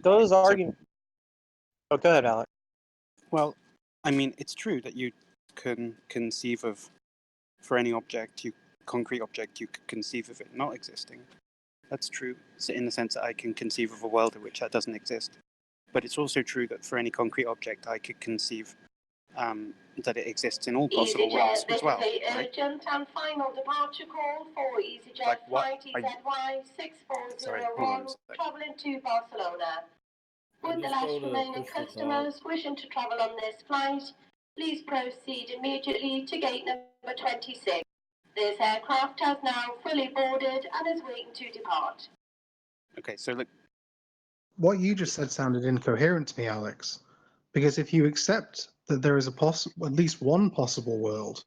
those arguments. Oh, go ahead, Alex. Well, I mean, it's true that you can conceive of, for any object, concrete object, you could conceive of it not existing. That's true in the sense that I can conceive of a world in which that doesn't exist. But it's also true that for any concrete object, I could conceive that it exists in all possible worlds as well. This is a urgent and final departure call for EasyJet flight EZY6401 travelling to Barcelona. With the last remaining customers wishing to travel on this flight, please proceed immediately to gate number 26. This aircraft has now fully boarded and is waiting to depart. Okay, so look. What you just said sounded incoherent to me, Alex. Because if you accept that there is at least one possible world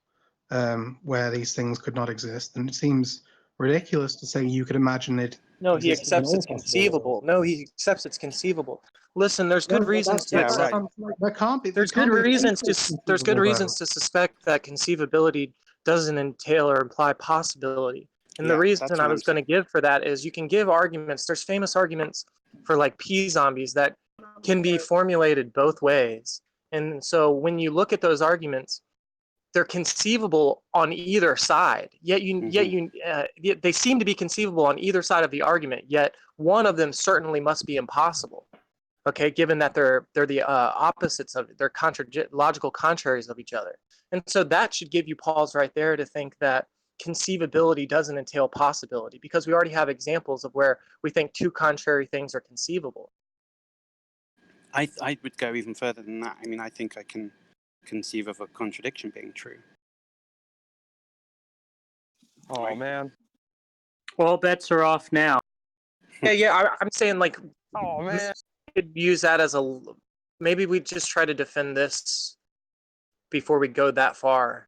where these things could not exist, then it seems ridiculous to say you could imagine it. No, he accepts it's conceivable. No, he accepts it's conceivable. Listen, there's good reasons to accept. That can't be. There's good reasons to suspect that conceivability doesn't entail or imply possibility. And the reason I was going to give for that is you can give arguments. There's famous arguments for like P zombies that can be formulated both ways. And so when you look at those arguments, they're conceivable on either side. Yet they seem to be conceivable on either side of the argument. Yet one of them certainly must be impossible. Okay, given that they're the opposites of it, they're logical contraries of each other. And so that should give you pause right there to think that conceivability doesn't entail possibility, because we already have examples of where we think two contrary things are conceivable. I would go even further than that. I mean, I think I can conceive of a contradiction being true. Oh, man. Well, bets are off now. I'm saying, like, oh, man. We could use that as maybe we just try to defend this before we go that far.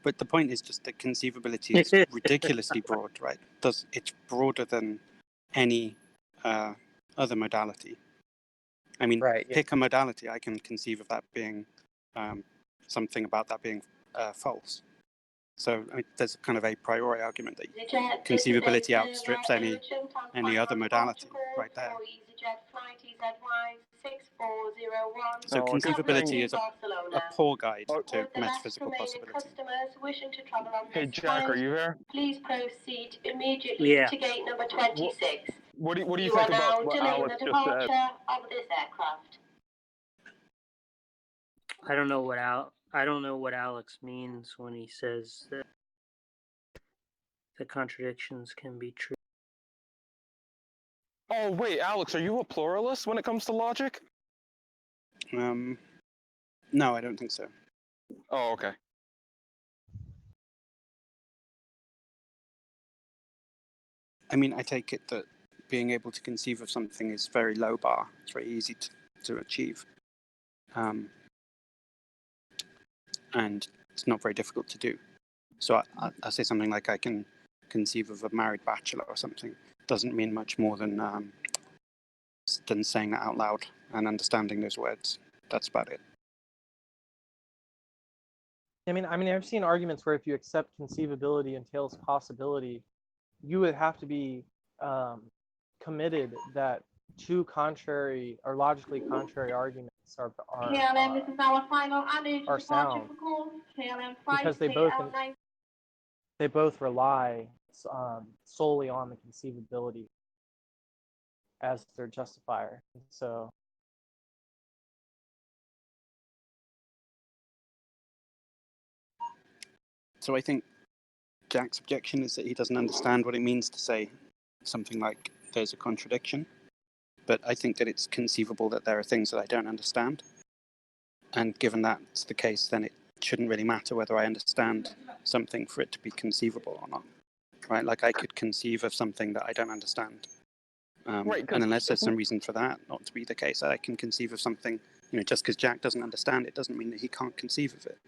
But the point is just that conceivability is ridiculously broad, right? It's broader than any other modality. I mean, pick a modality. I can conceive of that being something about that being false. So I mean, there's kind of a priori argument that conceivability outstrips any other modality right there. So conceivability is a poor guide to metaphysical possibility. Hey, Jack, are you there? Please proceed immediately to gate number 26. What do you think about what Alex just said? Of this aircraft. I don't know what Alex means when he says that the contradictions can be true. Oh, wait, Alex, are you a pluralist when it comes to logic? No, I don't think so. Oh, okay. I mean, I take it that being able to conceive of something is very low bar. It's very easy to achieve. And it's not very difficult to do. So I say something like I can conceive of a married bachelor or something. Doesn't mean much more than saying that out loud and understanding those words. That's about it. I mean, I've seen arguments where if you accept conceivability entails possibility, you would have to be committed that two contrary or logically contrary arguments are this is our final sound, because they both rely solely on the conceivability as their justifier. So I think Jack's objection is that he doesn't understand what it means to say something like there's a contradiction. But I think that it's conceivable that there are things that I don't understand. And given that's the case, then it shouldn't really matter whether I understand something for it to be conceivable or not. Right? Like I could conceive of something that I don't understand. And unless there's some reason for that not to be the case, I can conceive of something, just because Jack doesn't understand it doesn't mean that he can't conceive of it.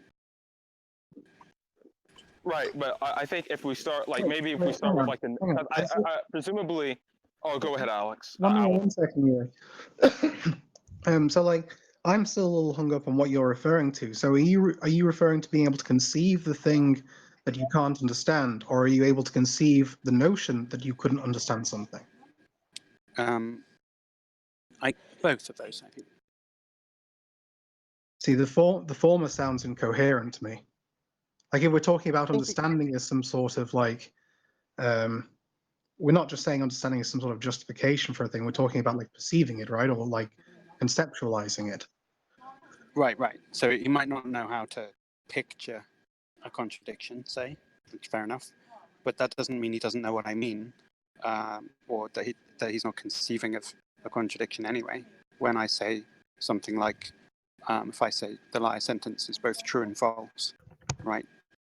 Right, but I think if we start, maybe if we start with presumably. Oh, go ahead, Alex. One second here. So, I'm still a little hung up on what you're referring to. So, are you referring to being able to conceive the thing that you can't understand, or are you able to conceive the notion that you couldn't understand something? Both of those, I think. See, the former sounds incoherent to me. Like if we're talking about understanding as some sort of like, we're not just saying understanding as some sort of justification for a thing. We're talking about like perceiving it, right, or like conceptualizing it. Right. So he might not know how to picture a contradiction, say, which fair enough, but that doesn't mean he doesn't know what I mean, or that he's not conceiving of a contradiction anyway. When I say something like, if I say the liar sentence is both true and false, right?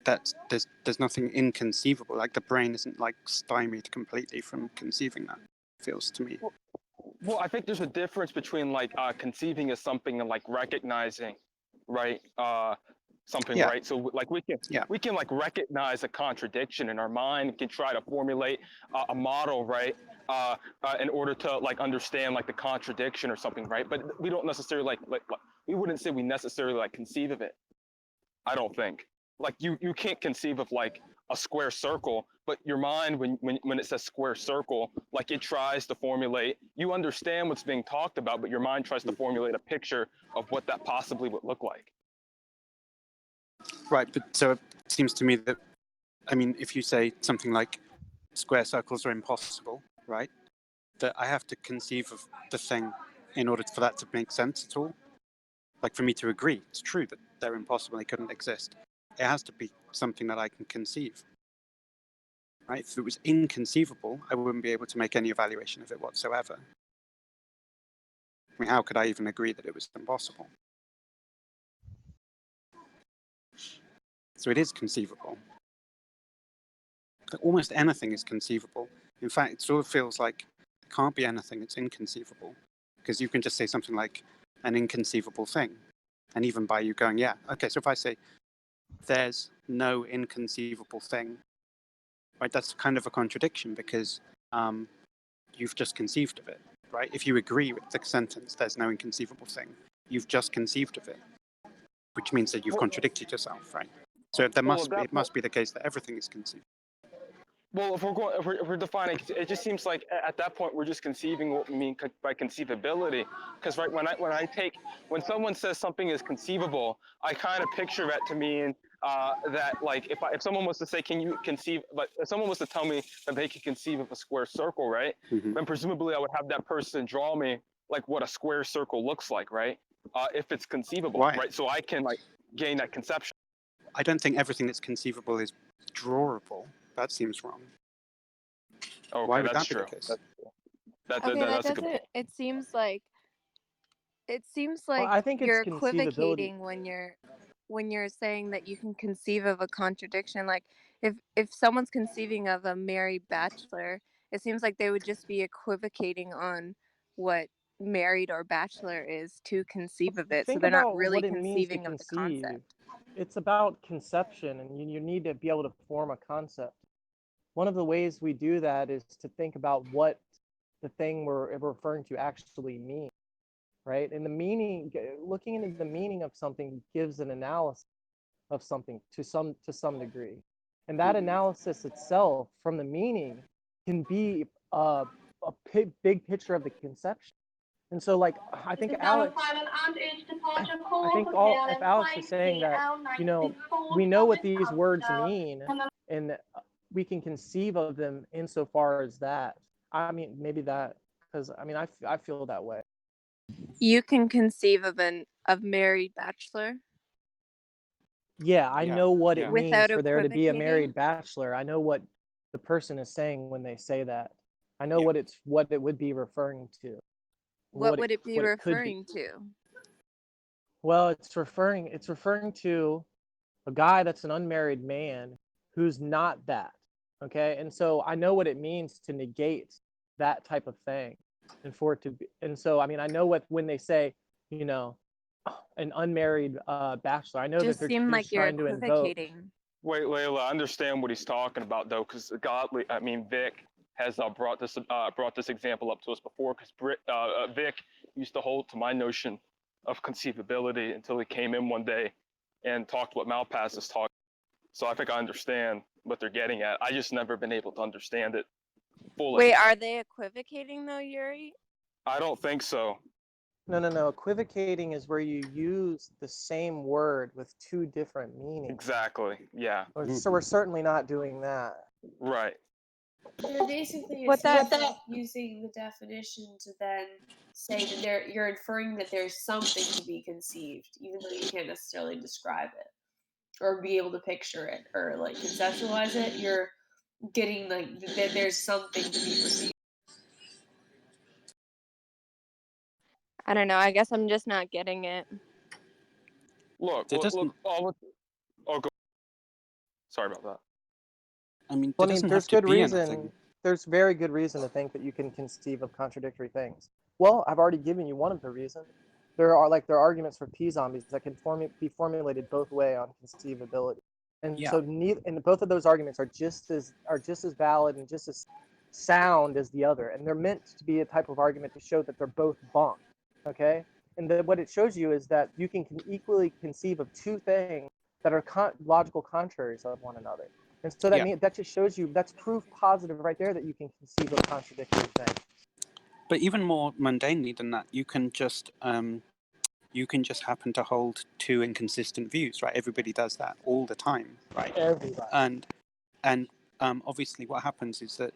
There's nothing inconceivable. Like the brain isn't like stymied completely from conceiving that. Feels to me. Well, I think there's a difference between like conceiving as something and like recognizing, right? Something, Yeah. right? So like we can like recognize a contradiction in our mind, can try to formulate a model, right? In order to like understand like the contradiction or something, right? But we don't necessarily like we wouldn't say we necessarily like conceive of it. I don't think. Like you can't conceive of like a square circle, but your mind when it says square circle, like it tries to formulate, you understand what's being talked about, but your mind tries to formulate a picture of what that possibly would look like. Right, but so it seems to me that, I mean, if you say something like square circles are impossible, right, that I have to conceive of the thing in order for that to make sense at all. Like for me to agree, it's true that they're impossible, they couldn't exist. It has to be something that I can conceive. Right? If it was inconceivable, I wouldn't be able to make any evaluation of it whatsoever. I mean, how could I even agree that it was impossible? So it is conceivable. Almost anything is conceivable. In fact, it sort of feels like it can't be anything that's inconceivable, because you can just say something like an inconceivable thing. And even by you going, yeah, okay, so if I say there's no inconceivable thing, right, that's kind of a contradiction because you've just conceived of it, right? If you agree with the sentence, there's no inconceivable thing, you've just conceived of it, which means that you've contradicted yourself, right? So it must be the case that everything is conceivable. Well, if we're defining, it just seems like at that point we're just conceiving what we mean by conceivability. Because right, when someone says something is conceivable, I kind of picture that to mean that like if someone was to say, can you conceive? But if someone was to tell me that they could conceive of a square circle, right? Mm-hmm. Then presumably I would have that person draw me like what a square circle looks like, right? If it's conceivable, right? So I can like gain that conception. I don't think everything that's conceivable is drawable. That seems wrong. Okay, why would that's that be true. the case? That's a good point. It seems like Well, I think you're it's conceivability. equivocating when you're saying that you can conceive of a contradiction. Like if someone's conceiving of a married bachelor, it seems like they would just be equivocating on what married or bachelor is to conceive of it. So Think they're not about really what it means to conceiving of the conceive. concept. It's about conception, and you need to be able to form a concept. One of the ways we do that is to think about what the thing we're referring to actually means, right? And the meaning, looking into the meaning of something gives an analysis of something to some degree. And that analysis itself from the meaning can be a big picture of the conception. And so like I think Alex if Alex is saying that, we know what these words mean and we can conceive of them insofar as that. I mean, maybe that, because I mean I feel that way. You can conceive of married bachelor. Yeah, I know what it means Without for there to be a equivocating? married bachelor. I know what the person is saying when they say that. I know what it would be referring to. What would it be what it could be. referring to? Well, it's referring to a guy that's an unmarried man who's not that. Okay. And so I know what it means to negate that type of thing. And for it to be, and so I mean I know what when they say, an unmarried bachelor, I know Just that they're seem like just you're trying to invoke. equivocating. Wait, Layla, I understand what he's talking about though, because Vic has brought this example up to us before, because Vic used to hold to my notion of conceivability until he came in one day and talked what Malpass is talking. So I think I understand what they're getting at. I just never been able to understand it fully. Wait, are they equivocating though, Yuri? I don't think so. No. Equivocating is where you use the same word with two different meanings. Exactly. Yeah. So we're certainly not doing that. Right. Yeah, basically, What it's that using the definition to then say that you're inferring that there's something to be conceived, even though you can't necessarily describe it or be able to picture it or like conceptualize it. You're getting like that there's something to be perceived. I don't know. I guess I'm just not getting it. Look. Oh, go. Sorry about that. I mean, Well, there I mean, doesn't there's have to good be reason. anything. There's very good reason to think that you can conceive of contradictory things. Well, I've already given you one of the reasons. There are arguments for p-zombies that can be formulated both way on conceivability, and Yeah. so and both of those arguments are just as valid and just as sound as the other, and they're meant to be a type of argument to show that they're both bunk. Okay, and what it shows you is that you can equally conceive of two things that are logical contraries of one another. And so that just shows you, that's proof positive right there that you can conceive of contradictory things. But even more mundanely than that, you can just happen to hold two inconsistent views, right? Everybody does that all the time, right? Everybody. And obviously, what happens is that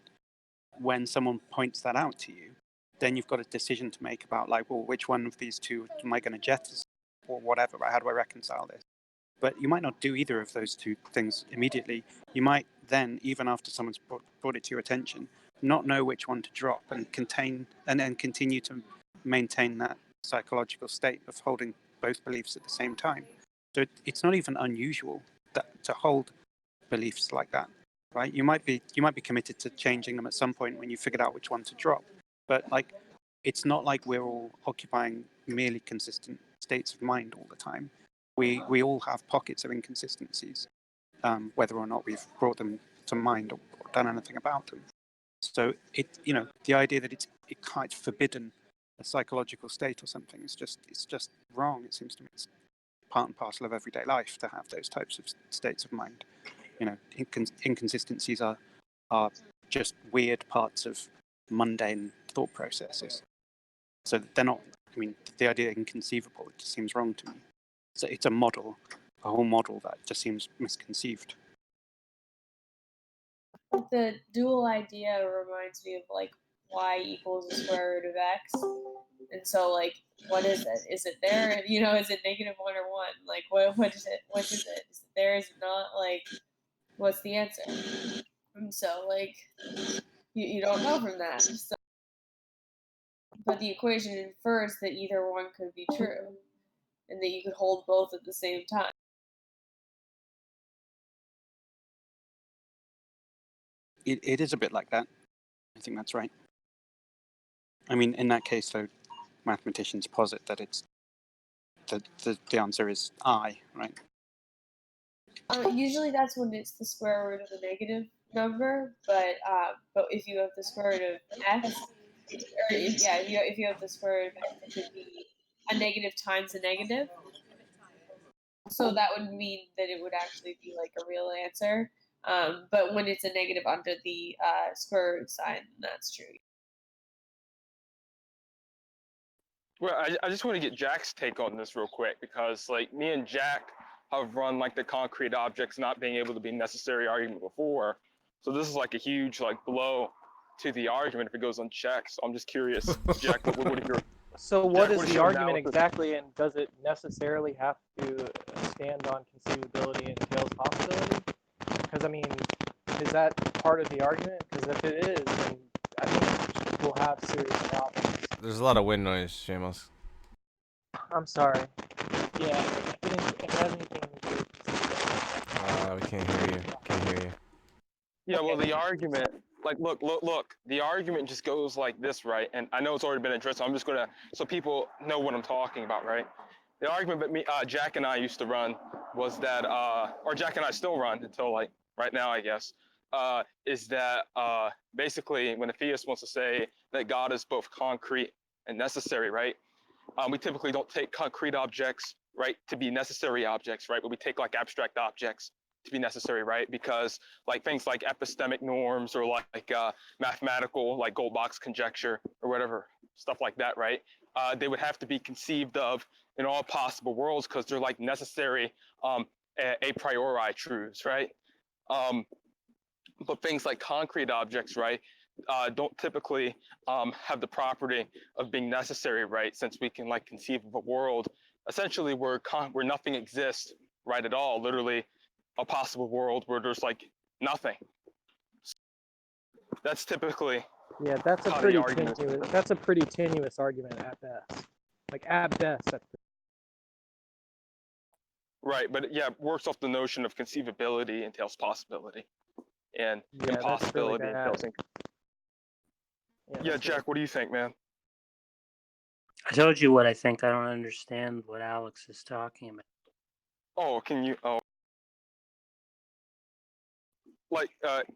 when someone points that out to you, then you've got a decision to make about like, well, which one of these two am I going to jettison or whatever, right? How do I reconcile this? But you might not do either of those two things immediately. You might then, even after someone's brought it to your attention, not know which one to drop and then continue to maintain that psychological state of holding both beliefs at the same time. So it's not even unusual to hold beliefs like that, right? You might be committed to changing them at some point when you figured out which one to drop. But like, it's not like we're all occupying merely consistent states of mind all the time. We all have pockets of inconsistencies, whether or not we've brought them to mind or done anything about them. So the idea that it's forbidden a psychological state or something is just wrong. It seems to me it's part and parcel of everyday life to have those types of states of mind. Inconsistencies are just weird parts of mundane thought processes. So they're not. I mean, the idea inconceivable, it just seems wrong to me. So it's a whole model that just seems misconceived. The dual idea reminds me of like y equals the square root of x, and so like, what is it? Is it there? Is it -1 or 1? Like, what is it? What is it? Is it there? Is it not? Like, what's the answer? And so like, you don't know from that. So, but the equation infers that either one could be true, and that you could hold both at the same time. It is a bit like that. I think that's right. I mean, in that case, though, mathematicians posit that it's the answer is I, right? Usually that's when it's the square root of a negative number, but if you have the square root of x, if you have the square root of x, it could be a negative times a negative. So that would mean that it would actually be like a real answer. But when it's a negative under the square root sign, that's true. Well, I just want to get Jack's take on this real quick, because like me and Jack have run like the concrete objects not being able to be necessary argument before. So this is like a huge like blow to the argument if it goes unchecked. So I'm just curious, Jack, what are your So what Jack, is the your argument analysis? exactly, and does it necessarily have to stand on conceivability and tails possibility? Because I mean, is that part of the argument? Because if it is, then I think we'll have serious problems. There's a lot of wind noise, Shamos. I'm sorry. Yeah, it has anything to do with We can't hear you. Can't hear you. Yeah, well, the argument, like, look, the argument just goes like this, right? And I know it's already been addressed, so I'm just gonna, so people know what I'm talking about, right? The argument that Jack and I used to run was that, or Jack and I still run until like right now, I guess, is that basically when a theist wants to say that God is both concrete and necessary, right? We typically don't take concrete objects, right, to be necessary objects, right? But we take like abstract objects to be necessary, right? Because like things like epistemic norms or like mathematical, like Goldbach's conjecture or whatever, stuff like that, right? they would have to be conceived of in all possible worlds because they're like necessary a priori truths, right? But things like concrete objects, right, don't typically have the property of being necessary, right? Since we can like conceive of a world essentially where nothing exists, right, at all. Literally, a possible world where there's like nothing. That's typically that's a pretty tenuous argument at best. Like at best. Right, but yeah, works off the notion of conceivability entails possibility, and impossibility really entails. Yeah, Jack, what do you think, man? I told you what I think. I don't understand what Alex is talking about. Oh, can you? Oh, like,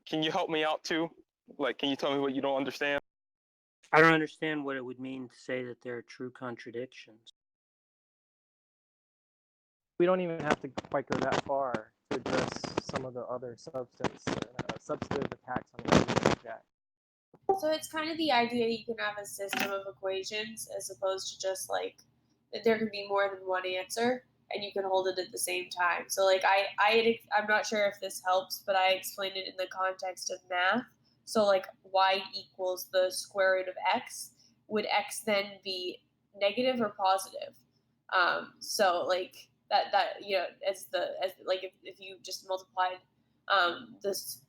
can you help me out too? Like, can you tell me what you don't understand? I don't understand what it would mean to say that there are true contradictions. We don't even have to quite go that far to address some of the other substantive attacks on the argument, Jack. So it's kind of the idea you can have a system of equations as opposed to just like that there can be more than one answer and you can hold it at the same time. So like I'm not sure if this helps, but I explained it in the context of math. So like y equals the square root of x. Would x then be negative or positive? So like that as like if you just multiplied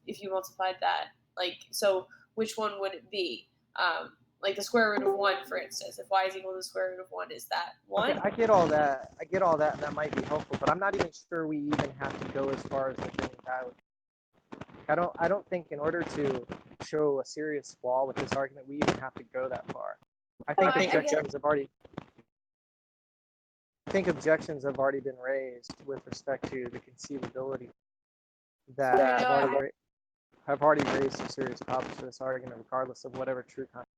if you multiplied that, like, so which one would it be? Like the square root of 1, for instance. If y is equal to the square root of 1, is that 1? Okay, I get all that, and that might be helpful, but I'm not even sure we even have to go as far as defending that. I don't think in order to show a serious flaw with this argument, we even have to go that far. I think objections have already been raised with respect to the conceivability that have already raised some serious problems for this argument, regardless of whatever true content.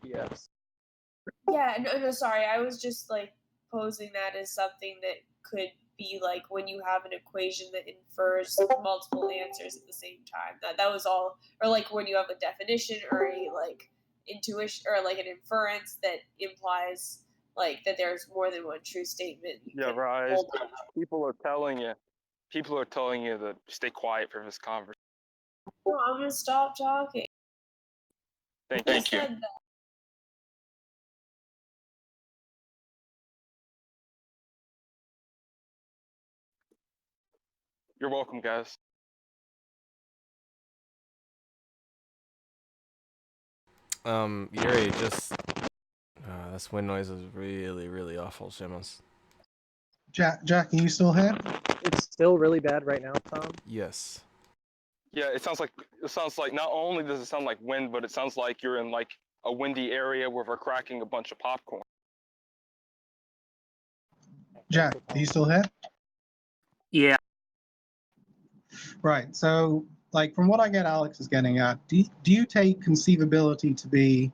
Yes. Yeah, no, sorry. I was just like posing that as something that could be like when you have an equation that infers multiple answers at the same time. That was all, or like when you have a definition or a like intuition or like an inference that implies like that there's more than one true statement. Yeah, right. People are telling you to stay quiet for this conversation. No, I'm gonna stop talking. Thank you. You're welcome, guys. Yuri, just this wind noise is really, really awful, Shimos. Jack, are you still here? It's still really bad right now, Tom. Yes. Yeah, it sounds like not only does it sound like wind, but it sounds like you're in like a windy area where we're cracking a bunch of popcorn. Jack, are you still here? Yeah. Right. So, like, from what I get, Alex is getting at, do you take conceivability to be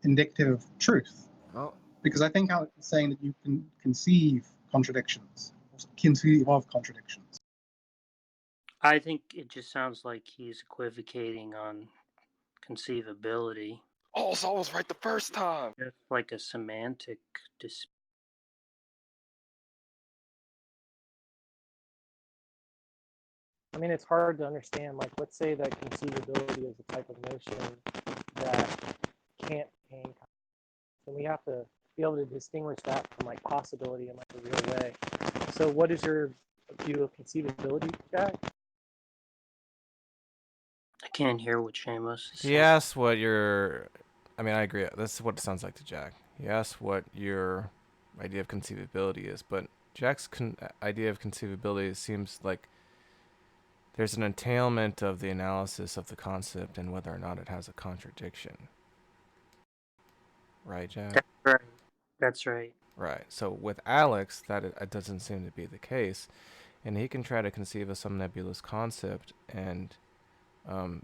indicative of truth? Oh. Because I think Alex is saying that you can conceive contradictions, conceive of contradictions. I think it just sounds like he's equivocating on conceivability. Oh, so I was right the first time. Just like a semantic dispute. I mean, it's hard to understand. Like, let's say that conceivability is a type of notion that can't contain. And we have to be able to distinguish that from like possibility in like a real way. So, what is your view of conceivability, Jack? I can't hear what Seamus is saying. He asked what your... I mean, I agree. That's what it sounds like to Jack. He asked what your idea of conceivability is, but Jack's idea of conceivability seems like there's an entailment of the analysis of the concept and whether or not it has a contradiction. Right, Jack? That's right. That's right. Right. So with Alex, it doesn't seem to be the case, and he can try to conceive of some nebulous concept, and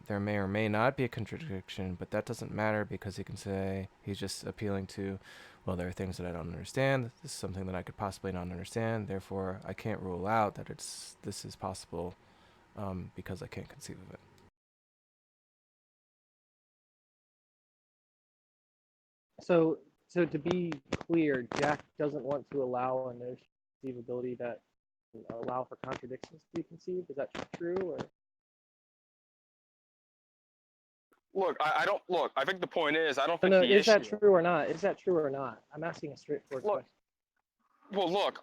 there may or may not be a contradiction, but that doesn't matter because he can say he's just appealing to, well, there are things that I don't understand. This is something that I could possibly not understand. Therefore, I can't rule out that this is possible because I can't conceive of it. So So to be clear, Jack doesn't want to allow a notion of conceivability that allow for contradictions to be conceived. Is that true? Or Look, I don't look. I think the point is, I don't think no, the is issue. that true or not? Is that true or not? I'm asking a straightforward question. Well, look,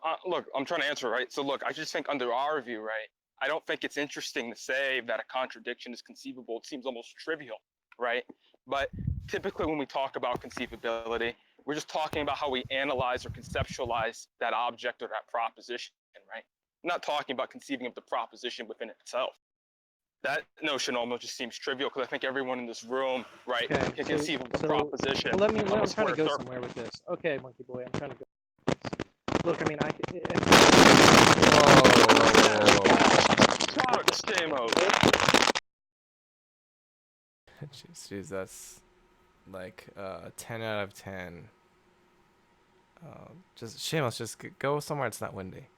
I'm trying to answer, right? So look, I just think under our view, right, I don't think it's interesting to say that a contradiction is conceivable. It seems almost trivial, right? But typically when we talk about conceivability, we're just talking about how we analyze or conceptualize that object or that proposition, right? I'm not talking about conceiving of the proposition within itself. That notion almost just seems trivial because I think everyone in this room, right, can conceive of the proposition. Well, I'm trying to go somewhere with this. Okay, Monkey Boy, I'm trying to go. Look, I mean, Jeez, that's like 10 out of 10. Just Seamus, just go somewhere it's not windy.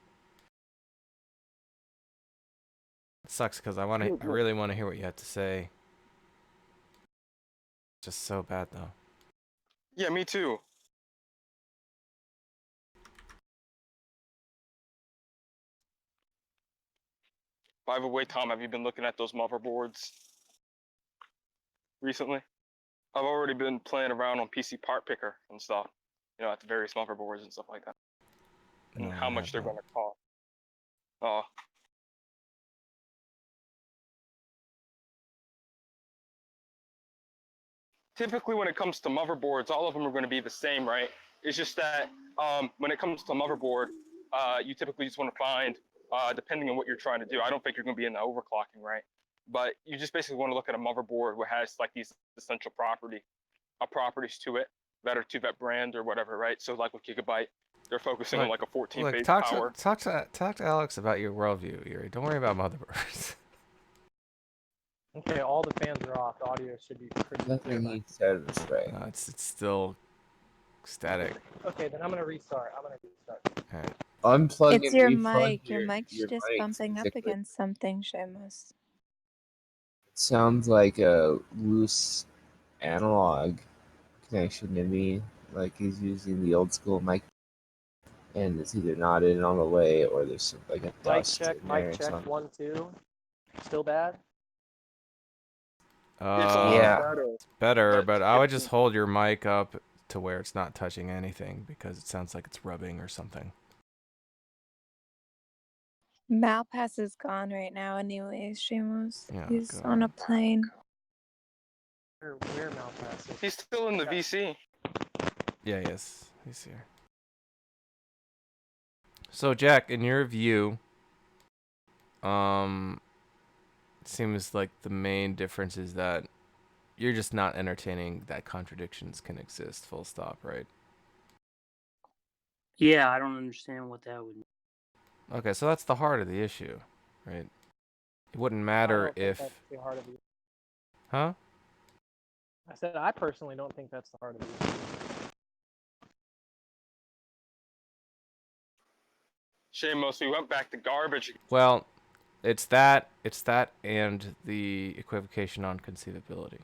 It sucks because I really want to hear what you have to say. Just so bad though. Yeah, me too. By the way, Tom, have you been looking at those motherboards recently? I've already been playing around on PC Part Picker and stuff, you know, at the various motherboards and stuff like that, and how much they're going to cost. Typically, when it comes to motherboards, all of them are going to be the same, right? It's just that when it comes to motherboard, you typically just want to find, depending on what you're trying to do. I don't think you're going to be in the overclocking, right? But you just basically want to look at a motherboard that has like these essential properties to it that are to that brand or whatever, right? So like with Gigabyte, they're focusing on like a 14-phase power. Talk to Alex about your worldview, Yuri. Don't worry about motherboards. Okay, all the fans are off. The audio should be pretty clear. Nothing he said is right. It's still static. Okay, then I'm gonna restart. Alright. Unplug It's and your refund mic. Your mic's just mic bumping up specifically. against something, Seamus. It sounds like a loose analog connection to me, like he's using the old school mic, and it's either not in all the way or there's some, like a dust in there. Mic check, 1, 2. Still bad? It's a lot Yeah. better. But I would just hold your mic up to where it's not touching anything because it sounds like it's rubbing or something. Malpass is gone right now anyways, Seamus. Yeah, He's on a plane. Where Malpass is? He's still in the VC. Yeah, yes. He's here. So, Jack, in your view, it seems like the main difference is that you're just not entertaining that contradictions can exist, full stop, right? Yeah, I don't understand what that would mean. Okay, so that's the heart of the issue, right? It wouldn't matter if... That's the heart of the issue. Huh? I said I personally don't think that's the heart of the issue. Seamus, we went back to garbage. Well, it's that and the equivocation on conceivability.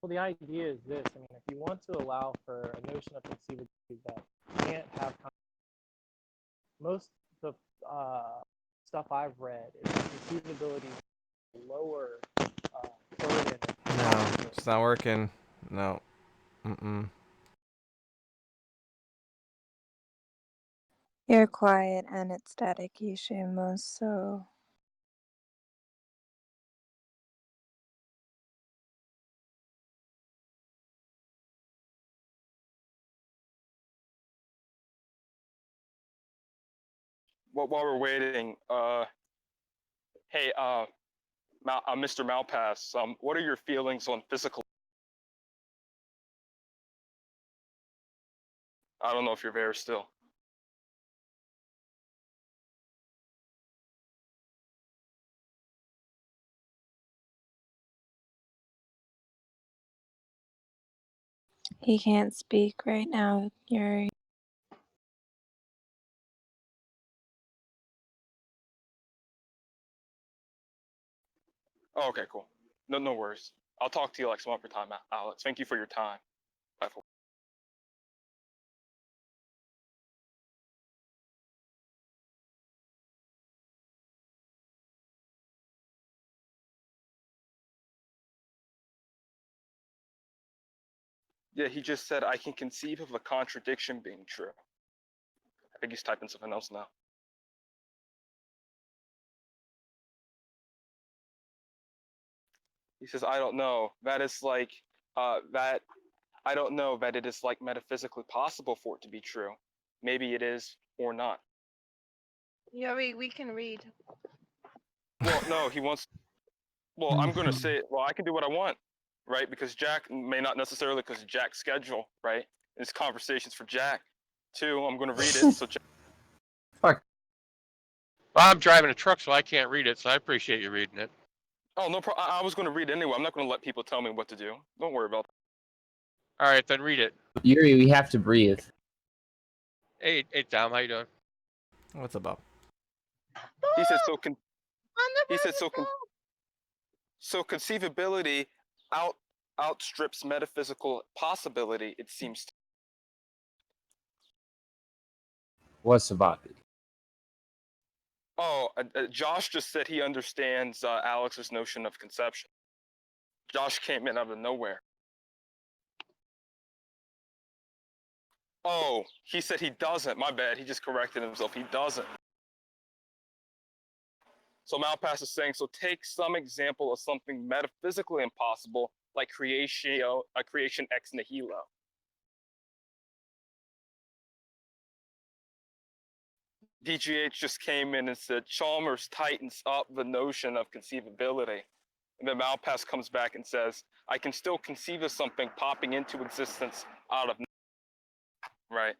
Well, the idea is this. I mean, if you want to allow for a notion of conceivability that can't have most of the stuff I've read is conceivability lower burden. No, it's not working. No. You're quiet and it's staticky, Seamus, so... While we're waiting, hey, Mr. Malpass, what are your feelings on physical? I don't know if you're there still. He can't speak right now, Yuri. Oh, okay, cool. No worries. I'll talk to you like some other time, Alex. Thank you for your time. Bye. Yeah, he just said I can conceive of a contradiction being true. I think he's typing something else now. He says, I don't know. That is like, that, I don't know that it is like metaphysically possible for it to be true. Maybe it is or not. Yeah, we can read. Well, no, he wants, well, I'm going to say it. Well, I can do what I want, right? Because Jack may not necessarily, because Jack's schedule, right? This conversation's for Jack. Too, I'm going to read it. So Jack, Fuck. Well, I'm driving a truck, so I can't read it, so I appreciate you reading it. oh, no problem. I was going to read it anyway. I'm not going to let people tell me what to do. Don't worry about that. All right, then read it. Yuri, we have to breathe. Hey, Tom, how you doing? What's up, Bob? He said so conceivability outstrips metaphysical possibility, it seems. What's about it? Oh, Josh just said he understands Alex's notion of conception. Josh came in out of nowhere. Oh, he said he doesn't. My bad. He just corrected himself. He doesn't. So Malpass is saying, so take some example of something metaphysically impossible, like creation ex nihilo. DGH just came in and said Chalmers tightens up the notion of conceivability. And then Malpass comes back and says, I can still conceive of something popping into existence out of nothing. Right.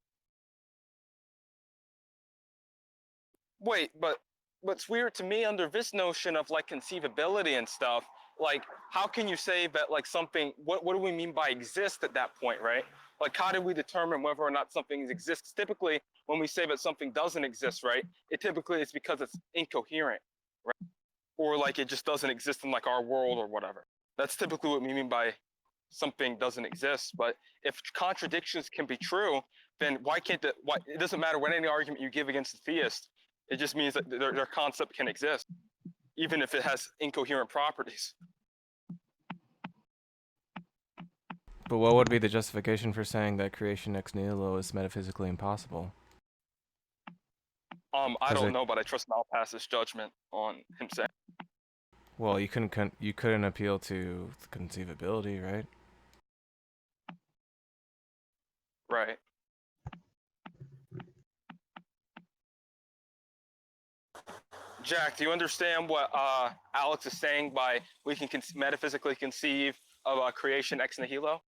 Wait, but what's weird to me under this notion of like conceivability and stuff, like how can you say that like something, what do we mean by exist at that point, right? Like how do we determine whether or not something exists? Typically, when we say that something doesn't exist, right, it typically is because it's incoherent, right? Or like it just doesn't exist in like our world or whatever. That's typically what we mean by something doesn't exist. But if contradictions can be true, then why can't it doesn't matter what any argument you give against the theist, it just means that their concept can exist, even if it has incoherent properties. But what would be the justification for saying that creation ex nihilo is metaphysically impossible? I don't know, but I trust Malpass's judgment on him saying. Well, you couldn't appeal to conceivability, right? Right. Jack, do you understand what Alex is saying by we can metaphysically conceive of creation ex nihilo?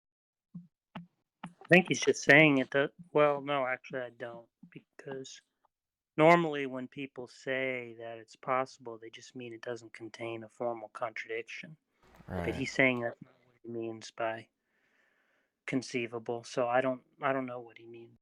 I think he's just saying it. Well, no, actually, I don't, because normally when people say that it's possible, they just mean it doesn't contain a formal contradiction. Right. But he's saying that's not what he means by conceivable. So I don't know what he means.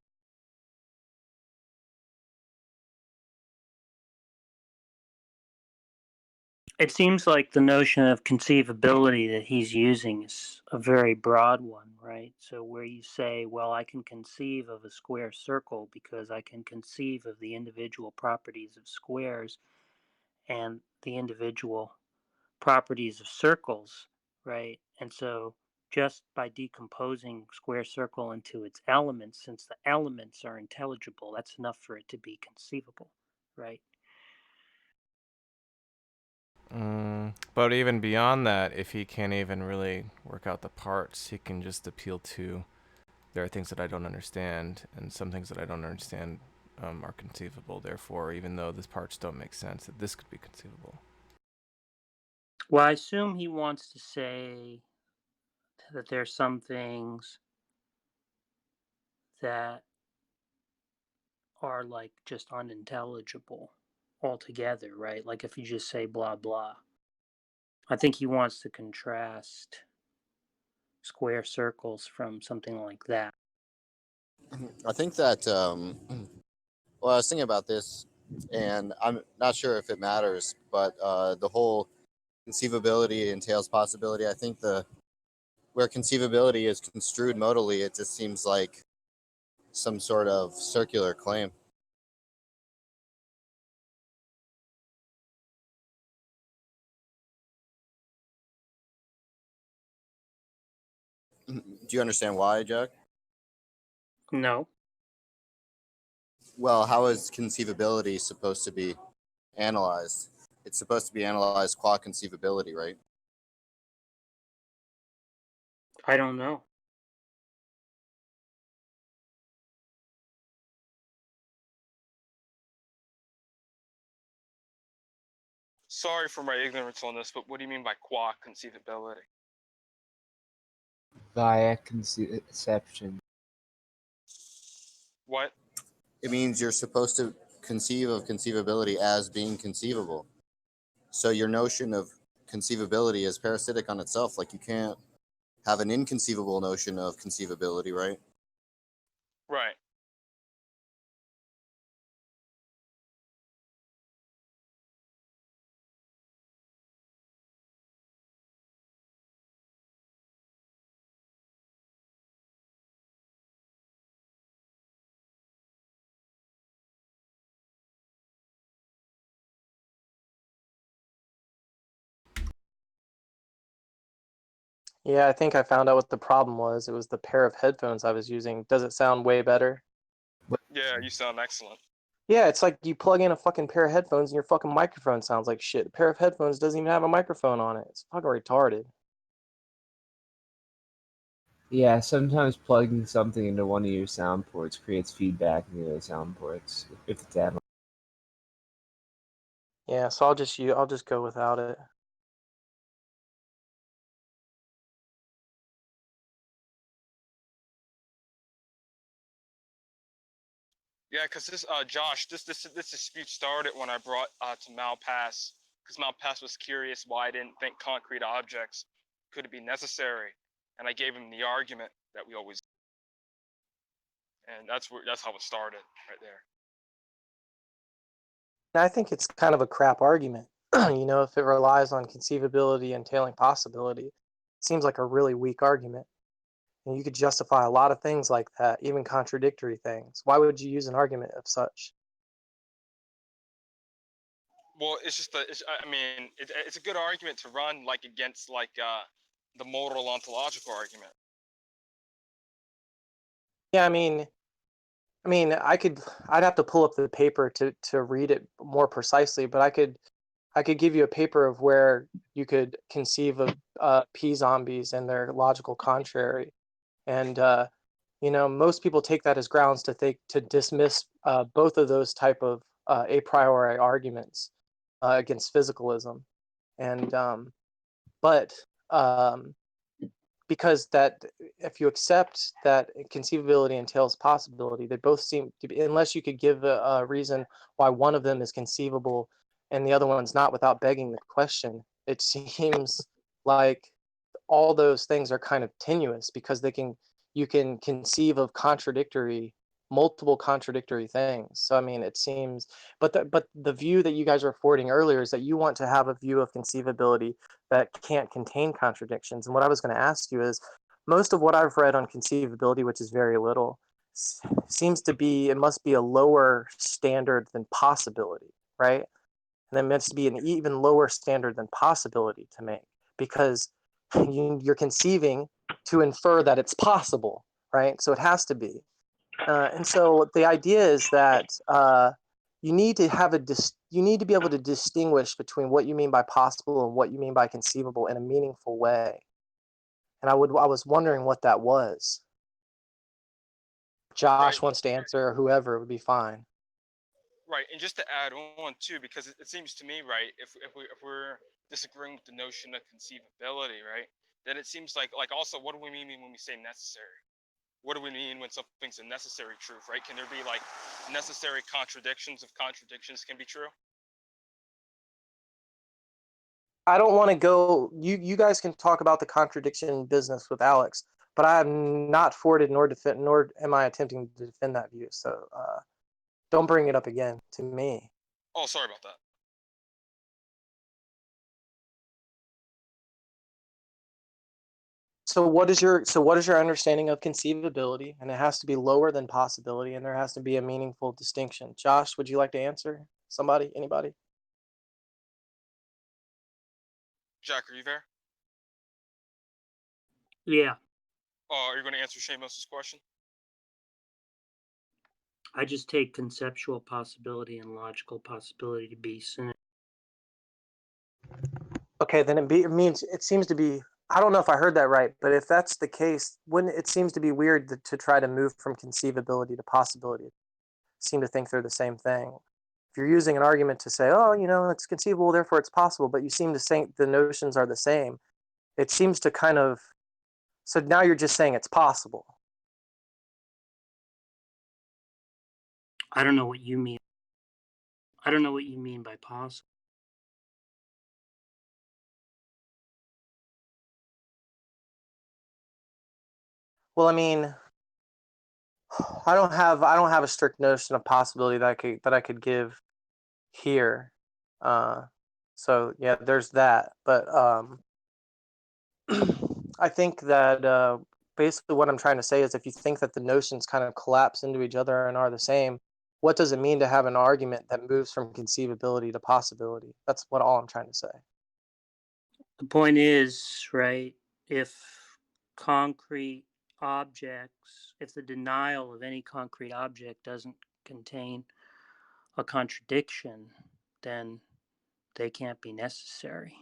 It seems like the notion of conceivability that he's using is a very broad one, right? So where you say, well, I can conceive of a square circle because I can conceive of the individual properties of squares and the individual properties of circles, right? And so just by decomposing square circle into its elements, since the elements are intelligible, that's enough for it to be conceivable, right? But even beyond that, if he can't even really work out the parts, he can just appeal to, there are things that I don't understand, and some things that I don't understand are conceivable. Therefore, even though these parts don't make sense, that this could be conceivable. Well, I assume he wants to say that there's some things that are like just unintelligible altogether, right? Like if you just say blah blah. I think he wants to contrast square circles from something like that. I think that, well, I was thinking about this, and I'm not sure if it matters, but the whole conceivability entails possibility. I think where conceivability is construed modally, it just seems like some sort of circular claim. Do you understand why, Jack? No. Well, how is conceivability supposed to be analyzed? It's supposed to be analyzed qua conceivability, right? I don't know. Sorry for my ignorance on this, but what do you mean by qua conceivability? Via conception. What? It means you're supposed to conceive of conceivability as being conceivable. So your notion of conceivability is parasitic on itself. Like you can't have an inconceivable notion of conceivability, right? Right. Yeah, I think I found out what the problem was. It was the pair of headphones I was using. Does it sound way better? Yeah, you sound excellent. Yeah, it's like you plug in a fucking pair of headphones and your fucking microphone sounds like shit. A pair of headphones doesn't even have a microphone on it. It's fucking retarded. Yeah, sometimes plugging something into one of your sound ports creates feedback in the other sound ports if it's analog. Yeah, so I'll just go without it. Yeah, because this, Josh, this dispute started when I brought to Malpass, because Malpass was curious why I didn't think concrete objects could be necessary, and I gave him the argument that we always, and that's how it started right there. I think it's kind of a crap argument. You know, if it relies on conceivability entailing possibility, it seems like a really weak argument. And you could justify a lot of things like that, even contradictory things. Why would you use an argument of such? Well, it's just I mean, it's a good argument to run like against like the modal ontological argument. Yeah, I'd have to pull up the paper to read it more precisely, but I could give you a paper of where you could conceive of P zombies and their logical contrary, and you know, most people take that as grounds to dismiss both of those type of a priori arguments against physicalism, and but um, because that if you accept that conceivability entails possibility, they both seem to be, unless you could give a reason why one of them is conceivable and the other one's not without begging the question, it seems like all those things are kind of tenuous because you can conceive of multiple contradictory things. So I mean, it seems, but the view that you guys were forwarding earlier is that you want to have a view of conceivability that can't contain contradictions. And what I was going to ask you is, most of what I've read on conceivability, which is very little, seems to be, it must be a lower standard than possibility, right? And it must be an even lower standard than possibility to make, because you're conceiving to infer that it's possible, right? So it has to be. And so the idea is that you need to you need to be able to distinguish between what you mean by possible and what you mean by conceivable in a meaningful way. And I was wondering what that was. Josh wants to answer, or whoever, it would be fine. Right, and just to add on too, because it seems to me, right, if we're disagreeing with the notion of conceivability, right, then it seems like also, what do we mean when we say necessary? What do we mean when something's a necessary truth, right? Can there be like necessary contradictions if contradictions can be true? I don't want to go. You guys can talk about the contradiction business with Alex, but I have not forwarded nor am I attempting to defend that view. So don't bring it up again to me. Oh, sorry about that. what is your understanding of conceivability? And it has to be lower than possibility, and there has to be a meaningful distinction. Josh, would you like to answer? Somebody? Anybody? Jack, are you there? Yeah, Are you going to answer Seamus's question? I just take conceptual possibility and logical possibility to be synonyms. Okay, then it means it seems to be. I don't know if I heard that right, but if that's the case, when it seems to be weird to try to move from conceivability to possibility, seem to think they're the same thing. If you're using an argument to say, oh, it's conceivable, therefore it's possible, but you seem to think the notions are the same, it seems to kind of. So now you're just saying it's possible. I don't know what you mean. I don't know what you mean by possible. Well, I mean, I don't have a strict notion of possibility that I could give here. So yeah, there's that. But I think that basically what I'm trying to say is if you think that the notions kind of collapse into each other and are the same, what does it mean to have an argument that moves from conceivability to possibility? That's all I'm trying to say. The point is, right, if concrete objects, if the denial of any concrete object doesn't contain a contradiction, then they can't be necessary.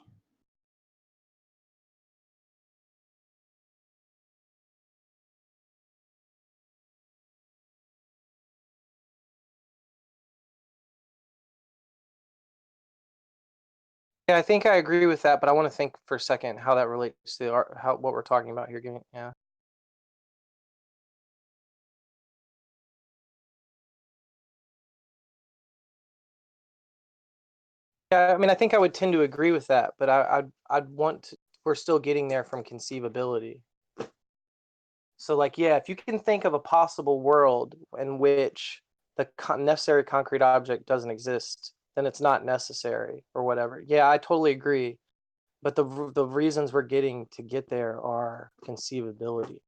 Yeah, I think I agree with that, but I want to think for a second how that relates to what we're talking about here. Yeah. Yeah, I mean, I think I would tend to agree with that, but I'd want to, we're still getting there from conceivability. So, like, yeah, if you can think of a possible world in which the necessary concrete object doesn't exist, then it's not necessary or whatever. Yeah, I totally agree. But the reasons we're getting to get there are conceivability,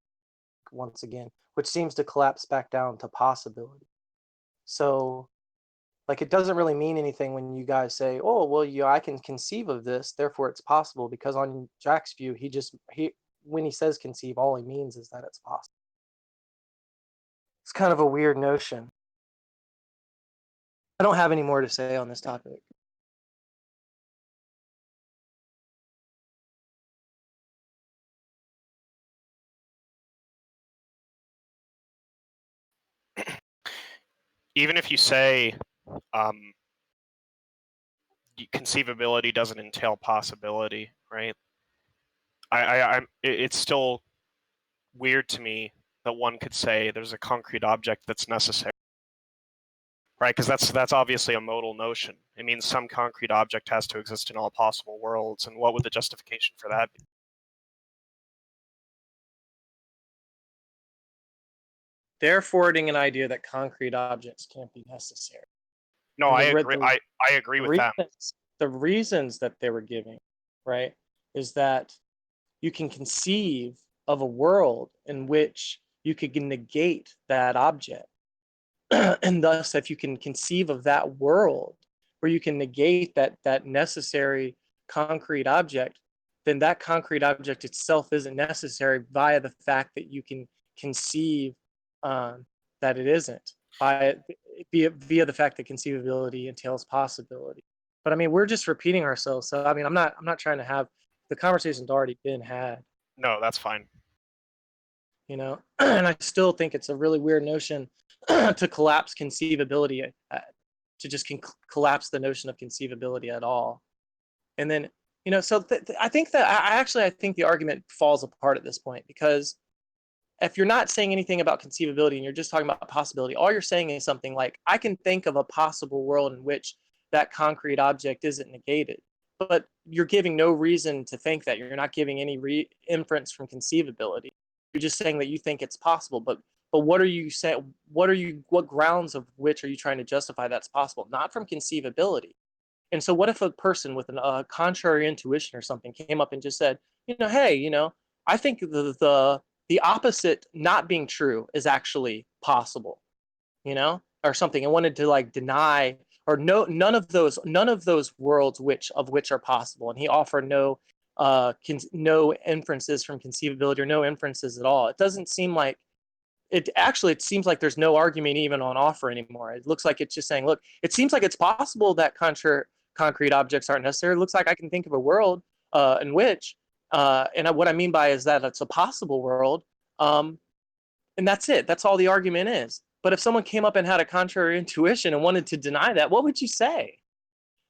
once again, which seems to collapse back down to possibility. So, like, it doesn't really mean anything when you guys say, "Oh, well, I can conceive of this, therefore it's possible." Because on Jack's view, he when he says conceive, all he means is that it's possible. It's kind of a weird notion. I don't have any more to say on this topic. Even if you say conceivability doesn't entail possibility, right? It's still weird to me that one could say there's a concrete object that's necessary, right? Because that's obviously a modal notion. It means some concrete object has to exist in all possible worlds, and what would the justification for that be? They're forwarding an idea that concrete objects can't be necessary. No, I agree. I agree with that. The reasons that they were giving, right, is that you can conceive of a world in which you could negate that object. And thus, if you can conceive of that world where you can negate that necessary concrete object, then that concrete object itself isn't necessary via the fact that you can conceive that it isn't, via the fact that conceivability entails possibility. But I mean, we're just repeating ourselves. So I mean, I'm not trying to have the conversation's already been had. No, that's fine. And I still think it's a really weird notion to collapse conceivability, to just collapse the notion of conceivability at all. And then, so I think that I think the argument falls apart at this point, because if you're not saying anything about conceivability and you're just talking about possibility, all you're saying is something like, I can think of a possible world in which that concrete object isn't negated. But you're giving no reason to think that. You're not giving any inference from conceivability. You're just saying that you think it's possible. But what are you saying? What grounds of which are you trying to justify that's possible? Not from conceivability. And so what if a person with a contrary intuition or something came up and just said, hey, I think the opposite not being true is actually possible, you know, or something. I wanted to like deny or no none of those worlds which are possible, and he offered no inferences from conceivability or no inferences at all. It doesn't seem like it seems like there's no argument even on offer anymore. It looks like it's just saying, look, it seems like it's possible that concrete objects aren't necessary. It looks like I can think of a world in which, and what I mean by is that it's a possible world, and that's it. That's all the argument is. But if someone came up and had a contrary intuition and wanted to deny that, what would you say?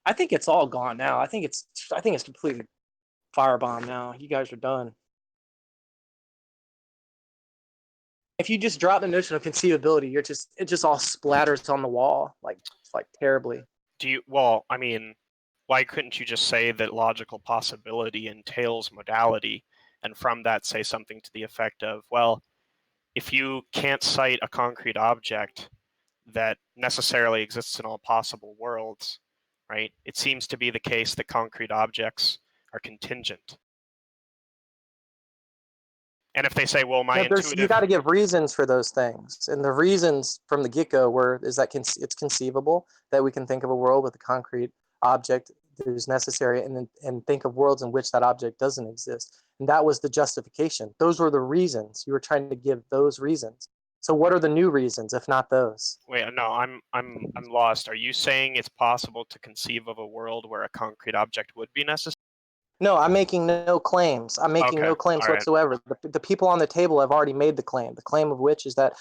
I think it's all gone now. I think it's completely firebomb now. You guys are done. If you just drop the notion of conceivability, it just all splatters on the wall like terribly. Well, I mean, why couldn't you just say that logical possibility entails modality, and from that say something to the effect of, well, if you can't cite a concrete object that necessarily exists in all possible worlds, right? It seems to be the case that concrete objects are contingent. And if they say, well, you got to give reasons for those things, and the reasons from the get-go is that it's conceivable that we can think of a world with a concrete object that is necessary, and think of worlds in which that object doesn't exist. And that was the justification. Those were the reasons. You were trying to give those reasons. So what are the new reasons, if not those? Wait, no, I'm lost. Are you saying it's possible to conceive of a world where a concrete object would be necessary? No, I'm making no claims. I'm making no claims whatsoever. The people on the table have already made the claim of which is that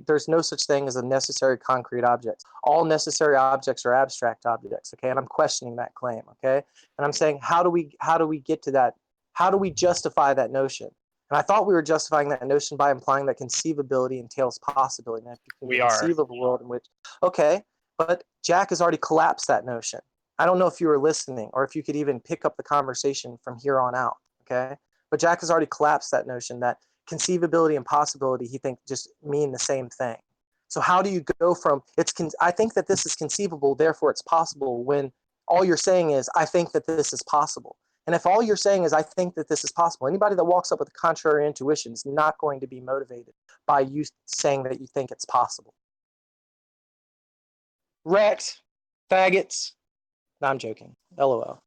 there's no such thing as a necessary concrete object. All necessary objects are abstract objects, okay? And I'm questioning that claim, okay? And I'm saying, how do we get to that? How do we justify that notion? And I thought we were justifying that notion by implying that conceivability entails possibility. And you can conceive of a world in which, okay, but Jack has already collapsed that notion. I don't know if you were listening or if you could even pick up the conversation from here on out, okay? But Jack has already collapsed that notion that conceivability and possibility, he thinks, just mean the same thing. So how do you go from, I think that this is conceivable, therefore it's possible, when all you're saying is, I think that this is possible. And if all you're saying is, I think that this is possible, anybody that walks up with a contrary intuition is not going to be motivated by you saying that you think it's possible. Wrecked, faggots. No, I'm joking. LOL.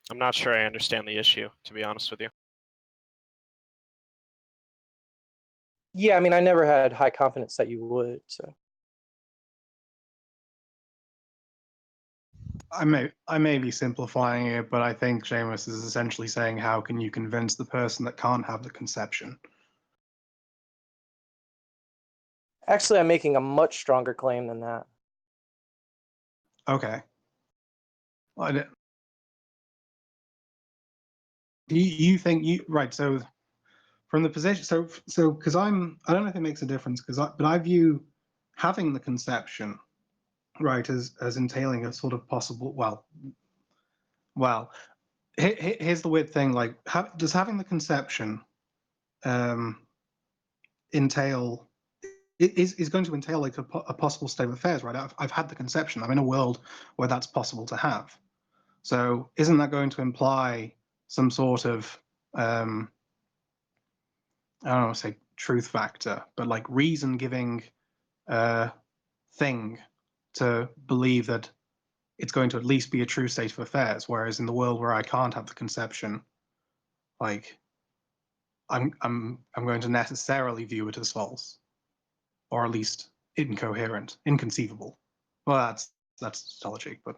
I'm not sure I understand the issue, to be honest with you. Yeah, I mean, I never had high confidence that you would, so. I may be simplifying it, but I think Seamus is essentially saying, how can you convince the person that can't have the conception? Actually, I'm making a much stronger claim than that. Okay. Well, do you think right? So, from the position, so because I don't know if it makes a difference, but I view having the conception, right, as entailing a sort of possible. Well, here's the weird thing. Like, does having the conception entail? It is going to entail like a possible state of affairs, right? I've had the conception. I'm in a world where that's possible to have. So isn't that going to imply some sort of I don't want to say truth factor, but like reason giving thing to believe that it's going to at least be a true state of affairs, whereas in the world where I can't have the conception, like I'm going to necessarily view it as false, or at least incoherent, inconceivable. Well, that's logic, but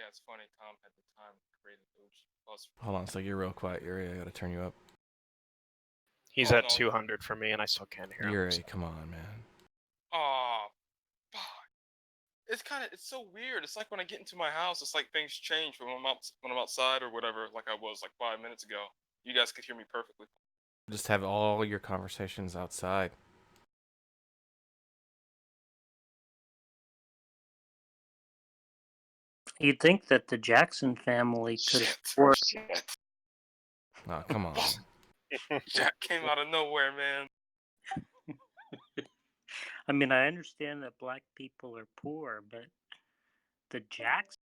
Yeah, it's funny. Tom had the time to create an OG plus. Hold on, so you're real quiet, Yuri. I gotta turn you up. He's at 200 for me, and I still can't hear him. Yuri, come on, man. Oh, fuck. It's so weird. It's like when I get into my house, it's like things change when I'm outside or whatever, like I was like 5 minutes ago. You guys could hear me perfectly. Just have all your conversations outside. You'd think that the Jackson family could afford. Shit. Oh, come on. Jack came out of nowhere, man. I mean, I understand that black people are poor, but the Jackson.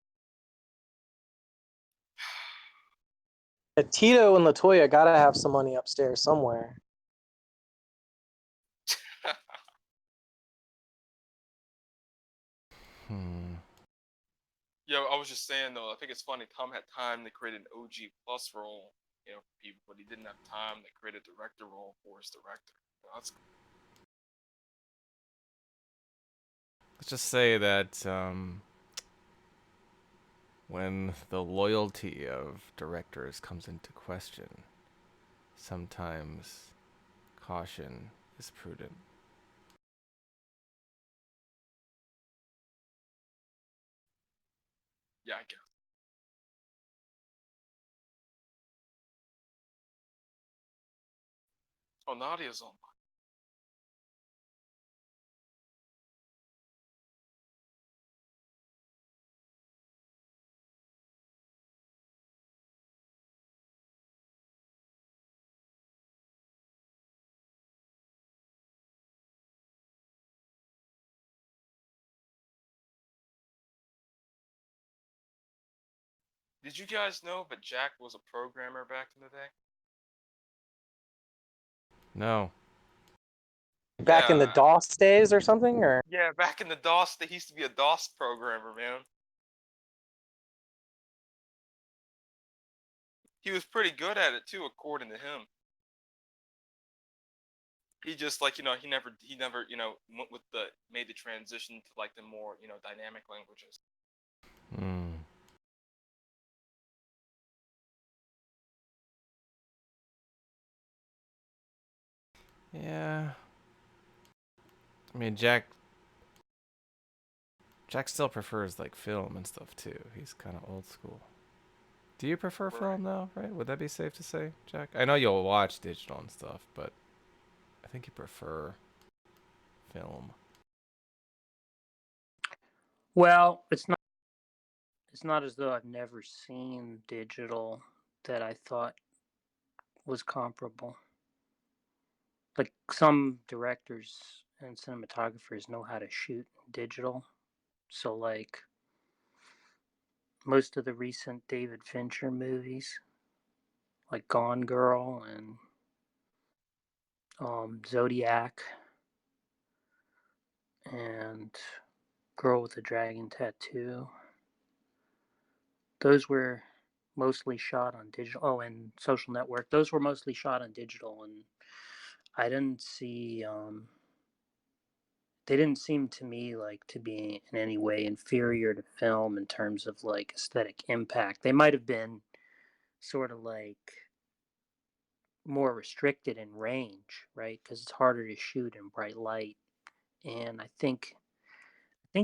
Tito and Latoya gotta have some money upstairs somewhere. Yo, I was just saying though, I think it's funny. Tom had time to create an OG plus role, for people, but he didn't have time to create a director role for his director. That's Let's just say that when the loyalty of directors comes into question, sometimes caution is prudent. yeah, I guess. Oh, Nadia's on. Did you guys know that Jack was a programmer back in the day? No. Back in the DOS days or something, or? Yeah, back in the DOS, he used to be a DOS programmer, man. He was pretty good at it too, according to him. He just he never made the transition to like the more dynamic languages. Yeah. I mean, Jack still prefers like film and stuff too. He's kind of old school. Do you prefer film though, right? Would that be safe to say, Jack? I know you'll watch digital and stuff, but I think you prefer film. Well, it's not as though I've never seen digital that I thought was comparable. Like some directors and cinematographers know how to shoot digital. So like most of the recent David Fincher movies, like Gone Girl and Zodiac and Girl with the Dragon Tattoo, those were mostly shot on digital. Oh, and Social Network, those were mostly shot on digital, and I didn't see they didn't seem to me like to be in any way inferior to film in terms of like aesthetic impact. They might have been sort of like more restricted in range, right? Because it's harder to shoot in bright light. And I think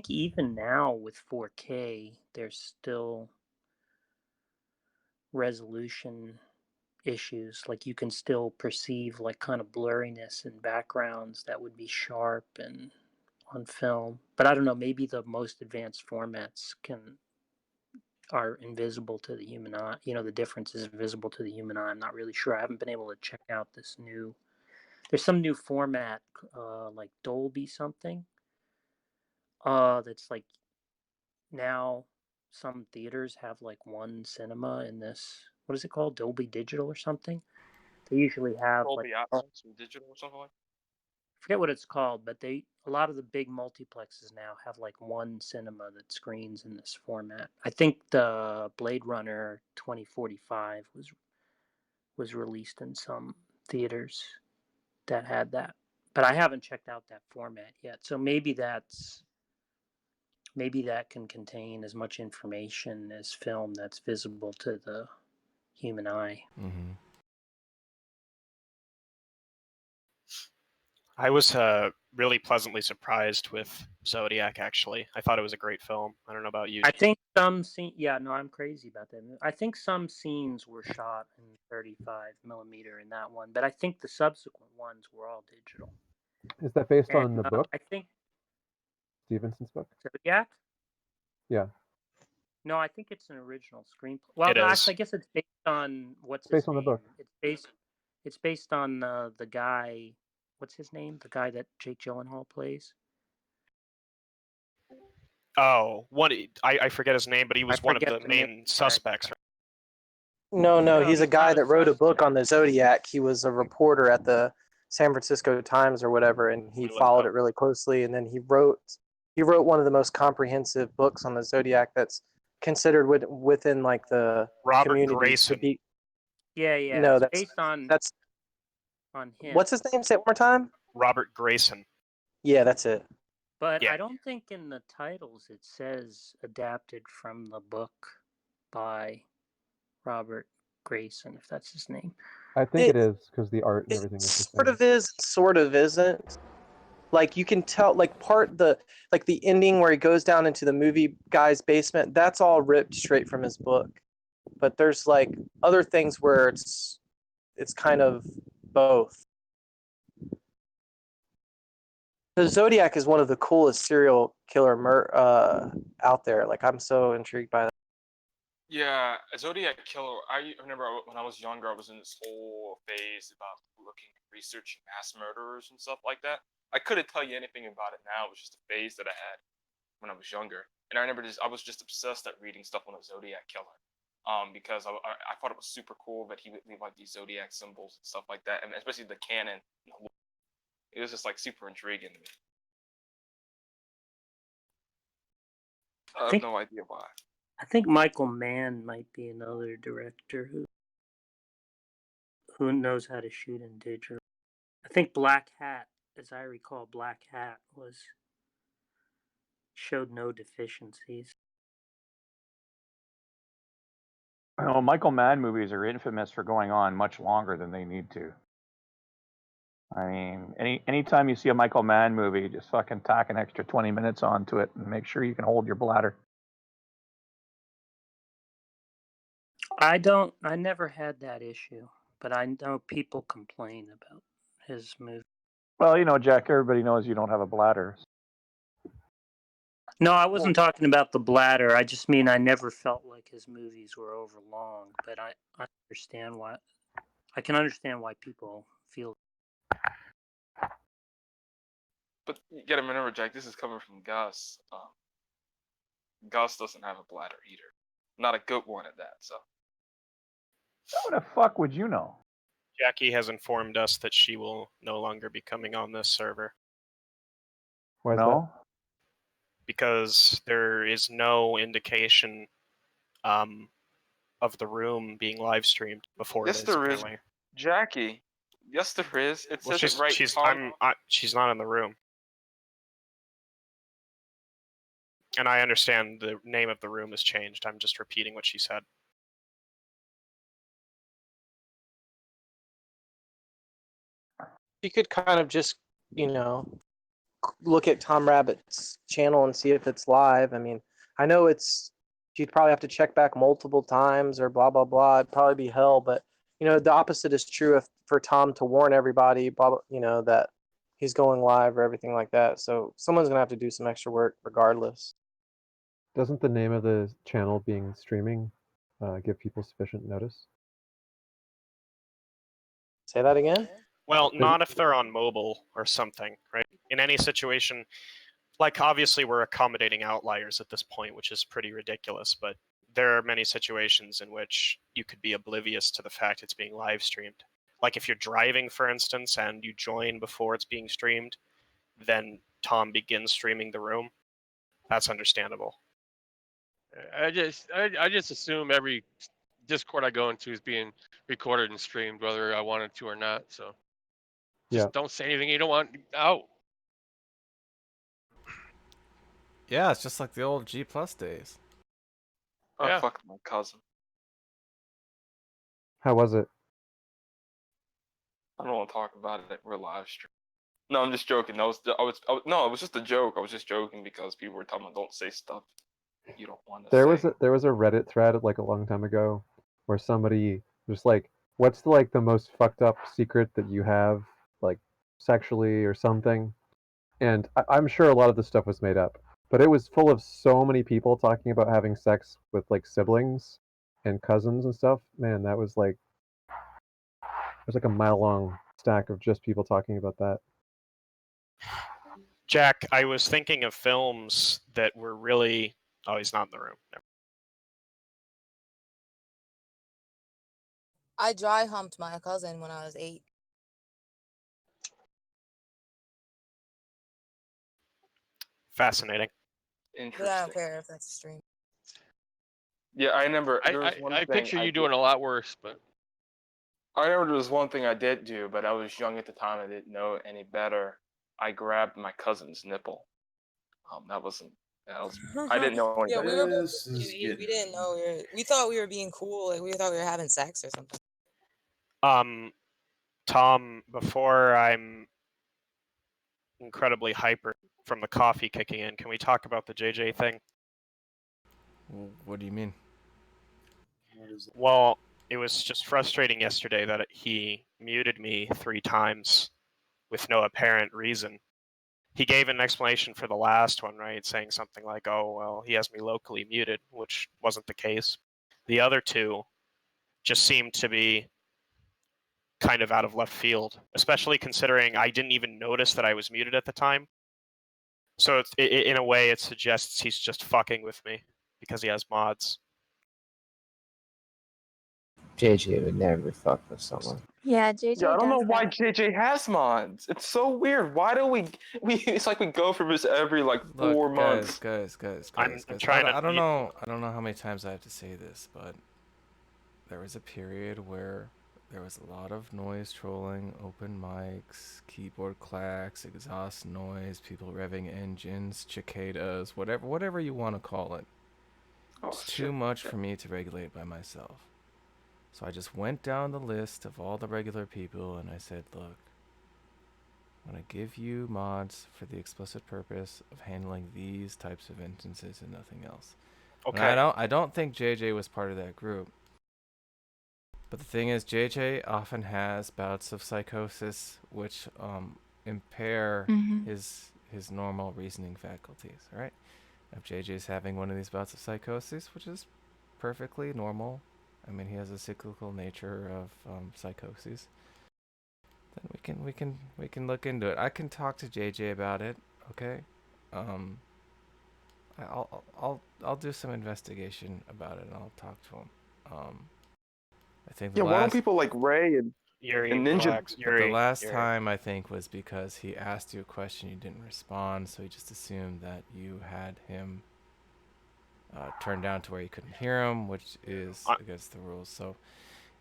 even now with 4K, there's still resolution issues. Like you can still perceive like kind of blurriness in backgrounds that would be sharp and on film. But I don't know, maybe the most advanced formats are invisible to the human eye. The difference is invisible to the human eye. I'm not really sure. I haven't been able to check out this new. There's some new format, like Dolby something. That's like now some theaters have like one cinema in this. What is it called? Dolby Digital or something. They usually have Dolby like Atmos and digital or something like. Forget what it's called, but a lot of the big multiplexes now have like one cinema that screens in this format. I think the Blade Runner 2045 was released in some theaters that had that, but I haven't checked out that format yet. So maybe that's maybe that can contain as much information as film that's visible to the human eye. Mm-hmm. I was really pleasantly surprised with Zodiac. Actually, I thought it was a great film. I don't know about you. I think some yeah, no, I'm crazy about that. I think some scenes were shot in 35mm in that one, but I think the subsequent ones were all digital. Is that based And, on the book? I think Stevenson's book? Zodiac? Yeah. No, I think it's an original screenplay. Well, It no, is. actually, I guess it's based on what's Based his on the name? book. It's based on the guy. What's his name? The guy that Jake Gyllenhaal plays. Oh, I forget his name, but he was one of the main suspects. No, he's a guy that wrote a book on the Zodiac. He was a reporter at the San Francisco Times or whatever, and he followed it really closely. And then he wrote one of the most comprehensive books on the Zodiac that's considered within like the Robert community Grayson. to be. Yeah. No, it's based on him. What's his name? Say it one more time. Robert Grayson. Yeah, that's it. But Yeah. I don't think in the titles it says adapted from the book by Robert Grayson, if that's his name. I think it is, because the art and everything is the same. Sort of is, sort of isn't. Like you can tell, like the ending where he goes down into the movie guy's basement. That's all ripped straight from his book. But there's like other things where it's kind of both. The Zodiac is one of the coolest serial killer out there. Like I'm so intrigued by that. Yeah, a Zodiac killer. I remember when I was younger, I was in this whole phase about researching mass murderers and stuff like that. I couldn't tell you anything about it now. It was just a phase that I had when I was younger. And I remember I was just obsessed at reading stuff on the Zodiac killer. Because I thought it was super cool that he would leave like these Zodiac symbols and stuff like that, and especially the canon. It was just like super intriguing to me. I have no idea why. I think Michael Mann might be another director who knows how to shoot in digital. I think Black Hat, as I recall, Black Hat showed no deficiencies. Well, Michael Mann movies are infamous for going on much longer than they need to. I mean, anytime you see a Michael Mann movie, just fucking tack an extra 20 minutes onto it and make sure you can hold your bladder. I never had that issue, but I know people complain about his movie. Well, you know, Jack, everybody knows you don't have a bladder. No, I wasn't talking about the bladder. I just mean I never felt like his movies were overlong, but I understand why. I can understand why people feel. But you gotta remember, Jack, this is coming from Gus. Gus doesn't have a bladder either. Not a good one at that, so. How the fuck would you know? Jackie has informed us that she will no longer be coming on this server. Why is that? Because there is no indication of the room being live streamed before. Yes, it is, there is. apparently. Jackie. Yes, there is. It Well, says it right. she's not in the room. And I understand the name of the room has changed. I'm just repeating what she said. You could kind of just, look at Tom Rabbit's channel and see if it's live. I mean, I know you'd probably have to check back multiple times or blah, blah, blah. It'd probably be hell. But, the opposite is true for Tom to warn everybody, blah, blah, that he's going live or everything like that. So someone's going to have to do some extra work regardless. Doesn't the name of the channel being streaming give people sufficient notice? Say that again? Well, not if they're on mobile or something, right? In any situation, like obviously we're accommodating outliers at this point, which is pretty ridiculous, but there are many situations in which you could be oblivious to the fact it's being live streamed. Like if you're driving, for instance, and you join before it's being streamed, then Tom begins streaming the room. That's understandable. I just assume every Discord I go into is being recorded and streamed, whether I wanted to or not. So just don't say anything you don't want out. Yeah, it's just like the old G+ days. I fucked my cousin. How was it? I don't want to talk about it. We're live stream. No, I'm just joking. No, it was just a joke. I was just joking because people were telling me don't say stuff you don't want to There say. was a Reddit thread like a long time ago where somebody was like, "What's the most fucked up secret that you have, like sexually or something?" And I'm sure a lot of this stuff was made up, but it was full of so many people talking about having sex with like siblings and cousins and stuff. Man, that was like there's like a mile long stack of just people talking about that. Jack, I was thinking of films that were really. Oh, he's not in the room. I dry humped my cousin when I was 8. Fascinating. But I don't care if that's a stream. Yeah, I remember there was one I thing picture you doing a lot worse, but I remember there was one thing I did do, but I was young at the time. I didn't know any better. I grabbed my cousin's nipple. That was I didn't know any Yeah, better. we were both confused. We didn't know. We thought we were being cool. Like we thought we were having sex or something. Tom, before I'm incredibly hyper from the coffee kicking in, can we talk about the JJ thing? What do you mean? Well, it was just frustrating yesterday that he muted me 3 times with no apparent reason. He gave an explanation for the last one, right? Saying something like, oh, well, he has me locally muted, which wasn't the case. The other 2 just seemed to be kind of out of left field, especially considering I didn't even notice that I was muted at the time. So in a way, it suggests he's just fucking with me because he has mods. JJ would never fuck with someone. Yeah, JJ Yeah, I don't know does why that. JJ has mods. It's so weird. Why do we it's like we go for this every like 4 Look, months. guys. I'm trying I don't to. know. I don't know how many times I have to say this, but there was a period where there was a lot of noise trolling, open mics, keyboard clacks, exhaust noise, people revving engines, cicadas, whatever you want to call it. It's too much for me to regulate by myself. So I just went down the list of all the regular people and I said, look, I'm going to give you mods for the explicit purpose of handling these types of instances and nothing else. Okay. And I don't think JJ was part of that group. But the thing is, JJ often has bouts of psychosis which impair his normal reasoning faculties, right? If JJ's having one of these bouts of psychosis, which is perfectly normal, I mean, he has a cyclical nature of psychosis, then we can look into it. I can talk to JJ about it, okay? I'll do some investigation about it and I'll talk to him. I think why don't people like Ray and Ninja? But the last time I think was because he asked you a question, you didn't respond, so he just assumed that you had him turned down to where you couldn't hear him, which is against the rules. So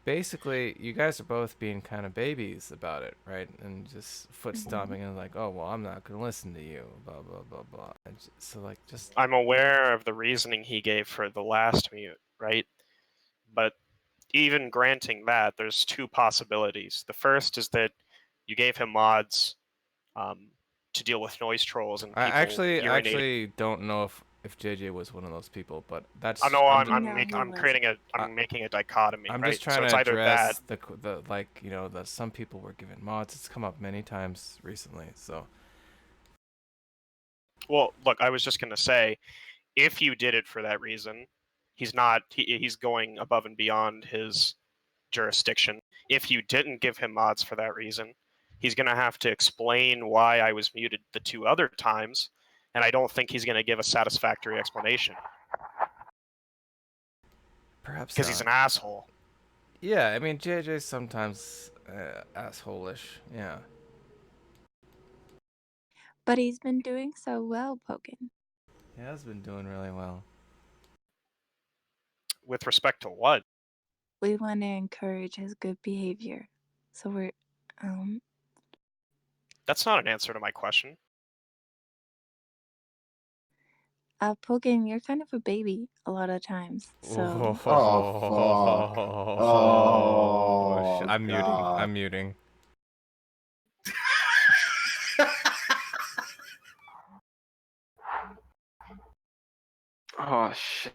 basically, you guys are both being kind of babies about it, right? And just foot stomping and like, oh well, I'm not gonna listen to you, blah blah blah blah. And so like just. I'm aware of the reasoning he gave for the last mute, right? But even granting that, there's 2 possibilities. The first is that you gave him mods to deal with noise trolls and people I actually urinating. don't know if JJ was one of those people, but that's. I know I'm making a dichotomy. I'm right? just trying so it's to either address that, the like that some people were given mods. It's come up many times recently, so. Well, look, I was just gonna say, if you did it for that reason, he's going above and beyond his jurisdiction. If you didn't give him mods for that reason, he's gonna have to explain why I was muted the 2 other times, and I don't think he's gonna give a satisfactory explanation. Perhaps because he's an asshole. Yeah, I mean JJ's sometimes asshole-ish. Yeah. But he's been doing so well, Pokin. He has been doing really well. With respect to what? We want to encourage his good behavior. So we're That's not an answer to my question. Pogan, you're kind of a baby a lot of times, so. Oh, fuck. Oh, I'm muting. God. I'm muting. Oh shit!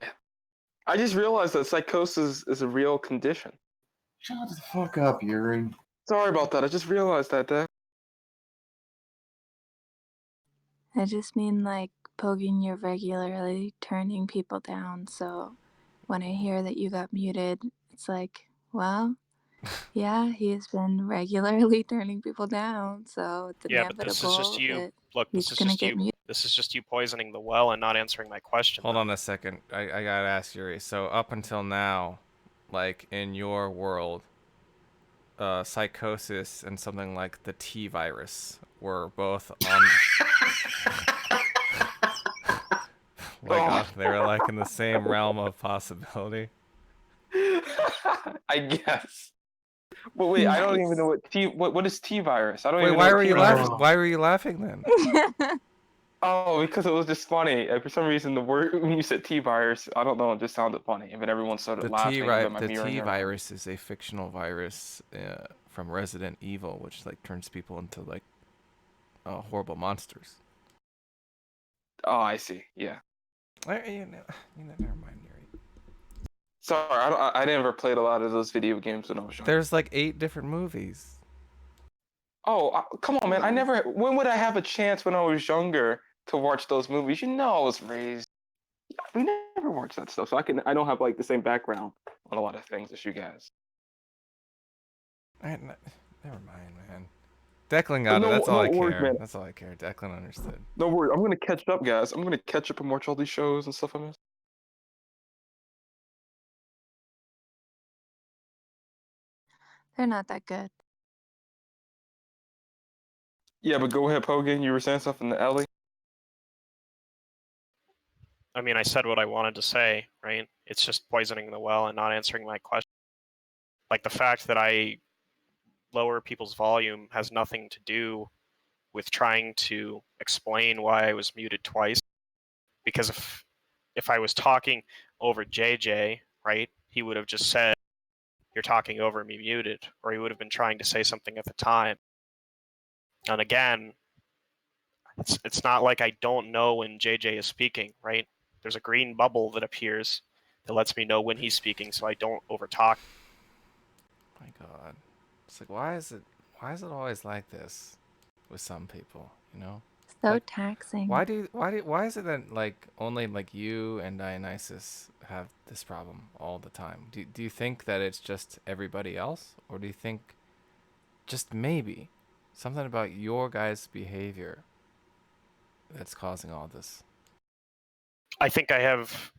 I just realized that psychosis is a real condition. Shut the fuck up, Yuri. Sorry about that. I just realized that. I just mean like Pogan, you're regularly turning people down, so when I hear that you got muted, it's like, well, yeah, he has been regularly turning people down, so it's Yeah, but this is just inevitable you. that Look, he's this is gonna just get you. muted. This is just you poisoning the well and not answering my question. Hold on a second. I gotta ask Yuri. So up until now, like in your world, psychosis and something like the T virus were both on. They were like in the same realm of possibility. I guess. But wait, I don't even know what is T virus. I don't Wait, even know why what were T you virus laughing? is. Why were you laughing then? Oh, because it was just funny. For some reason, the word when you said T virus, I don't know, it just sounded funny. And then everyone started The laughing. And then my mirroring T around. virus is a fictional virus from Resident Evil, which like turns people into like horrible monsters. Oh, I see. Yeah. Never mind, Yuri. Sorry, I never played a lot of those video games when I was younger. There's like 8 different movies. Oh, come on, man! I never. When would I have a chance when I was younger to watch those movies? You know, I was raised. We never watched that stuff, so I don't have like the same background on a lot of things as you guys. Never mind, man. Declan got it. That's all I worries, care. man. That's all I care. Declan understood. No worries. I'm gonna catch up, guys. I'm gonna catch up and watch all these shows and stuff I missed. They're not that good. Yeah, but go ahead, Pogan. You were saying something to Ellie. I mean, I said what I wanted to say, right? It's just poisoning the well and not answering my question. Like the fact that I lower people's volume has nothing to do with trying to explain why I was muted twice. Because if I was talking over JJ, right, he would have just said, "You're talking over me, muted," or he would have been trying to say something at the time. And again, it's not like I don't know when JJ is speaking, right? There's a green bubble that appears that lets me know when he's speaking, so I don't overtalk. My God, it's like why is it always like this with some people? You know. So like, taxing. Why is it that like only like you and Dionysus have this problem all the time? Do you think that it's just everybody else, or do you think just maybe something about your guys' behavior that's causing all this? I think I have.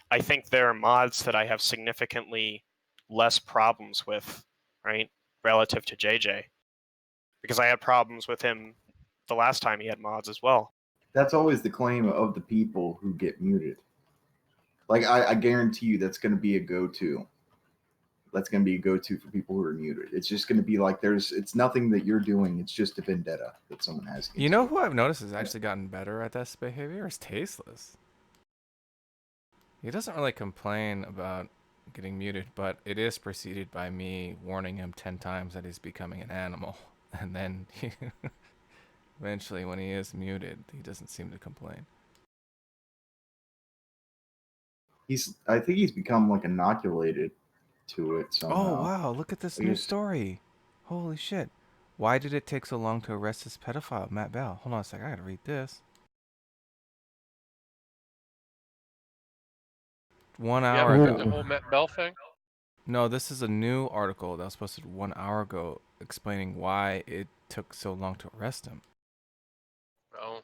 I think there are mods that I have significantly less problems with, right, relative to JJ, because I had problems with him the last time he had mods as well. That's always the claim of the people who get muted. Like I guarantee you that's going to be a go-to. That's going to be a go-to for people who are muted. It's just going to be like it's nothing that you're doing. It's just a vendetta that someone has. You know who I've noticed has actually gotten better at this behavior is Tasteless. He doesn't really complain about getting muted, but it is preceded by me warning him 10 times that he's becoming an animal. And then eventually when he is muted, he doesn't seem to complain. I think he's become like inoculated to it somehow. Oh, wow, look at this new story. Holy shit. Why did it take so long to arrest this pedophile, Matt Bell? Hold on a sec, I gotta read this. 1 hour Yeah, ago. the whole Matt Bell thing? No, this is a new article that was posted 1 hour ago explaining why it took so long to arrest him. Oh.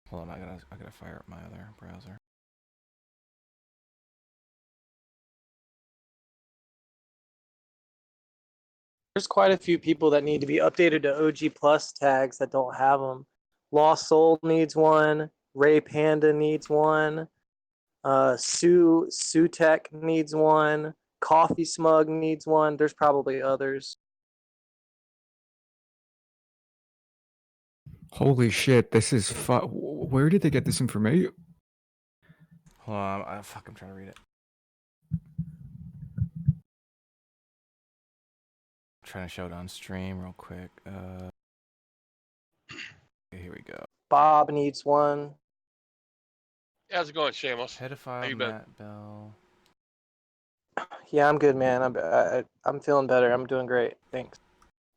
Hold on, I gotta fire up my other browser. There's quite a few people that need to be updated to OG Plus tags that don't have them. Lost Soul needs one. Ray Panda needs one. Sue Tech needs one. Coffee Smug needs one. There's probably others. Holy shit! This is where did they get this information? Hold on, I'm trying to read it. I'm trying to show it on stream real quick. Here we go. Bob needs one. How's it going, Shameless? How Pedophile you been? Matt Bell. Yeah, I'm good, man. I'm feeling better. I'm doing great. Thanks.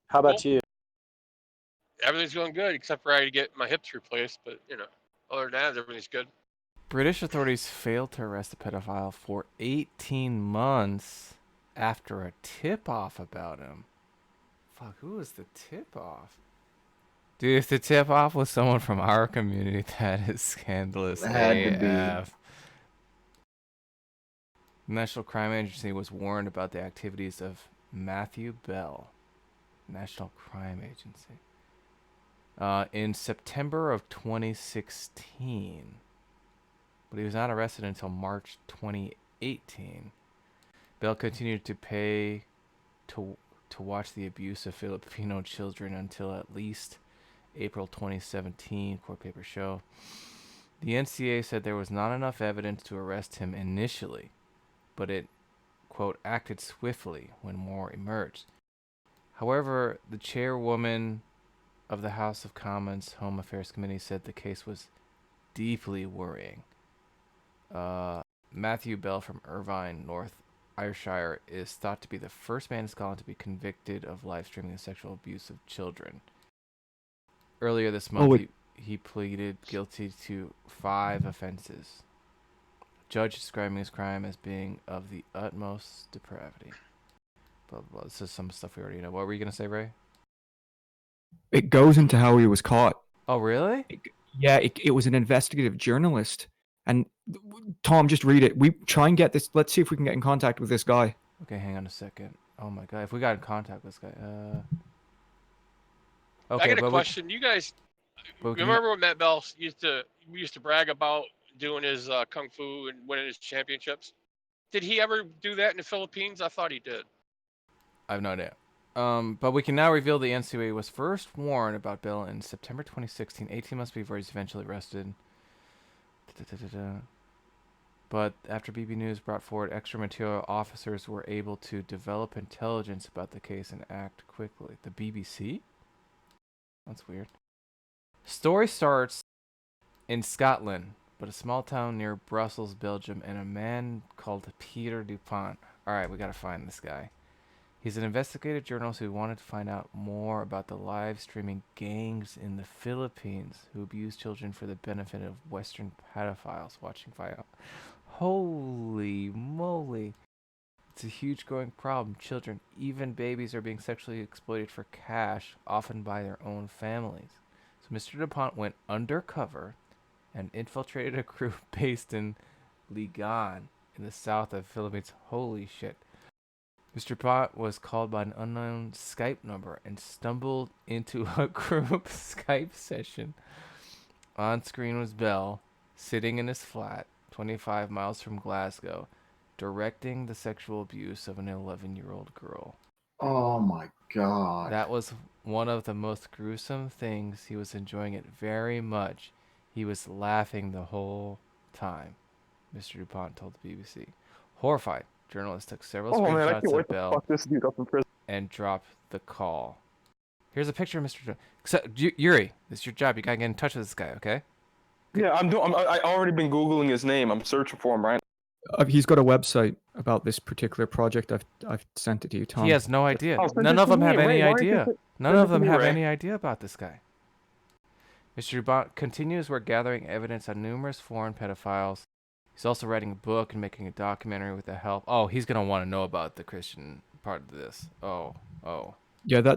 How about Cool. you? Everything's going good, except for I had to get my hips replaced. But other than that, everything's good. British authorities failed to arrest a pedophile for 18 months after a tip-off about him. Fuck, who was the tip-off? Dude, if the tip-off was someone from our community, that is scandalous Had to be. AF. The National Crime Agency was warned about the activities of Matthew Bell. National Crime Agency. In September of 2016. But he was not arrested until March 2018. Bell continued to pay to watch the abuse of Filipino children until at least April 2017, court papers show. The NCA said there was not enough evidence to arrest him initially, but it, quote, acted swiftly when more emerged. However, the chairwoman of the House of Commons Home Affairs Committee said the case was deeply worrying. Matthew Bell from Irvine, North Ayrshire, is thought to be the first man in Scotland to be convicted of live streaming the sexual abuse of children. Earlier this month, he pleaded guilty to 5 offenses. Judge describing his crime as being of the utmost depravity. Blah, blah, blah. This is some stuff we already know. What were you going to say, Ray? It goes into how he was caught. Oh, really? It was an investigative journalist. And Tom, just read it. We try and get this. Let's see if we can get in contact with this guy. Okay, hang on a second. Oh my god, if we got in contact with this guy, okay. I got a question. You guys remember when Matt Bell used to brag about doing his kung fu and winning his championships? Did he ever do that in the Philippines? I thought he did. I have no idea. But we can now reveal the NCAA was first warned about Bell in September 2016, 18 months before he's eventually arrested. But after BB News brought forward extra material, officers were able to develop intelligence about the case and act quickly. The BBC? That's weird. Story starts in Scotland, but a small town near Brussels, Belgium, and a man called Peter Dupont. Alright, we gotta find this guy. He's an investigative journalist who wanted to find out more about the live streaming gangs in the Philippines who abuse children for the benefit of Western pedophiles watching via. Holy moly. It's a huge growing problem. Children, even babies, are being sexually exploited for cash, often by their own families. So Mr. DuPont went undercover and infiltrated a group based in Ligan in the south of the Philippines. Holy shit. Mr. Pot was called by an unknown Skype number and stumbled into a group Skype session. On screen was Bell, sitting in his flat, 25 miles from Glasgow, directing the sexual abuse of an 11-year-old girl. Oh my god. That was one of the most gruesome things. He was enjoying it very much. He was laughing the whole time, Mr. DuPont told the BBC. Horrified, journalists took several screenshots of Bell and dropped the call. Here's a picture of Mr. Yuri, this is your job. You gotta get in touch with this guy, okay? Yeah, I already been Googling his name. I'm searching for him right now. He's got a website about this particular project. I've sent it to you, Tom. He has no idea. None of them have any idea. None of them have any idea about this guy. Mr. DuPont continues work gathering evidence on numerous foreign pedophiles. He's also writing a book and making a documentary with the help. Oh, he's gonna want to know about the Christian part of this. Oh. Yeah,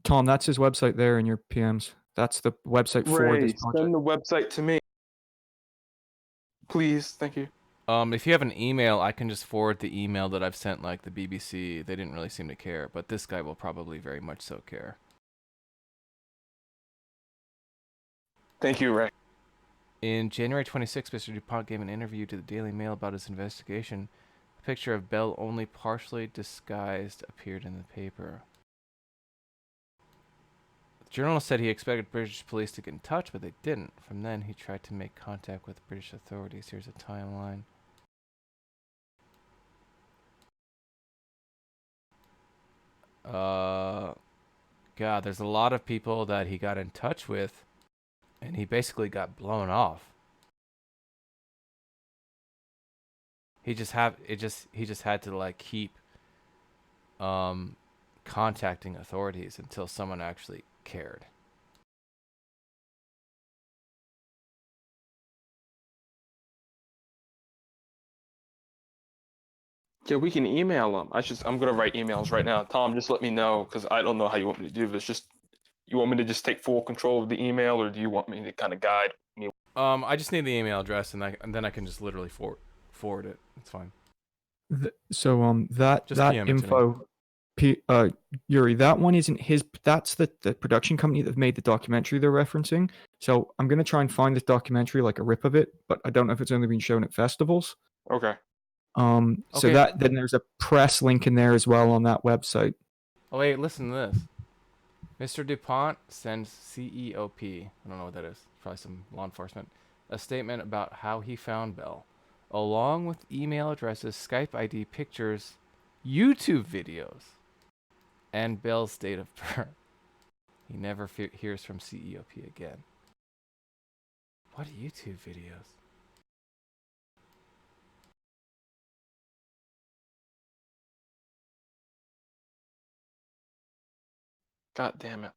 Tom, that's his website there in your PMs. That's the website for this project. Send the website to me. Please, thank you. If you have an email, I can just forward the email that I've sent, like the BBC. They didn't really seem to care, but this guy will probably very much so care. Thank you, Ray. In January 26, Mr. DuPont gave an interview to the Daily Mail about his investigation. A picture of Bell, only partially disguised, appeared in the paper. Journalist said he expected British police to get in touch, but they didn't. From then, he tried to make contact with British authorities. Here's a timeline. God, there's a lot of people that he got in touch with, and he basically got blown off. He just had to like keep contacting authorities until someone actually cared. Yeah, we can email them. I'm gonna write emails right now. Tom, just let me know because I don't know how you want me to do this. Just you want me to just take full control of the email, or do you want me to kind of guide me? I just need the email address, and then I can just literally forward it. It's fine. That Just PM it to me. info, Yuri, that one isn't his. That's the production company that made the documentary they're referencing. So I'm gonna try and find this documentary, like a rip of it, but I don't know if it's only been shown at festivals. Okay. So that then there's a press link in there as well on that website. Oh wait, listen to this. Mr. DuPont sends CEOP, I don't know what that is, probably some law enforcement, a statement about how he found Bell, along with email addresses, Skype ID, pictures, YouTube videos, and Bell's date of birth. He never hears from CEOP again. What YouTube videos? God damn it.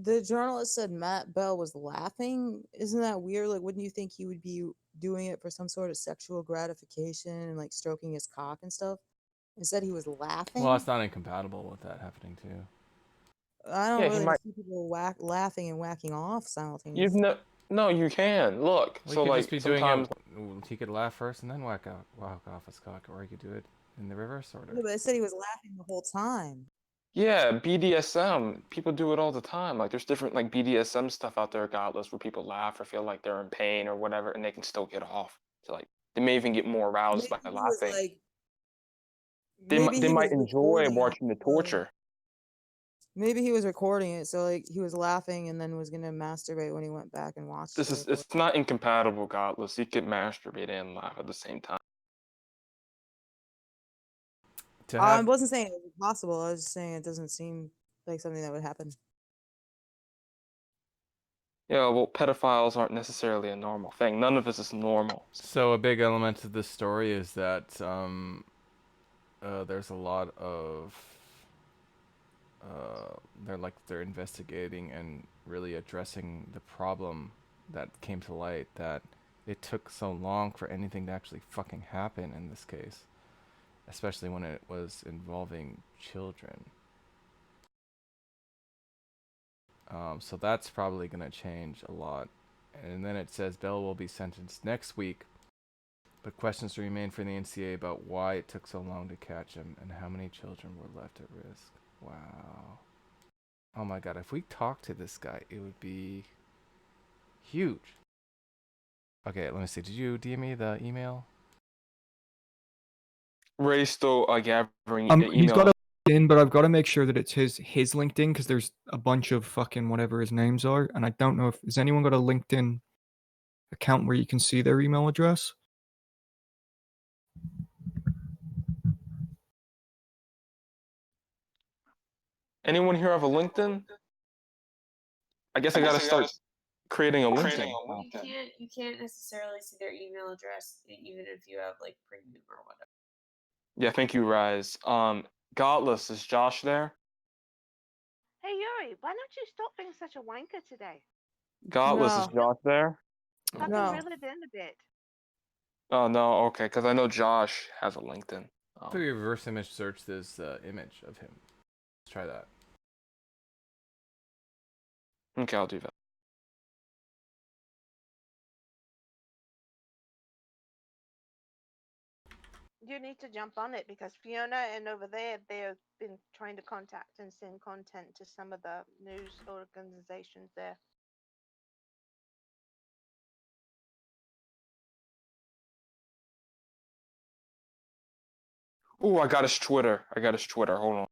The journalist said Matt Bell was laughing. Isn't that weird? Like, wouldn't you think he would be doing it for some sort of sexual gratification and like stroking his cock and stuff? Instead, he was laughing. Well, it's not incompatible with that happening too. I don't really see people laughing and whacking off simultaneously. No, you can look. Well, So he could like just be sometimes doing it. He could laugh first and then whack off his cock, or he could do it in the reverse order. Yeah, but I said he was laughing the whole time. yeah, BDSM. People do it all the time. Like there's different like BDSM stuff out there, godless, where people laugh or feel like they're in pain or whatever, and they can still get off. So like they may even get more aroused by laughing. They might enjoy watching the torture. Maybe he was recording it, so like he was laughing and then was gonna masturbate when he went back and watched it. It's not incompatible, godless. You can masturbate and laugh at the same time. I wasn't saying it was possible. I was just saying it doesn't seem like something that would happen. Yeah, well, pedophiles aren't necessarily a normal thing. None of this is normal. So a big element of this story is that there's a lot of they're investigating and really addressing the problem that came to light, that it took so long for anything to actually fucking happen in this case, especially when it was involving children. So that's probably going to change a lot. And then it says Bell will be sentenced next week, but questions remain for the NCA about why it took so long to catch him and how many children were left at risk. Wow. Oh my god, if we talked to this guy, it would be huge. Okay, let me see. Did you DM me the email? Ray's still gathering He's got emails. a LinkedIn, but I've got to make sure that it's his LinkedIn because there's a bunch of fucking whatever his names are, and I don't know if has anyone got a LinkedIn account where you can see their email address. Anyone here have a LinkedIn? I guess I gotta start creating a LinkedIn. You can't necessarily see their email address even if you have like premium or whatever. Yeah, thank you, Rise. Godless, is Josh there? Hey Yuri, why don't you stop being such a wanker today? Godless, is Josh there? Fucking reel it in a bit. Oh no, okay, because I know Josh has a LinkedIn. If we reverse image search this image of him. Let's try that. Okay, I'll do that. You need to jump on it because Fiona and over there, they've been trying to contact and send content to some of the news organizations there. Oh, I got his Twitter. Hold on.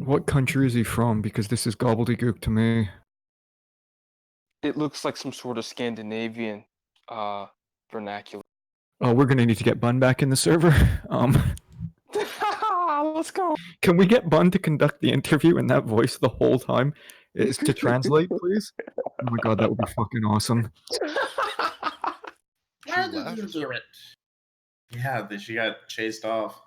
What country is he from? Because this is gobbledygook to me. It looks like some sort of Scandinavian vernacular. Oh, we're gonna need to get Bun back in the server. Let's go. Can we get Bun to conduct the interview in that voice the whole time? Is to translate, please? Oh my god, that would be fucking awesome. Why did you do it? Yeah, she got chased off.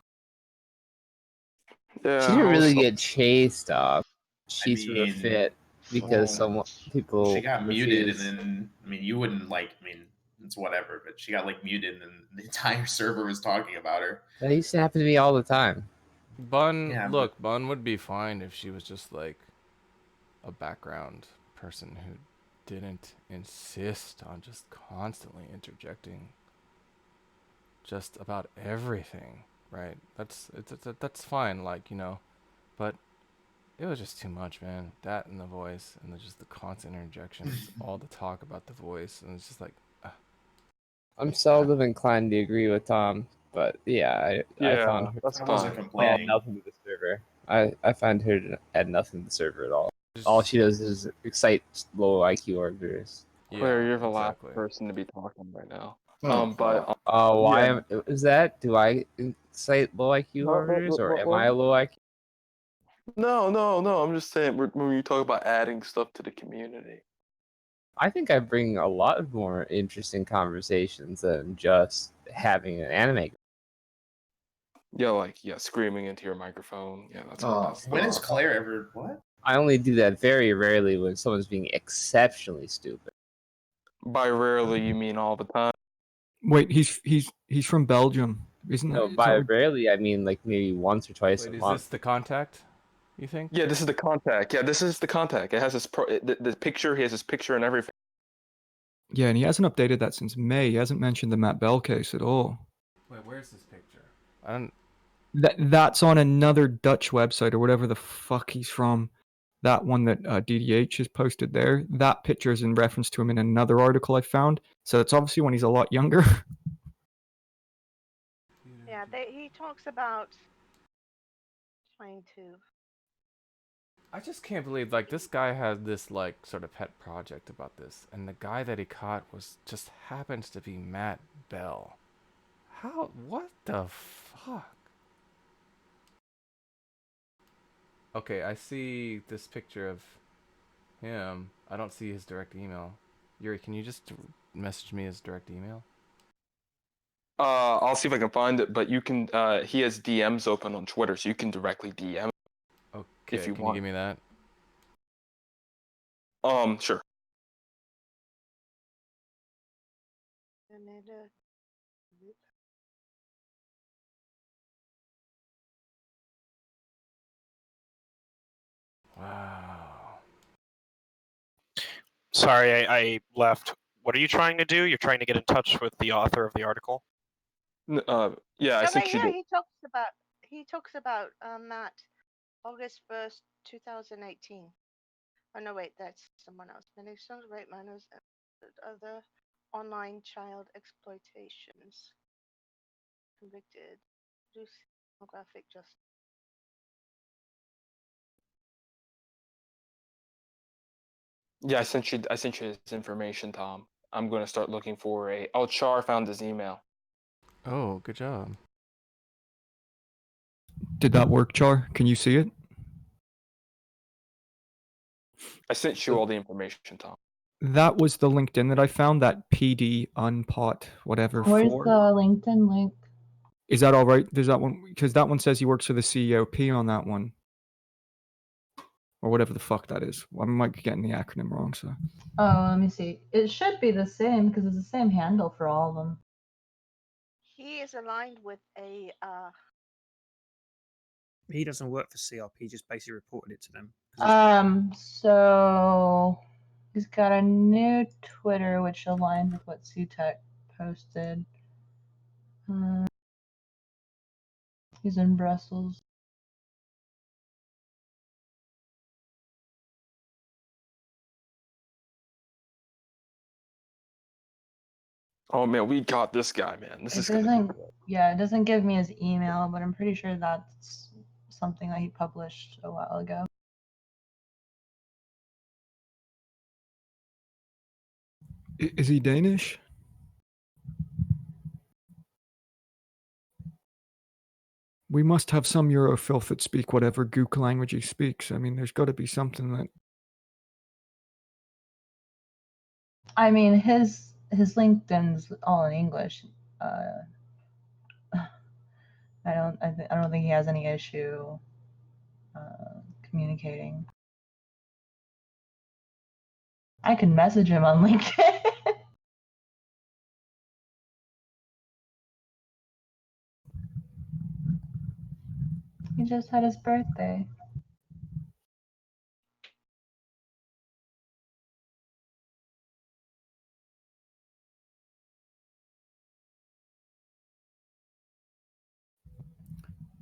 She didn't really get chased off. She threw a mean, fit because people she got muted, and refused. then you wouldn't like. It's whatever, but she got muted, and then the entire server was talking about her. That used to happen to me all the time. Bun, Yeah, look, Bun would be fine if she was just like a background person who didn't insist on just constantly interjecting just about everything, right? That's fine, like, you know, but it was just too much, man. That and the voice, and just the constant interjections, all the talk about the voice, and it's just like. I'm seldom inclined to agree with Tom, but yeah, I found her. I wasn't complaining. Nothing to the server. I find her to add nothing to the server at all. All she does is excite low IQ orders. Claire, you're the last person to be talking right now. Why is that? Do I excite low IQ orders, or am I a low IQ? No. I'm just saying when you talk about adding stuff to the community. I think I bring a lot of more interesting conversations than just having an anime. Yeah, screaming into your microphone. Yeah, that's. When has Claire ever what? I only do that very rarely when someone's being exceptionally stupid. By rarely, you mean all the time. Wait, he's from Belgium, isn't No, that? by rarely I mean like maybe once or twice a Wait, is month. this the contact? You think? Yeah, this is the contact. Yeah, this is the contact. It has the picture. He has his picture and everything. Yeah, and he hasn't updated that since May. He hasn't mentioned the Matt Bell case at all. Wait, where's this picture? I don't. That's on another Dutch website or whatever the fuck he's from. That one that DDH has posted there. That picture is in reference to him in another article I found. So it's obviously when he's a lot younger. Yeah, he talks about trying to. I just can't believe, like, this guy had this, like, sort of pet project about this, and the guy that he caught just happens to be Matt Bell. What the fuck? Okay, I see this picture of him. I don't see his direct email. Yuri, can you just message me his direct email? I'll see if I can find it, but you can. He has DMs open on Twitter, so you can directly DM. Okay, if you can want. you give me that? Sure. Wow. Sorry, I left. What are you trying to do? You're trying to get in touch with the author of the article? Yeah, I No, think but she yeah, did. he talks about Matt, August 1st, 2018. Oh no, wait, that's someone else. Many songs, rape manners, and other online child exploitations. Convicted. Reduce demographic justice. Yeah, I sent you his information, Tom. I'm gonna start looking for a. Oh, Char found his email. Oh, good job. Did that work, Char? Can you see it? I sent you all the information, Tom. That was the LinkedIn that I found, that PD unpot whatever. Where's 4. the LinkedIn link? Is that all right? There's that one, because that one says he works for the CEOP on that one. Or whatever the fuck that is. I might be getting the acronym wrong, so. Oh, let me see. It should be the same because it's the same handle for all of them. He is aligned with a. He doesn't work for CRP. He just basically reported it to them. So he's got a new Twitter which aligns with what CTech posted. He's in Brussels. Oh man, we got this guy, man. This is It doesn't give me his email, but I'm pretty sure that's something that he published a while ago. Is he Danish? We must have some Eurofilth that speak whatever gook language he speaks. I mean, there's got to be something that. I mean, his LinkedIn's all in English. I don't think he has any issue communicating. I can message him on LinkedIn. He just had his birthday.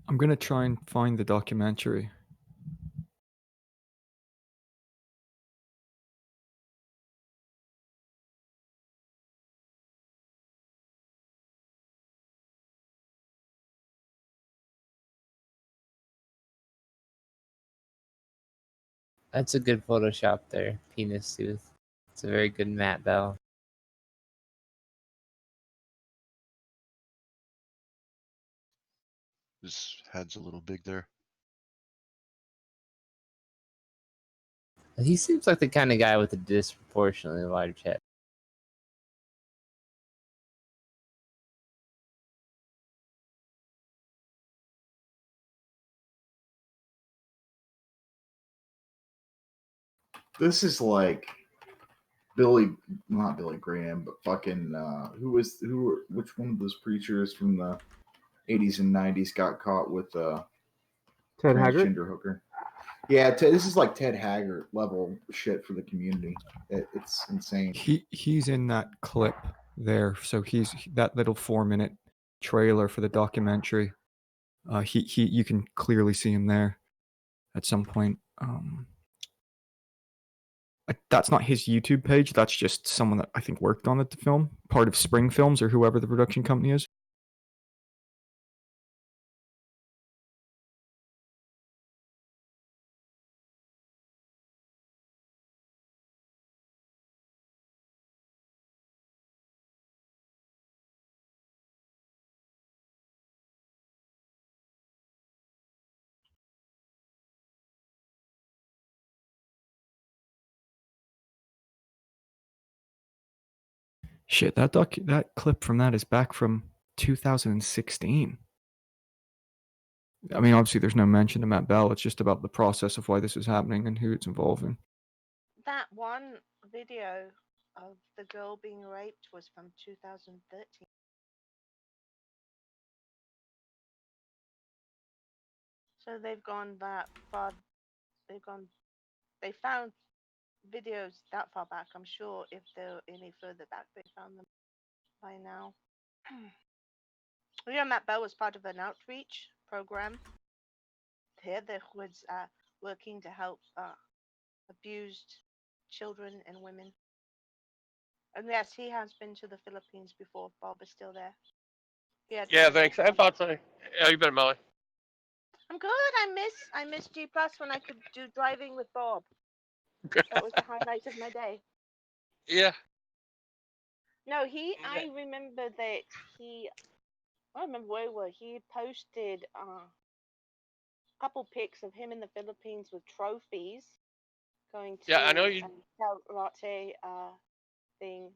I'm gonna try and find the documentary. That's a good Photoshop there, penis tooth. It's a very good Matt Bell. His head's a little big there. He seems like the kind of guy with a disproportionately large head. This is like not Billy Graham, but fucking which one of those preachers from the 80s and 90s got caught with Ted transgender Haggard? hooker? Yeah, this is like Ted Haggard level shit for the community. It's insane. He's in that clip there, so he's that little 4-minute trailer for the documentary. He you can clearly see him there at some point. That's not his YouTube page. That's just someone that I think worked on it, the film, part of Spring Films or whoever the production company is. Shit, that clip from that is back from 2016. I mean, obviously, there's no mention of Matt Bell. It's just about the process of why this is happening and who it's involving. That one video of the girl being raped was from 2013. So they've gone that far. They found videos that far back. I'm sure if they're any further back, they found them by now. Yeah, Matt Bell was part of an outreach program here that was working to help abused children and women. And yes, he has been to the Philippines before. Bob is still there. Yeah, thanks. I thought so. How you been, Molly? I'm good. I miss G Plus when I could do driving with Bob. That was the highlight of my day. Yeah. No, I remember that I don't remember where he was. He posted a couple pics of him in the Philippines with trophies, going to Yeah, I know you. karate thing.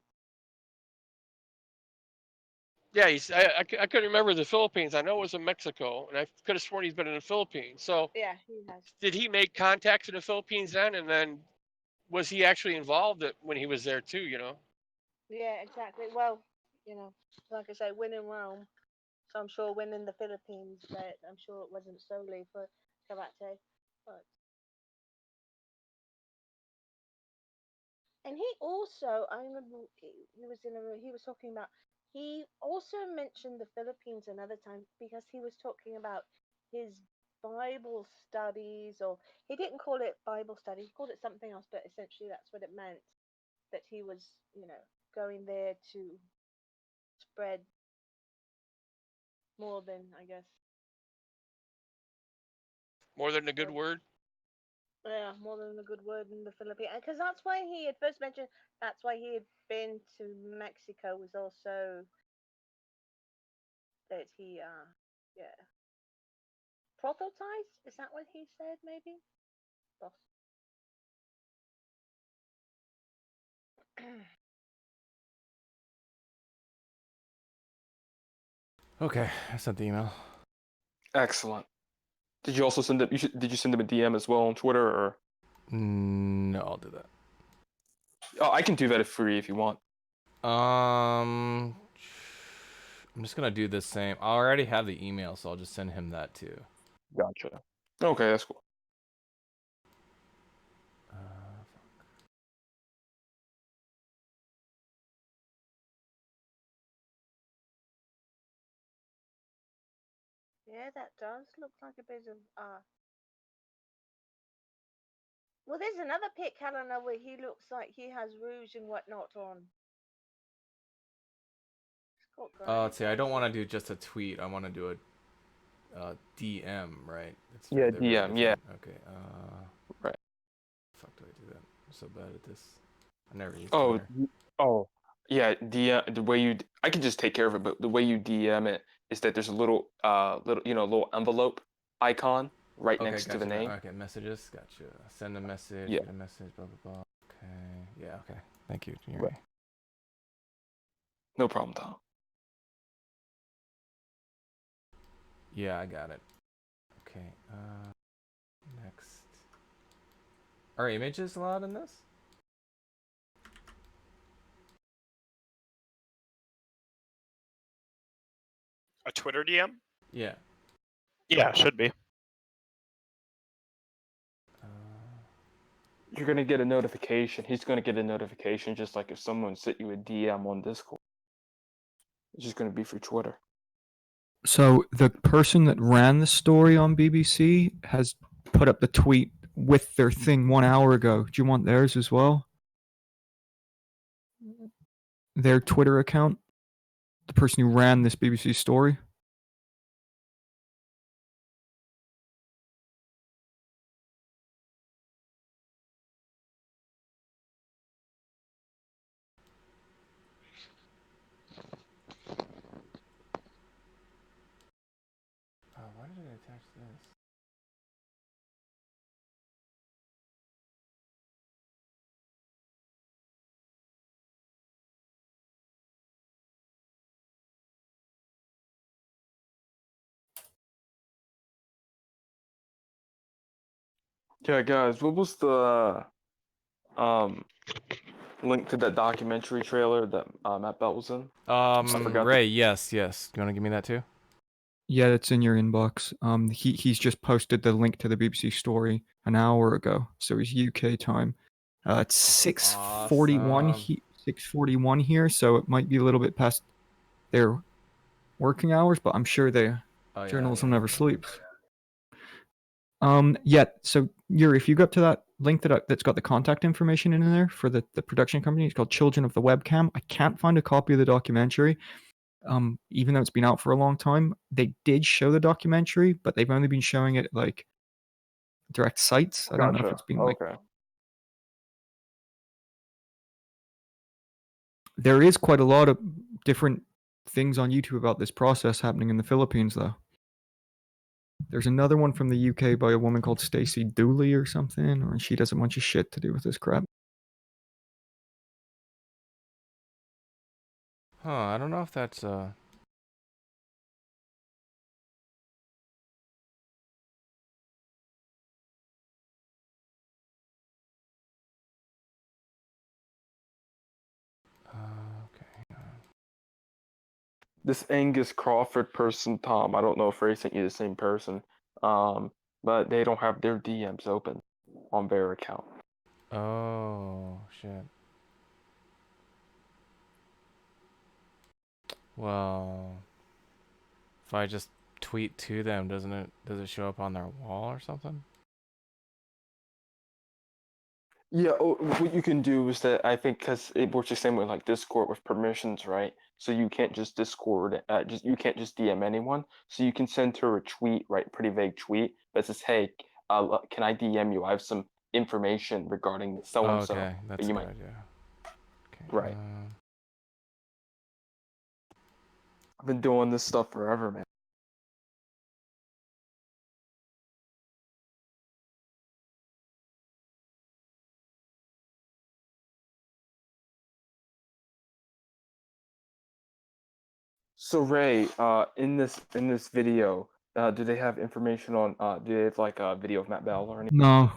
Yeah, I couldn't remember the Philippines. I know it was in Mexico, and I could have sworn he's been in the Philippines. So Yeah, he has. did he make contacts in the Philippines then? And then was he actually involved when he was there too, you know? Yeah, exactly. Well, like I say, win in Rome. So I'm sure win in the Philippines, but I'm sure it wasn't solely for karate. But and he also, I remember he was talking about, he also mentioned the Philippines another time because he was talking about his Bible studies, or he didn't call it Bible study, he called it something else, but essentially that's what it meant, that he was, going there to spread more than, I guess. More than a good word. Yeah, more than a good word in the Philippines. Because that's why he had first mentioned. That's why he had been to Mexico. Was also that he, yeah, proselytized. Is that what he said? Maybe. Okay, I sent the email. Excellent. Did you also send it? Did you send him a DM as well on Twitter or? No, I'll do that. Oh, I can do that for you if you want. I'm just gonna do the same. I already have the email, so I'll just send him that too. Gotcha. Okay, that's cool. Yeah, that does look like a bit of Well, there's another pic, Helena, where he looks like he has rouge and whatnot on. Let's see. I don't want to do just a tweet. I want to do a DM, right? Yeah, they're very DM. Yeah. different. Okay. Right. Fuck do I do that? I'm so bad at this. I never use Oh, Twitter. yeah. DM. The way you, I can just take care of it, but the way you DM it is that there's a little, little envelope icon right Okay, next gotcha. to the name. Okay, messages. Gotcha. Send a message. Yeah. Get a message. Blah blah blah. Okay. Yeah. Okay. Thank you, Yuri. Right. No problem, Tom. Yeah, I got it. Okay. Next. Are images allowed in this? A Twitter DM? Yeah. Yeah, should be. You're gonna get a notification. He's gonna get a notification just like if someone sent you a DM on Discord. It's just gonna be for Twitter. So the person that ran the story on BBC has put up the tweet with their thing 1 hour ago. Do you want theirs as well? Their Twitter account? The person who ran this BBC story? Why did I attach this? Yeah, guys, what was the link to that documentary trailer that Matt Belt was in? I forgot. Ray, yes. You want to give me that too? Yeah, it's in your inbox. He's just posted the link to the BBC story an hour ago, so it's UK time. It's 6:41 Awesome. 6:41 here, so it might be a little bit past their working hours, but I'm sure journalism never sleeps. Yeah. So Yuri, if you go up to that link that's got the contact information in there for the production company, it's called Children of the Webcam. I can't find a copy of the documentary. Even though it's been out for a long time, they did show the documentary, but they've only been showing it like direct sites. I don't know if it's been like. Okay. There is quite a lot of different things on YouTube about this process happening in the Philippines, though. There's another one from the UK by a woman called Stacey Dooley or something, or she does a bunch of shit to do with this crap. I don't know if that's okay. This Angus Crawford person, Tom. I don't know if Ray sent you the same person. But they don't have their DMs open on their account. Oh shit. Well, if I just tweet to them, does it show up on their wall or something? Yeah, what you can do is that I think because it works the same way like Discord with permissions, right? So you can't just Discord, you can't just DM anyone. So you can send her a tweet, right? Pretty vague tweet that says, "Hey, can I DM you? I have some information regarding so and so." Okay, that's a You good might, idea. Okay. right? I've been doing this stuff forever, man. So Ray, in this video, do they have information on? Do they have like a video of Matt Bell or anything? No,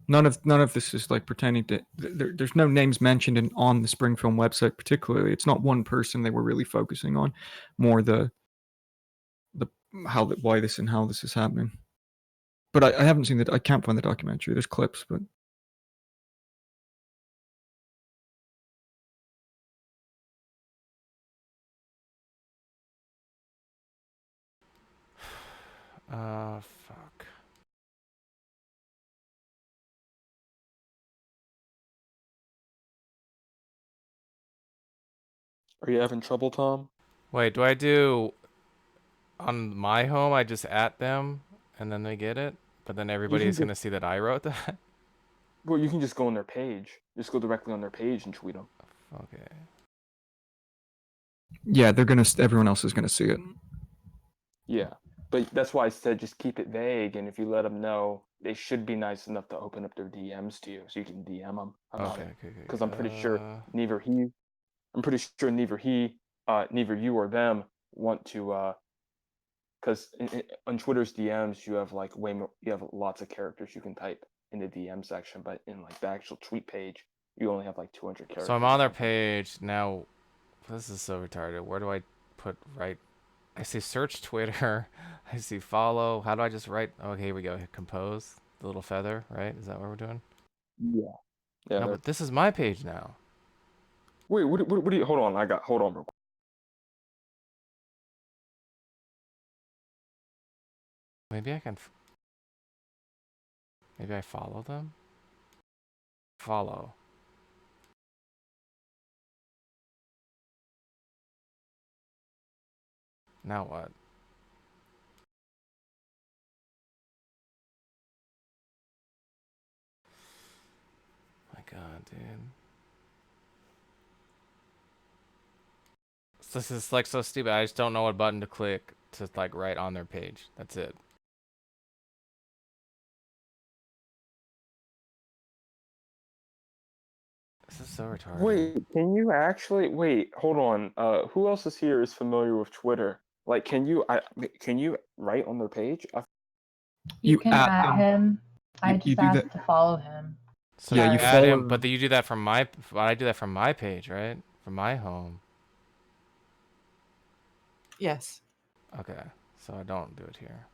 none of this is like pertaining to. There's no names mentioned on the Spring Film website particularly. It's not one person they were really focusing on, more the why this and how this is happening. But I haven't seen I can't find the documentary. There's clips, but Fuck. Are you having trouble, Tom? Wait, do I do on my home? I just at them, and then they get it. But then everybody's gonna see that I wrote that. Well, you can just go on their page. Just go directly on their page and tweet them. Okay. yeah, everyone else is gonna see it. Yeah, but that's why I said just keep it vague, and if you let them know, they should be nice enough to open up their DMs to you, so you can DM them about it. Because I'm pretty sure neither you or them want to. Because on Twitter's DMs, you have like you have lots of characters you can type in the DM section, but in like the actual tweet page, you only have like 200 characters. So I'm on their page now. This is so retarded. Where do I put right? I see search Twitter. I see follow. How do I just write? Okay, here we go. Compose. The little feather, right? Is that what we're doing? Yeah. Yeah. No, but this is my page now. Wait, what do you? Hold on, hold on real quick. Maybe I can. Maybe I follow them. Follow. Now what? My God, dude. This is like so stupid. I just don't know what button to click to like write on their page. That's it. This is so retarded. Wait, can you actually wait? Hold on. Who else is here is familiar with Twitter? Like, can you write on their page? You can at at him. I you just do that. asked to follow him. So Yeah, you you add follow him, but you do that from my. I do that from my page, right? From my home. Yes. Okay, so I don't do it here.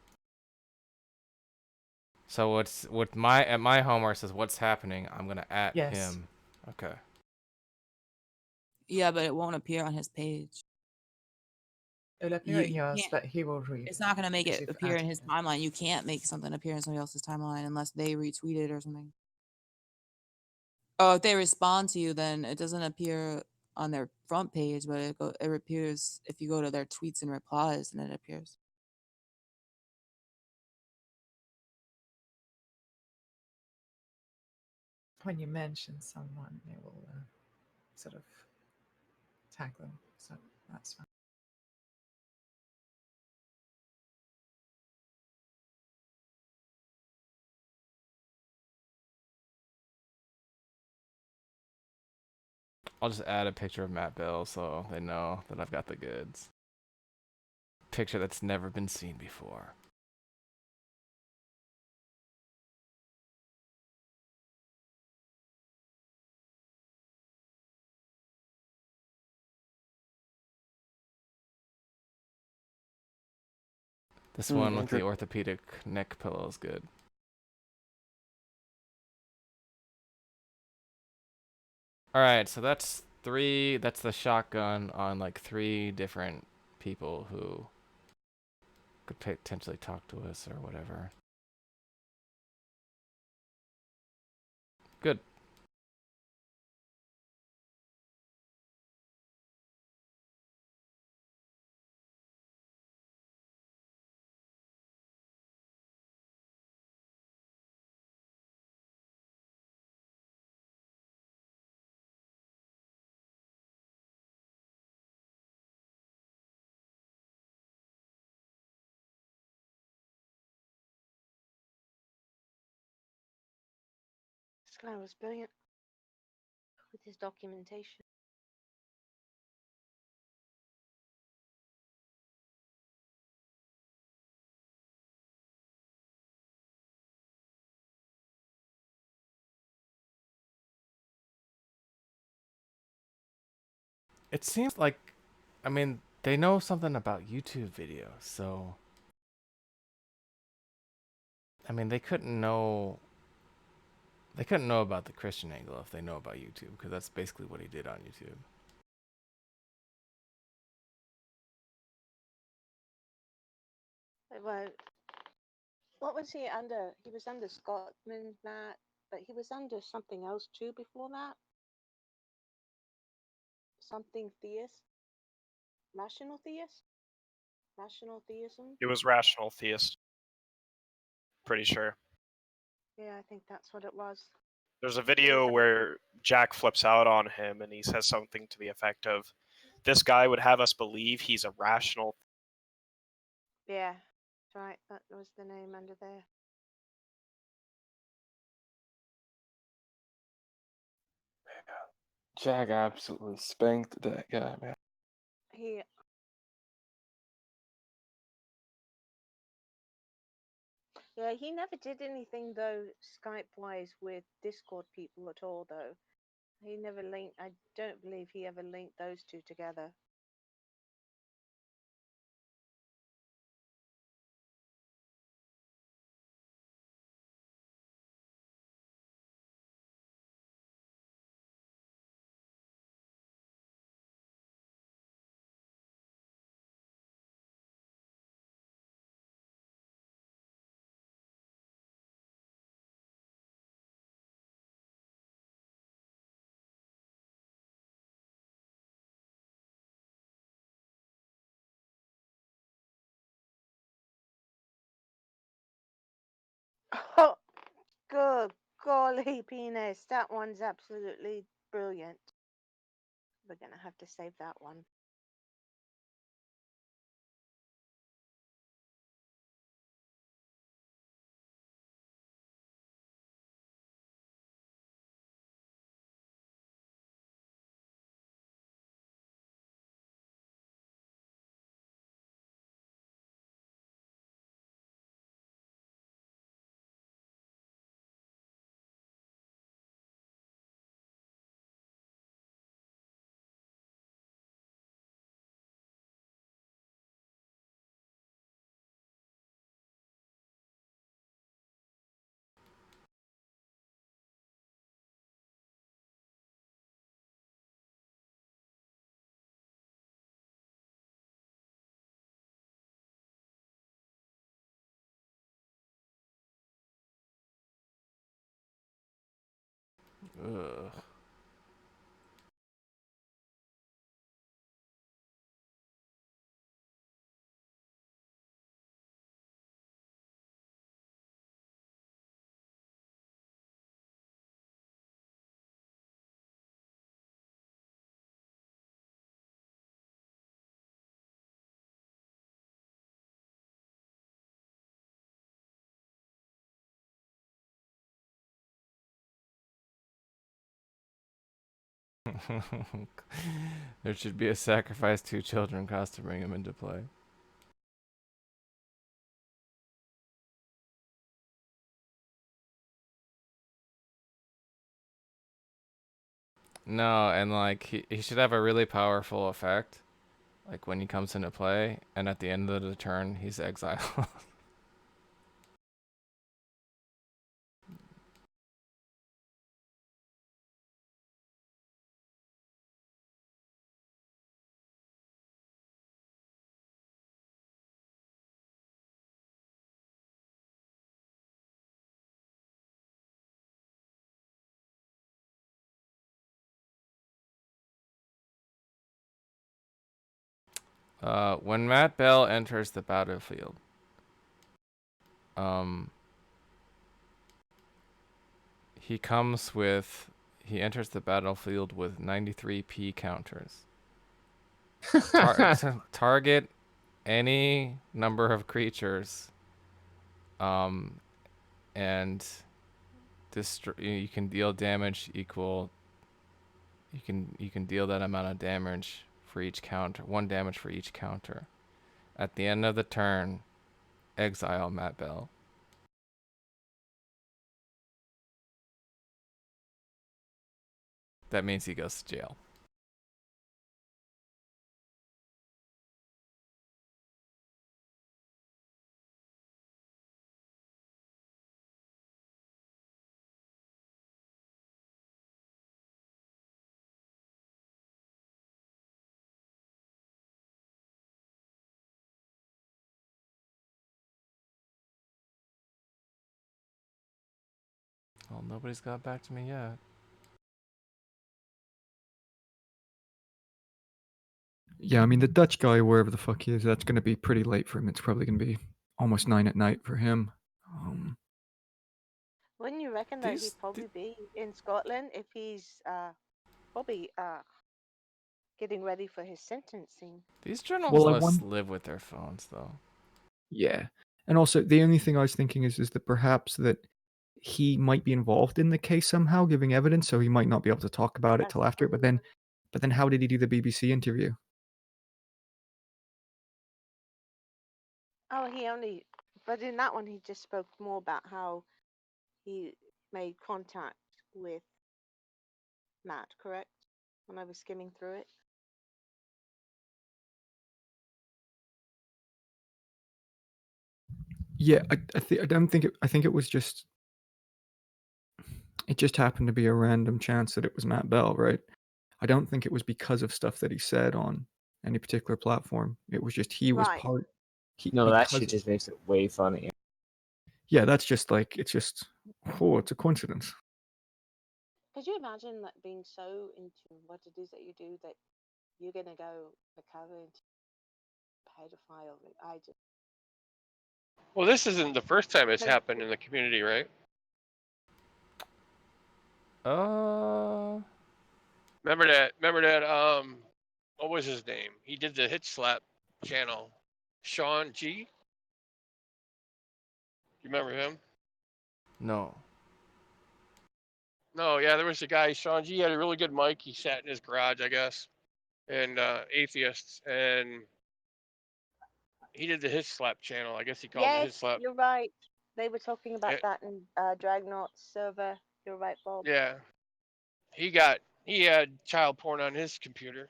So what's at my home where it says what's happening? I'm gonna at him. Okay. Yeah, but it won't appear on his page. It'll appear at yours, but he will read. It's not gonna make because it you've appear in added his him. timeline. You can't make something appear in somebody else's timeline unless they retweet it or something. Oh, if they respond to you, then it doesn't appear on their front page, but it appears if you go to their tweets and replies, and it appears. When you mention someone, it will sort of tag them. So that's fine. I'll just add a picture of Matt Bell so they know that I've got the goods. Picture that's never been seen before. This one with the orthopedic neck pillow is good. Alright, so that's the shotgun on like 3 different people who could potentially talk to us or whatever. Good. This guy was brilliant with his documentation. It seems like, I mean, they know something about YouTube videos, so I mean, they couldn't know about the Christian angle if they know about YouTube, because that's basically what he did on YouTube. Well, what was he under? He was under Scotsman, that, but he was under something else too before that. Something theist, rational theist, rational theism. It was rational theist. Pretty sure. Yeah, I think that's what it was. There's a video where Jack flips out on him and he says something to the effect of, "This guy would have us believe he's a rational." Yeah, right. That was the name under there. Jack absolutely spanked that guy, man. He. Yeah, he never did anything though Skype-wise with Discord people at all though. He never linked. I don't believe he ever linked those two together. Oh, good golly, penis. That one's absolutely brilliant. We're gonna have to save that one. Ugh. There should be a sacrifice 2 children cost to bring him into play. No, and like he should have a really powerful effect, like when he comes into play, and at the end of the turn he's exiled. When Matt Bell enters the battlefield, he enters the battlefield with 93 P counters. Target any number of creatures, and you can deal damage equal. You can deal that amount of damage for each counter. 1 damage for each counter. At the end of the turn, exile Matt Bell. That means he goes to jail. Well, nobody's got back to me yet. Yeah, I mean, the Dutch guy, wherever the fuck he is, that's going to be pretty late for him. It's probably going to be almost 9 at night for him. Wouldn't you reckon that he'd probably be in Scotland if he's probably getting ready for his sentencing? These journalists live with their phones, though. Yeah. And also, the only thing I was thinking is that perhaps that he might be involved in the case somehow, giving evidence, so he might not be able to talk about it till after it. But then how did he do the BBC interview? Oh, but in that one, he just spoke more about how he made contact with Matt, correct? When I was skimming through it. Yeah, I don't think I think it was just. It just happened to be a random chance that it was Matt Bell, right? I don't think it was because of stuff that he said on any particular platform. It was just he was Right. part. No, that Because shit just makes it way funny. yeah, that's just like it's just it's a coincidence. Could you imagine that being so into what it is that you do that you're gonna go recover into pedophile? Like, I just. Well, this isn't the first time it's happened in the community, right? Remember that? What was his name? He did the Hit Slap channel. Sean G. You remember him? No. No, yeah, there was a guy, Sean G. Had a really good mic. He sat in his garage, I guess, and atheists, and he did the Hit Slap channel. I guess he called it Hit Yes, Slap. you're right. They were talking about Yeah. that in Dragnot's server. You're right, Bob. Yeah, he had child porn on his computer.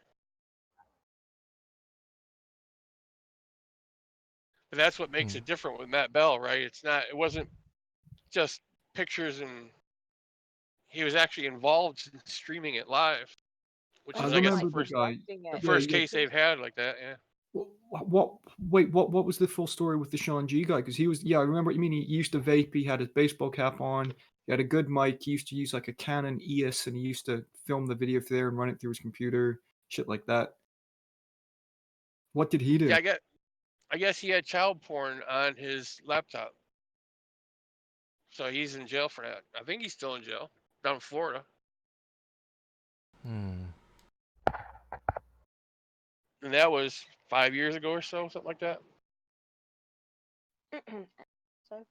But that's what makes it different with Matt Bell, right? It wasn't just pictures, and he was actually involved in streaming it live, which is, I guess, the first case they've had like that. Yeah. What was the full story with the Sean G guy? Because he was, I remember what you mean. He used to vape. He had his baseball cap on. He had a good mic. He used to use like a Canon EOS, and he used to film the video there and run it through his computer, shit like that. What did he do? Yeah, I guess he had child porn on his laptop. So he's in jail for that. I think he's still in jail down in Florida. And that was 5 years ago or so, something like that. So.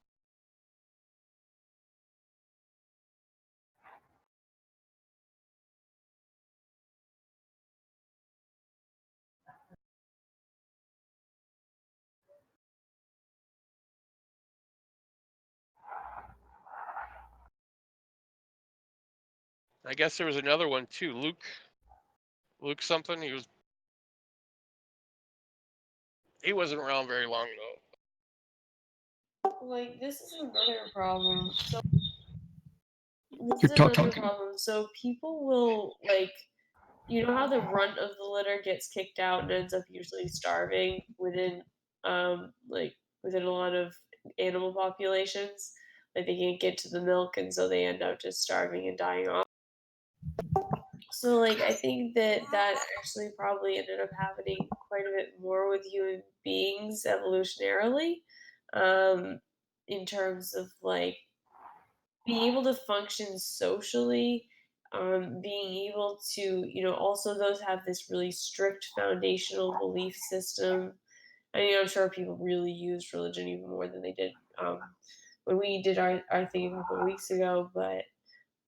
I guess there was another one too. Luke something. He wasn't around very long though. Like, this is another problem. So So people will, like, you know how the runt of the litter gets kicked out and ends up usually starving within within a lot of animal populations? Like, they can't get to the milk, and so they end up just starving and dying off. So, like, I think that actually probably ended up happening quite a bit more with human beings evolutionarily, um, in terms of like being able to function socially, being able to, also those have this really strict foundational belief system. I mean, I'm sure people really use religion even more than they did when we did our thing a couple of weeks ago, but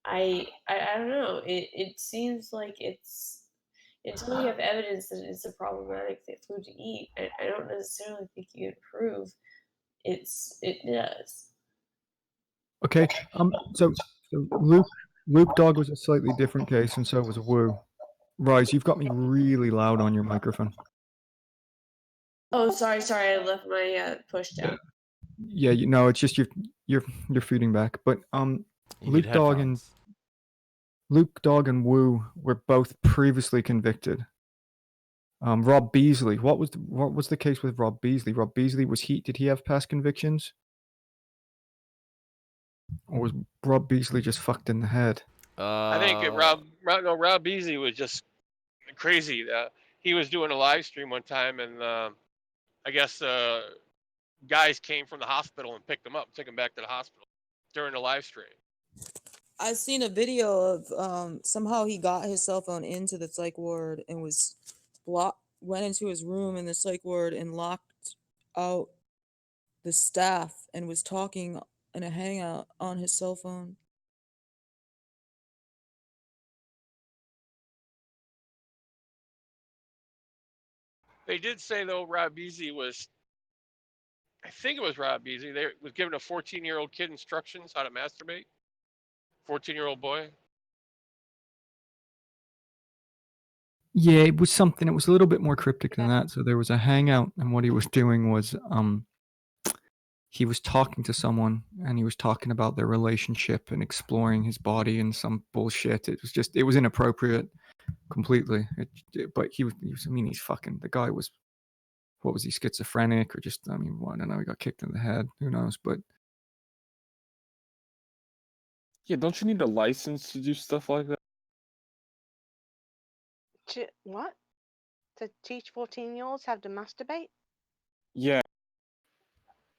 I don't know. It seems like it's until we have evidence that it's a problematic food to eat. I don't necessarily think you can prove it does. Okay. So Luke Dog was a slightly different case, and so was Woo. Rise, you've got me really loud on your microphone. Oh, sorry, I left my push down. Yeah, it's just you're feeding back. But You Luke need Dog and Woo were both previously convicted. Rob Beasley, what was the case with Rob Beasley? Rob Beasley, did he have past convictions? Or was Rob Beasley just fucked in the head? I think Rob Beasley was just crazy. He was doing a live stream one time, and I guess guys came from the hospital and picked him up, took him back to the hospital during the live stream. I've seen a video of somehow he got his cell phone into the psych ward and went into his room in the psych ward and locked out the staff and was talking in a hangout on his cell phone. They did say though Rob Beasley I think it was Rob Beasley. They was giving a 14-year-old kid instructions how to masturbate. 14-year-old boy. Yeah, it was something. It was a little bit more cryptic than that. So there was a hangout, and what he was doing was he was talking to someone, and he was talking about their relationship and exploring his body and some bullshit. It was inappropriate completely. But he was. I mean, the guy was. What was he, schizophrenic or just? I mean, I don't know. He got kicked in the head. Who knows? But Yeah, don't you need a license to do stuff like that? What? To teach 14-year-olds how to masturbate? Yeah.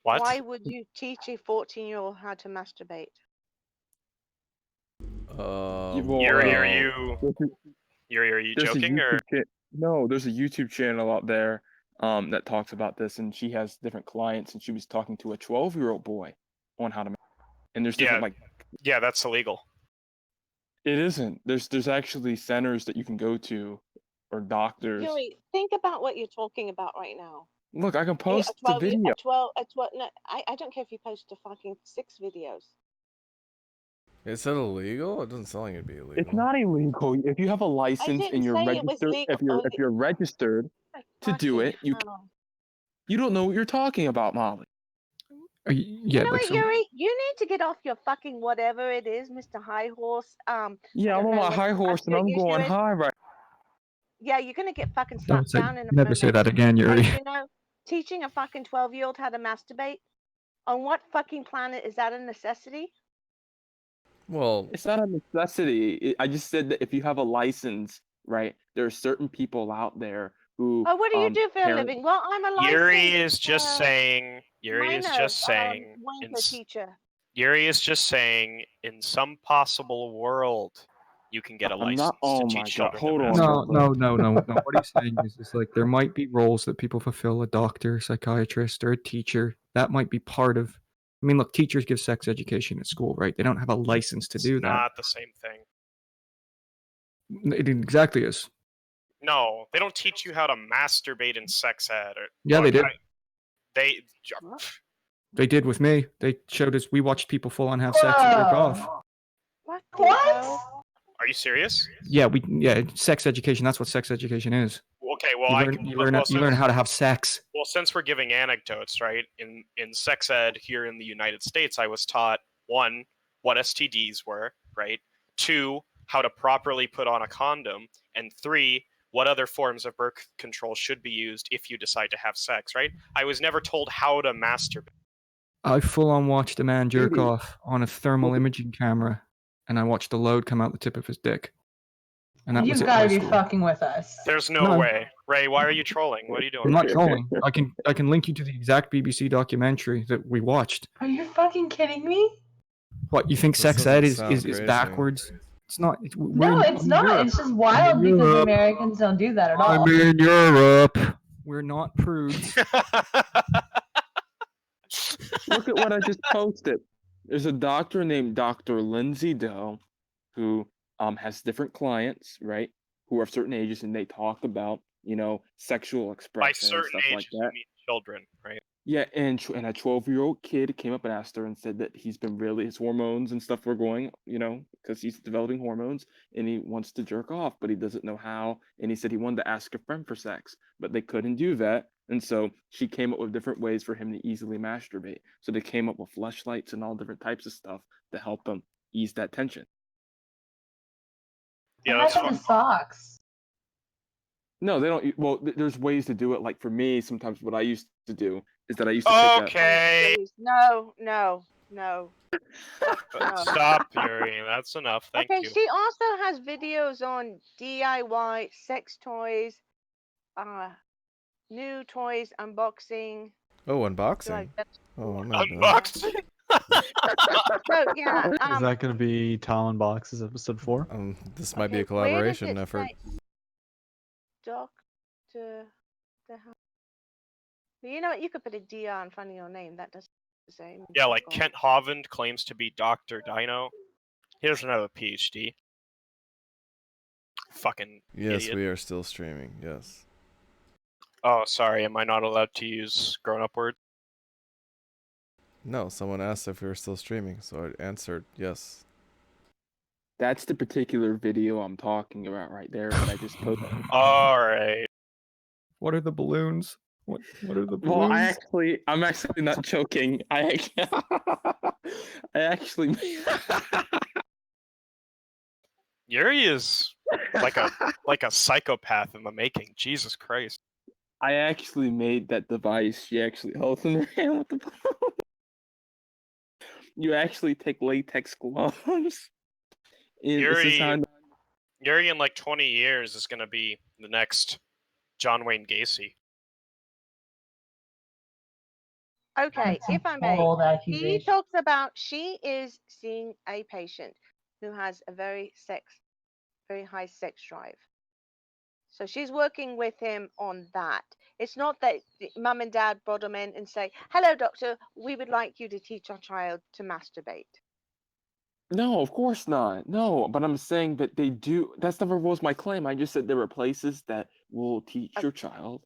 What? Why would you teach a 14-year-old how to masturbate? Yuri, are you There's joking or? No, there's a YouTube channel out there that talks about this, and she has different clients, and she was talking to a 12-year-old boy on how to. And there's different Yeah, that's illegal. It isn't. There's actually centers that you can go to, or doctors. Yuri, think about what you're talking about right now. Look, I can post the video. No, I don't care if you post a fucking 6 videos. Is that illegal? It doesn't sound like it'd be illegal. It's not illegal. If you have a license and you're registered, if you're registered to do it, you don't know what you're talking about, Molly. You know what, Yuri? You need to get off your fucking whatever it is, Mr. High Horse. Yeah, I'm on my high horse and I'm going high right. Yeah, you're gonna get fucking don't slapped down in a never moment. say that again, Yuri. And, teaching a fucking 12-year-old how to masturbate? On what fucking planet is that a necessity? Well, it's not a necessity. I just said that if you have a license, right, there are certain people out there who. Oh, what do you do for a living? Well, I'm a licensed. Yuri is just saying. wanker teacher. Yuri is just saying, in some possible world, you can get a license to teach children. Hold on. No. What he's saying is like there might be roles that people fulfill: a doctor, psychiatrist, or a teacher. That might be part of. I mean, look, teachers give sex education at school, right? They don't have a license to do that. Not the same thing. It exactly is. No, they don't teach you how to masturbate in sex ed. Yeah, they did. They did with me. They showed us. We watched people full on have sex and jerk off. What? Are you serious? Yeah, sex education. That's what sex education is. Okay, well, you learn how to have sex. Well, since we're giving anecdotes, right? In sex ed here in the United States, I was taught 1, what STDs were, right? 2, how to properly put on a condom, and 3, what other forms of birth control should be used if you decide to have sex, right? I was never told how to masturbate. I full on watched a man jerk off on a thermal imaging camera, and I watched the load come out the tip of his dick. and that was You've at got high to be school. fucking with us. There's no No. way. Ray, why are you trolling? What are you doing? I'm not trolling. I can link you to the exact BBC documentary that we watched. Are you fucking kidding me? What, you think This sex ed doesn't sound is crazy. backwards? It's not. No, it's not. Europe. It's just wild in because Europe. Americans don't do that at all. I'm in Europe. We're not prudes. Look at what I just posted. There's a doctor named Dr. Lindsay Doe who has different clients, right, who are of certain ages, and they talk about, sexual By expression and certain stuff like ages, you that. mean children, right? Yeah, and a 12-year-old kid came up and asked her and said that he's been his hormones and stuff were going, because he's developing hormones and he wants to jerk off, but he doesn't know how. And he said he wanted to ask a friend for sex, but they couldn't do that. And so she came up with different ways for him to easily masturbate. So they came up with fleshlights and all different types of stuff to help him ease that tension. Yeah, What that's happened fun. to socks? No, they don't. Well, there's ways to do it. Like for me, sometimes what I used to do is that I used to take Okay. Please. No, no, no. Stop, Yuri. That's enough. Thank Okay, you. she also has videos on DIY, sex toys, new toys, unboxing. Oh, So, unboxing. like, that's Oh, I'm not doing Unboxing. so yeah. Is that going to be Tom Unboxes episode 4? This might be Okay, a collaboration where does it effort. say Doctor the hell? You know what? You could put a DR in front of your name. That doesn't say. Yeah, like Kent Hovland claims to be Dr. Dino. He doesn't have a PhD. Fucking Yes, idiot. we are still streaming. Yes. Oh, sorry. Am I not allowed to use grown-up words? No, someone asked if we were still streaming, so I answered yes. That's the particular video I'm talking about right there that I just posted. All right. What are the balloons? What are the balloons? Well, I'm actually not joking. I actually Yuri is like a psychopath in the making. Jesus Christ. I actually made that device. She actually holds in her hand with the balloon. You actually take latex gloves. Yuri in like 20 years is gonna be the next John Wayne Gacy. Okay, That's some if I may, bold he accusation. talks about she is seeing a patient who has a very high sex drive. So she's working with him on that. It's not that mum and dad brought him in and say, "Hello, doctor, we would like you to teach our child to masturbate." No, of course not. No, but I'm saying that they do. That's never was my claim. I just said there are places that will teach your child.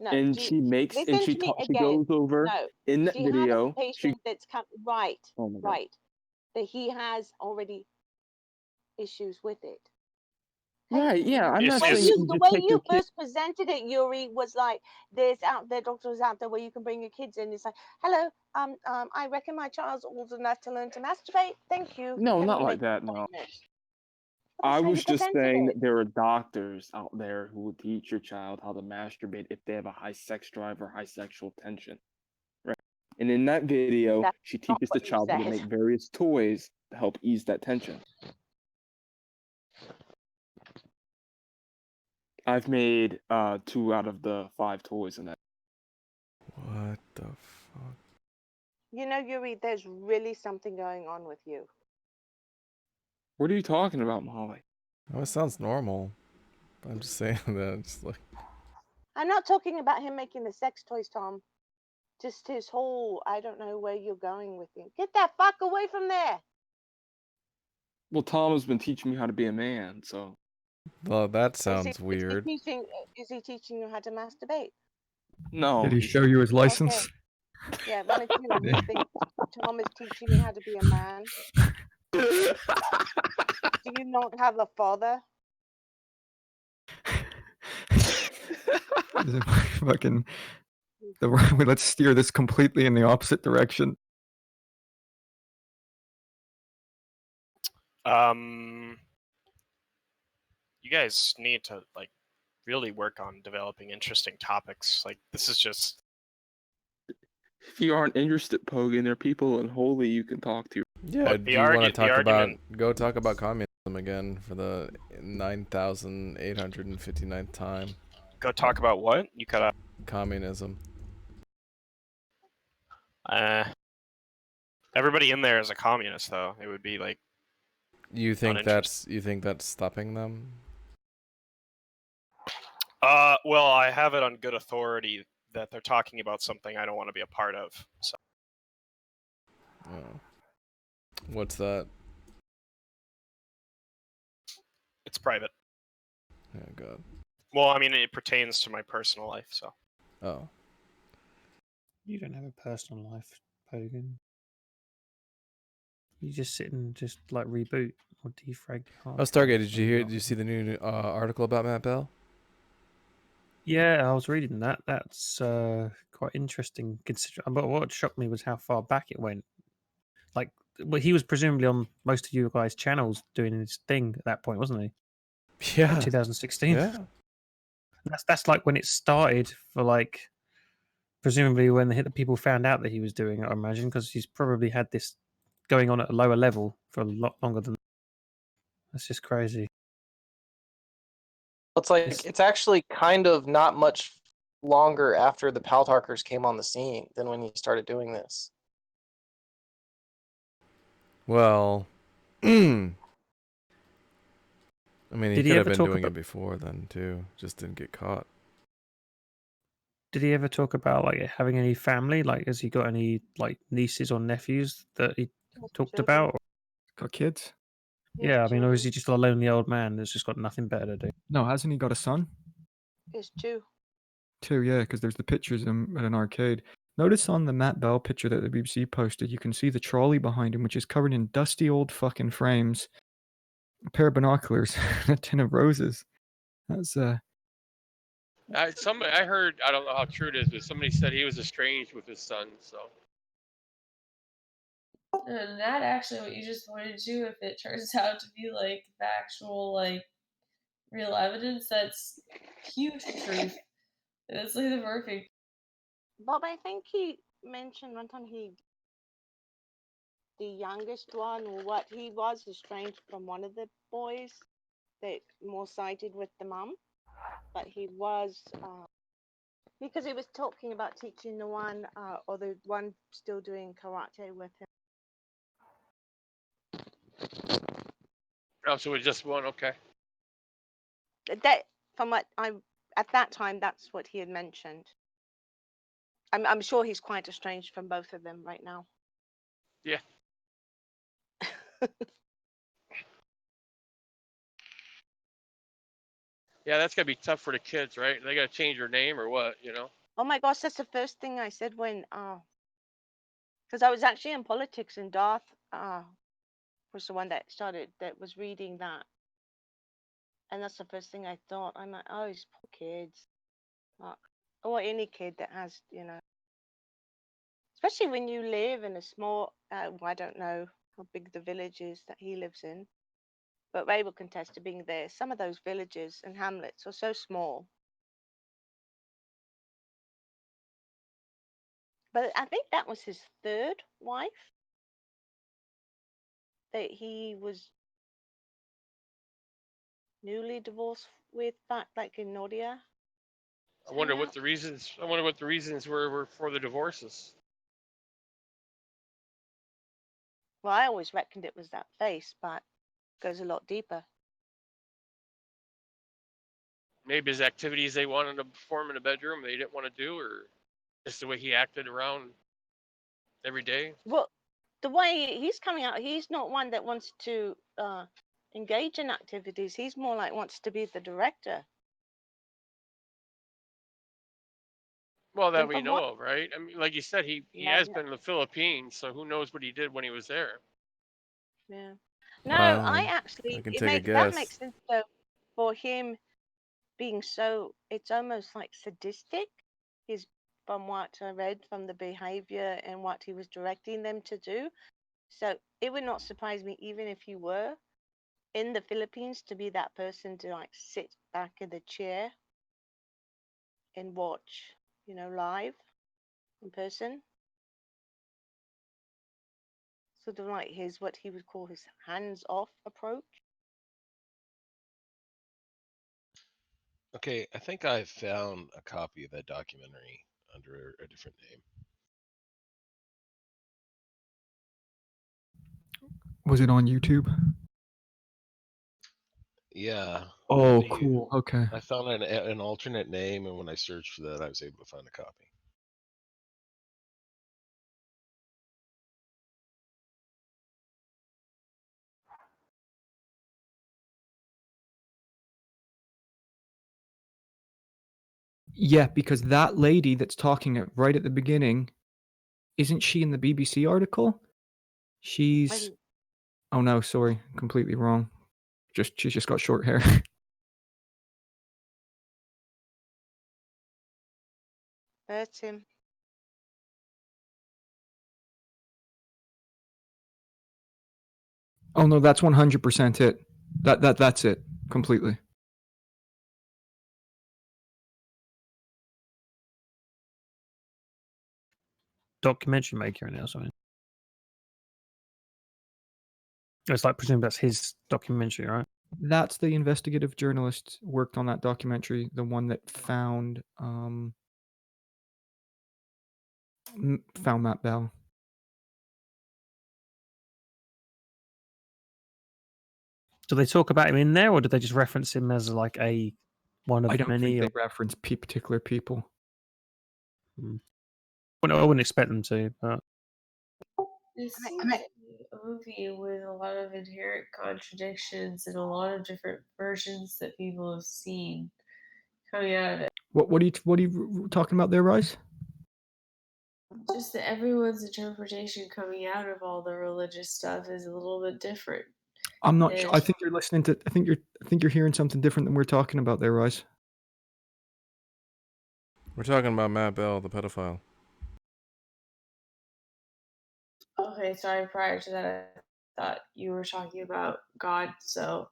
No, And she makes and listen she to me she again. goes over No, in that she has a video. patient that's come right, Oh my God. right, that he has already issues with it. Right, yeah. I'm not saying The you just way take you your kid. first presented it, Yuri, was like there's out there doctors out there where you can bring your kids in. It's like, hello, I reckon my child's old enough to learn to masturbate. Thank you. No, Can not we like make that. an No. appointment? I That's how you was just presented saying it. that there are doctors out there who will teach your child how to masturbate if they have a high sex drive or high sexual tension. Right. And in that video, That's she not teaches the what you child how to said. make various toys to help ease that tension. I've made 2 out of the 5 toys in that. What the fuck? You know, Yuri, there's really something going on with you. What are you talking about, Molly? Oh, it sounds normal. I'm just saying that. It's like, I'm not talking about him making the sex toys, Tom. Just his whole, I don't know where you're going with him. Get that fuck away from there. Well, Tom has been teaching me how to be a man, so. well, that Is sounds weird. he teaching you how to masturbate? No. Did he show you his license? Okay. Yeah, one of you think Tom is teaching you how to be a man. Do you not have a father? Fucking. Let's steer this completely in the opposite direction. You guys need to like really work on developing interesting topics. Like this is just If you aren't interested, Pogan, there are people in Holy you can talk to. Yeah, Look, do you want to talk about go talk about communism again for the 9,859th time? Go talk about what? You cut out. Communism. Everybody in there is a communist, though. It would be like. You think that's stopping them? Well, I have it on good authority that they're talking about something I don't want to be a part of. So. Oh. What's that? It's private. Oh God. Well, I mean, it pertains to my personal life, so. Oh. You don't have a personal life, Pogan. You just sit and just like reboot or defrag your hard Oh, Stargate, drives did you when hear? you're Did not- you see the new article about Matt Bell? Yeah, I was reading that. That's quite interesting. But what shocked me was how far back it went. Like, well, he was presumably on most of you guys' channels doing his thing at that point, wasn't he? Yeah. Like 2016. Yeah. That's like when it started for like, presumably when the people found out that he was doing it. I imagine because he's probably had this going on at a lower level for a lot longer than. That's just crazy. It's like it's actually kind of not much longer after the Paltarkers came on the scene than when he started doing this. Well, I mean, he Did he could have ever been talk doing about- it before then too. Just didn't get caught. Did he ever talk about like having any family? Like, has he got any like nieces or nephews that he talked children. about? Got kids? Yeah, I mean, or is he just a lonely old man that's just got nothing better to do? No, hasn't he got a son? It's two. Two, yeah, because there's the pictures of him at an arcade. Notice on the Matt Bell picture that the BBC posted, you can see the trolley behind him, which is covered in dusty old fucking frames, a pair of binoculars, and a tin of roses. That's I heard, I don't know how true it is, but somebody said he was estranged with his son. So. And that actually, what you just pointed to, if it turns out to be like factual, like real evidence, that's huge truth. That's like the perfect. Bob, I think he mentioned one time the youngest one, or what he was estranged from one of the boys that more sided with the mum, but he was because he was talking about teaching the one or the one still doing karate with him. Oh, so it was just one. Okay. That from what I'm at that time, that's what he had mentioned. I'm sure he's quite estranged from both of them right now. Yeah. Yeah, that's gotta be tough for the kids, right? They gotta change their name or what, you know? Oh my gosh, that's the first thing I said when because I was actually in politics, and Darth was the one that was reading that, and that's the first thing I thought. I'm like, oh, these poor kids, or any kid that has, especially when you live in a small. I don't know how big the village is that he lives in, but Ray will contest to being there. Some of those villages and hamlets are so small. But I think that was his third wife that he was newly divorced with back like in Nordia. I wonder what the reasons were for the divorces. Well, I always reckoned it was that face, but it goes a lot deeper. Maybe his activities they wanted to perform in the bedroom they didn't want to do, or just the way he acted around every day. Well, the way he's coming out, he's not one that wants to engage in activities. He's more like wants to be the director. Well, that And we from know what, of, right? I mean, like you said, he no, has no, been in the Philippines, so who knows what he did when he was there? yeah, no, I I actually can it take a make that guess. makes sense though for him being so. It's almost like sadistic. He's from what I read from the behavior and what he was directing them to do. So it would not surprise me even if you were in the Philippines to be that person to like sit back in the chair and watch, live in person. sort of like his what he would call his hands-off approach. Okay, I think I found a copy of that documentary under a different name. Was it on YouTube? Yeah. Oh, You- cool. Okay. I found an alternate name, and when I searched for that, I was able to find a copy. Yeah, because that lady that's talking right at the beginning, isn't she in the BBC article? She's. Oh no, sorry, completely wrong. She's just got short hair. That's him. Oh no, that's 100% it. That's it completely. Documentary maker in it or something. It's like presume that's his documentary, right? That's the investigative journalist worked on that documentary, the one that found found Matt Bell. Do they talk about him in there, or did they just reference him as like a one of I don't many? think they reference particular people. Well, I wouldn't expect them to, but This seems to be a movie with a lot of inherent contradictions and a lot of different versions that people have seen coming out of it. What are you talking about there, Rice? Just that everyone's interpretation coming out of all the religious stuff is a little bit different. I'm not. And I think you're listening to. I think you're hearing something different than we're talking about there, Rice. We're talking about Matt Bell, the pedophile. okay, sorry. Prior to that, I thought you were talking about God. So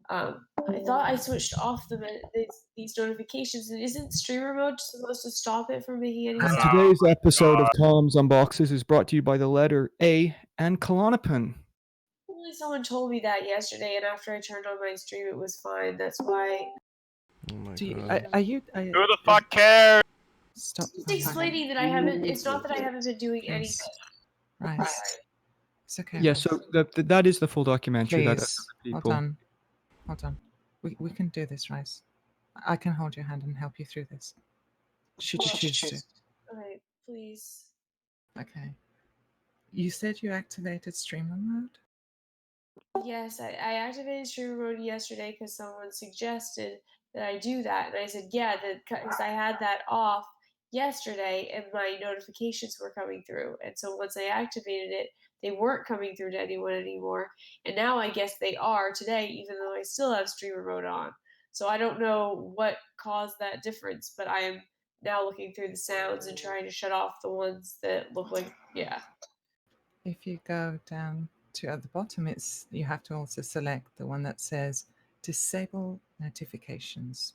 I thought I switched off these notifications. And isn't streamer mode supposed to stop it from making any And sound? today's episode of Tom's Unboxes is brought to you by the letter A and Klonopin. Only someone told me that yesterday, and after I turned on my stream, it was fine. That's why. Oh my Are you? Who the fuck cares? Stop. Just explaining that I haven't. It's not that I haven't been doing anything. Right. It's okay. Yeah, Rice. so that is the full documentary. That Please, other hold people. on. Hold on. We can do this, Rice. I can hold your hand and help you through this. Should you choose to. Okay, please. Okay. You said you activated streamer mode? Yes, I activated streamer mode yesterday because someone suggested that I do that, and I said yeah, because I had that off yesterday, and my notifications were coming through, and so once I activated it, they weren't coming through to anyone anymore, and now I guess they are today, even though I still have streamer mode on. So I don't know what caused that difference, but I am now looking through the sounds and trying to shut off the ones that look like yeah. If you go down to at the bottom, you have to also select the one that says disable notifications.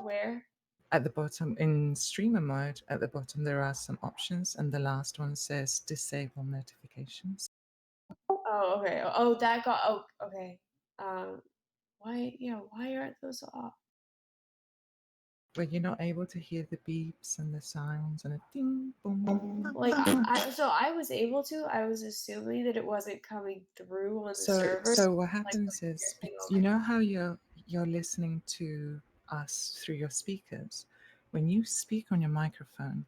Where? At the bottom in streamer mode, at the bottom there are some options, and the last one says disable notifications. Oh, okay. Oh, that got. Oh, okay. Why? Yeah. Why aren't those off? Where you're not able to hear the beeps and the sounds and a ding, boom, boom. Like, so I was able to. I was assuming that it wasn't coming through on the So, server. so what happens is, you know how you're listening to us through your speakers. When you speak on your microphone,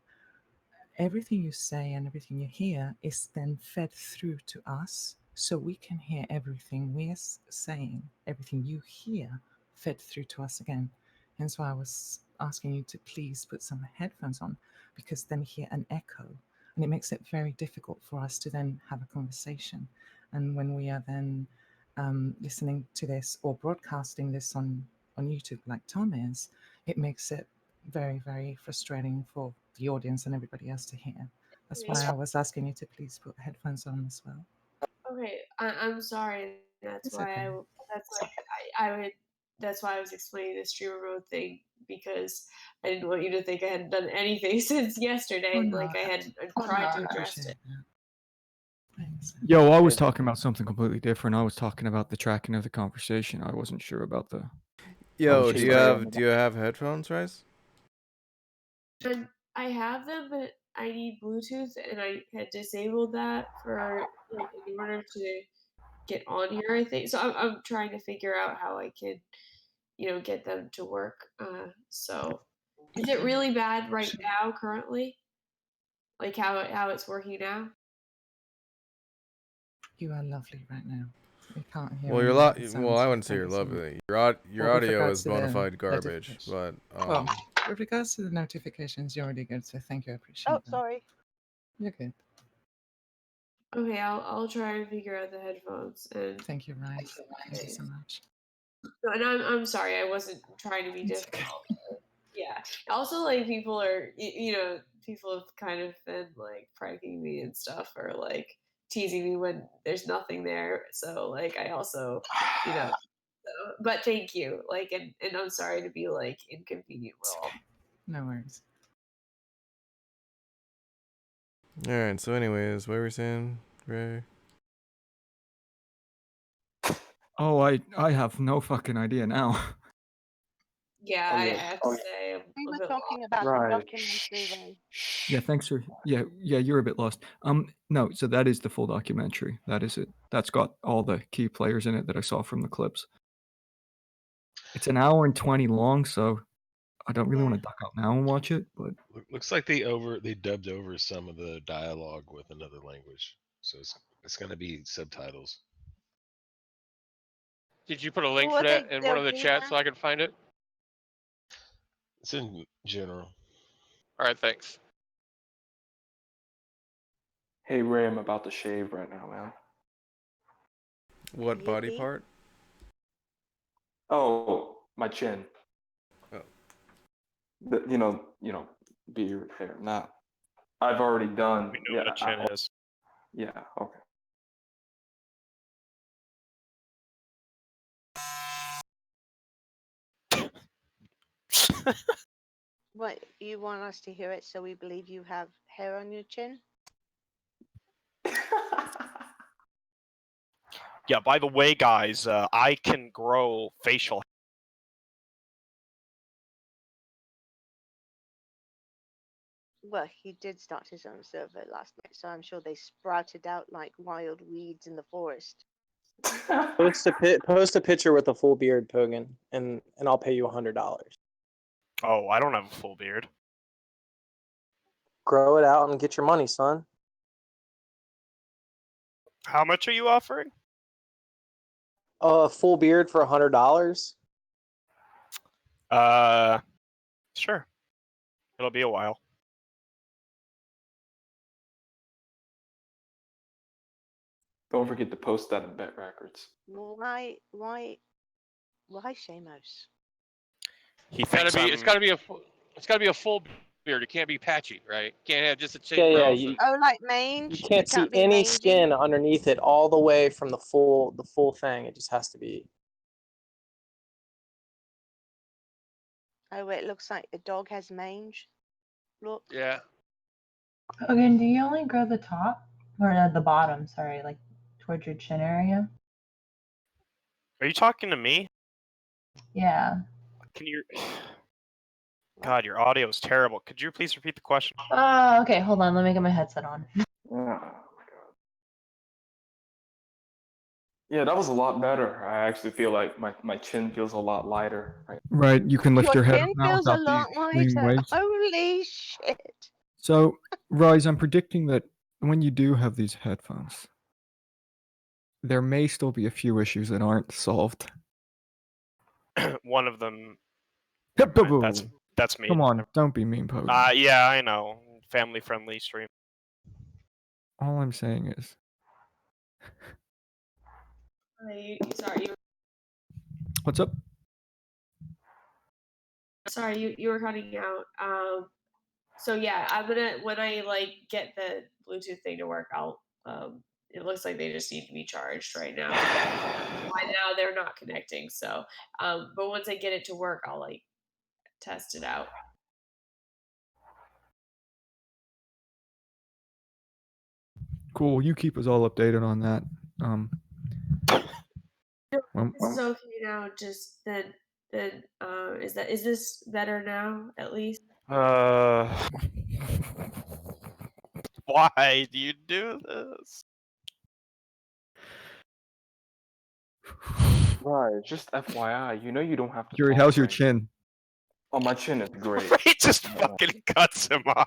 everything you say and everything you hear is then fed through to us, so we can hear everything we're saying. Everything you hear fed through to us again. Hence why I was asking you to please put some headphones on, because then we hear an echo, and it makes it very difficult for us to then have a conversation. And when we are then listening to this or broadcasting this on YouTube, like Tom is, it makes it very, very frustrating for the audience and everybody else to hear. That's why I was asking you to please put headphones on as well. Okay, I'm sorry. That's It's why okay. I. That's why I would. That's why I was explaining the streamer mode thing because I didn't want you to think I hadn't done anything since yesterday. Oh, no, like I had oh, tried no, to I address appreciate it. that. Thanks. Yo, I was talking about something completely different. I was talking about the tracking of the conversation. I wasn't sure about the. Yo, do you have headphones, Rice? And I have them, but I need Bluetooth, and I had disabled that for like in order to get on here. I think so. I'm trying to figure out how I can, get them to work. So, is it really bad right now, currently? Like how it's working now? You are lovely right now. We can't hear Well, any you're other well, sounds I from wouldn't say you're previously. lovely. Your Well, with audio regards is to bona the fide garbage, notifications. but Well, with regards to the notifications, you're already good, so thank you. I appreciate Oh, that. sorry. You're good. Okay, I'll try and figure out the headphones and. Thank you, Rice. Thank you so much. No, and I'm sorry, I wasn't trying to be difficult. Yeah. Also, like people are, people have kind of been like pranking me and stuff, or like teasing me when there's nothing there. So like I also, but thank you. Like, and I'm sorry to be like inconvenient with all. No worries. all right. So, anyways, what were we saying, Ray? Oh, I have no fucking idea now. Yeah, I have to say I'm We a were bit talking lost. about the Right. documentary, Ray. Yeah, thanks for yeah, you're a bit lost. No, so that is the full documentary. That is it. That's got all the key players in it that I saw from the clips. It's an hour and 20 long, so I don't really want to duck out now and watch it, but Looks like they dubbed over some of the dialogue with another language, so it's going to be subtitles. Did you put a link Who for are they that in one of the dubbing chats so now? I can find it? It's in general. All right, thanks. Hey Ray, I'm about to shave right now, man. What body Yippee. part? Oh, my chin. Oh. Beard, hair. Nah, I've already done. We know what a chin is. Yeah. Okay. What, you want us to hear it so we believe you have hair on your chin? Yeah. By the way, guys, I can grow facial. Well, he did start his own server last night, so I'm sure they sprouted out like wild weeds in the forest. Post a picture with a full beard, Pogan, and I'll pay you $100. Oh, I don't have a full beard. Grow it out and get your money, son. How much are you offering? A full beard for $100. Sure. It'll be a while. Don't forget to post that in Bet Records. Why Shamos? He It's gotta thinks be. I'm. It's gotta be a. It's gotta be a full beard. It can't be patchy, right? Can't have just a Yeah, chain. yeah. Yeah. Oh, like You mange? can't see be any mangy? skin underneath it all the way from the full thing. It just has to be. Oh, wait, it looks like a dog has mange. Look. Yeah. Again, do you only grow the top or the bottom? Sorry, like towards your chin area. Are you talking to me? Yeah. Can you? God, your audio is terrible. Could you please repeat the question? Okay, hold on. Let me get my headset on. Yeah, that was a lot better. I actually feel like my chin feels a lot lighter. Right. right, you can lift Your your head up chin now feels a without the lot extreme lighter. weight. Holy shit. So, Rise, I'm predicting that when you do have these headphones, there may still be a few issues that aren't solved. One of them. That's That's me. Come on, don't be mean, Poe. Yeah, I know. Family friendly stream. All I'm saying is, Sorry, what's up? you were cutting out. So yeah, I'm gonna when I like get the Bluetooth thing to work, I'll it looks like they just need to be charged right now. Right now they're not connecting, so but once I get it to work, I'll like test it out. Cool. You keep us all updated on that. This is okay now. Just then, is this better now? At least. Why do you do this? Right, just FYI, you know you don't have to Yuri, talk, how's your right? chin? Oh, my chin is great. He just fucking cuts him off.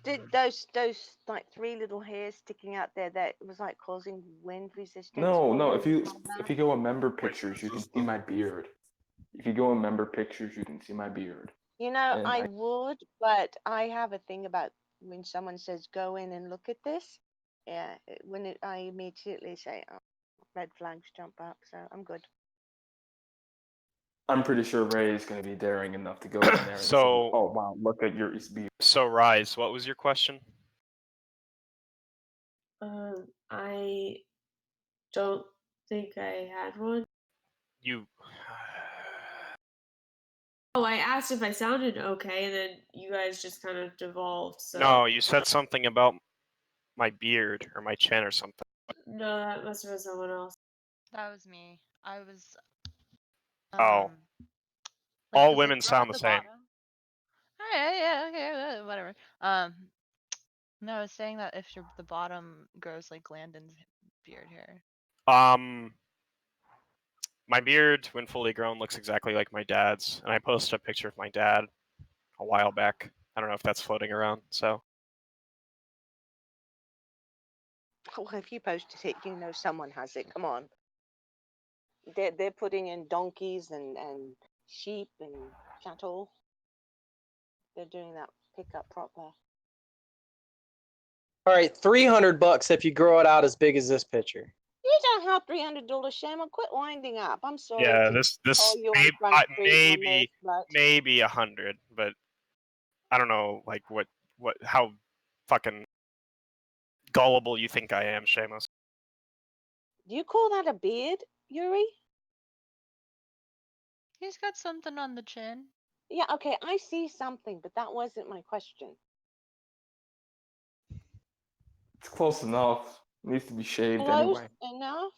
Did those like 3 little hairs sticking out there that was like causing wind resistance? No, for if you go on member pictures, you can see my beard. If you go on member pictures, you can see my beard. You know, And I would, but I have a thing about when someone says go in and look at this. Yeah, I immediately say, oh, red flags jump up, so I'm good. I'm pretty sure Ray is going to be daring enough to go in there and say, So, oh wow, look at Yuri's beard. So, Rise, what was your question? I don't think I had one. You. Oh, I asked if I sounded okay, and then you guys just kind of devolved. So No, you said something about my beard or my chin or something. no, that must have been someone else. That was me. I was. Oh. Like, All does it women grow sound at the same. bottom? Alright, yeah, okay, whatever. No, I was saying that if the bottom grows like Landon's beard hair. My beard, when fully grown, looks exactly like my dad's, and I posted a picture of my dad a while back. I don't know if that's floating around. So. Well, if you posted it, you know someone has it. Come on. They're putting in donkeys and sheep and cattle. They're doing that pickup proper. All right, $300 if you grow it out as big as this picture. You don't have $300, Shama. Quit winding up. I'm sorry. Yeah, to this call you on maybe Front Street on this, but maybe 100, but I don't know like how fucking gullible you think I am, Seamus. do you call that a beard, Yuri? He's got something on the chin. Yeah, okay, I see something, but that wasn't my question. It's close enough. It needs to be shaved Close anyway. enough?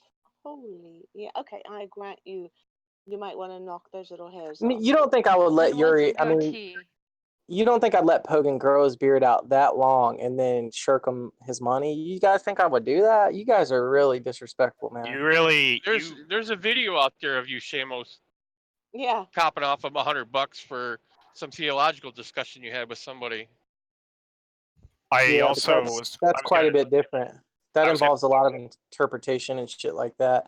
Holy, yeah, okay, I grant you. You might want to knock those little hairs I mean, off. you don't think I would let And what's a Yuri? I mean, goatee? you don't think I'd let Pogan grow his beard out that long and then shirk him his money? You guys think I would do that? You guys are really disrespectful, man. You really There's a video out there of you, Shamos, Yeah. copping off of $100 for some theological discussion you had with somebody. I Yeah, but also that's quite a bit different. That involves a lot of interpretation and shit like that,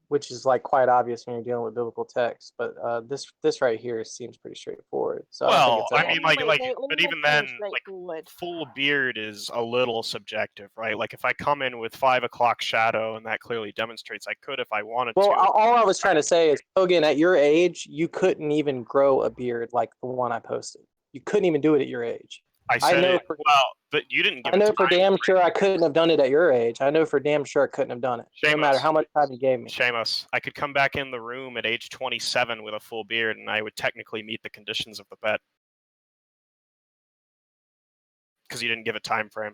which is like quite obvious when you're dealing with biblical text. But this right here seems pretty straightforward. So I don't think it's. I mean, like, They but all even then, seem like, straightforward. full beard is a little subjective, right? Like, if I come in with 5 o'clock shadow, and that clearly demonstrates I could if I wanted Well, to. all I was trying to say is, Hogan, at your age, you couldn't even grow a beard like the one I posted. You couldn't even do it at your age. I said know it. Well, but you didn't give I it know time. for damn sure I couldn't have done it at your age. I know for damn sure I couldn't have done it. No matter how much time you gave me. Seamus, I could come back in the room at age 27 with a full beard, and I would technically meet the conditions of the bet. Because you didn't give a time frame.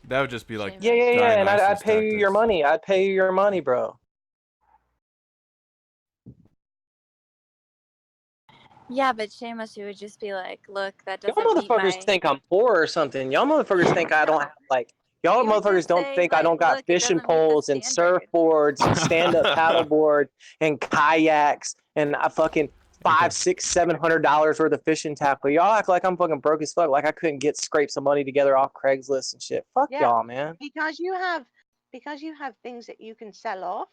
That would just be like Yeah, and I'd Dionysus pay you your tactics. money. I'd pay you your money, bro. Yeah, but Seamus, you would just be like, look, that Y'all doesn't meet motherfuckers my... think I'm poor or something. Y'all motherfuckers think I don't have y'all You would motherfuckers just don't say, think I like, don't got look, it fishing doesn't meet the poles and standard. surfboards and stand-up paddleboard and kayaks and I fucking $500, $600, $700 worth of fishing tackle. Y'all act like I'm fucking broke as fuck, like I couldn't get scrapes of money together off Craigslist and shit. Fuck Yeah, y'all, man. because you have things that you can sell off,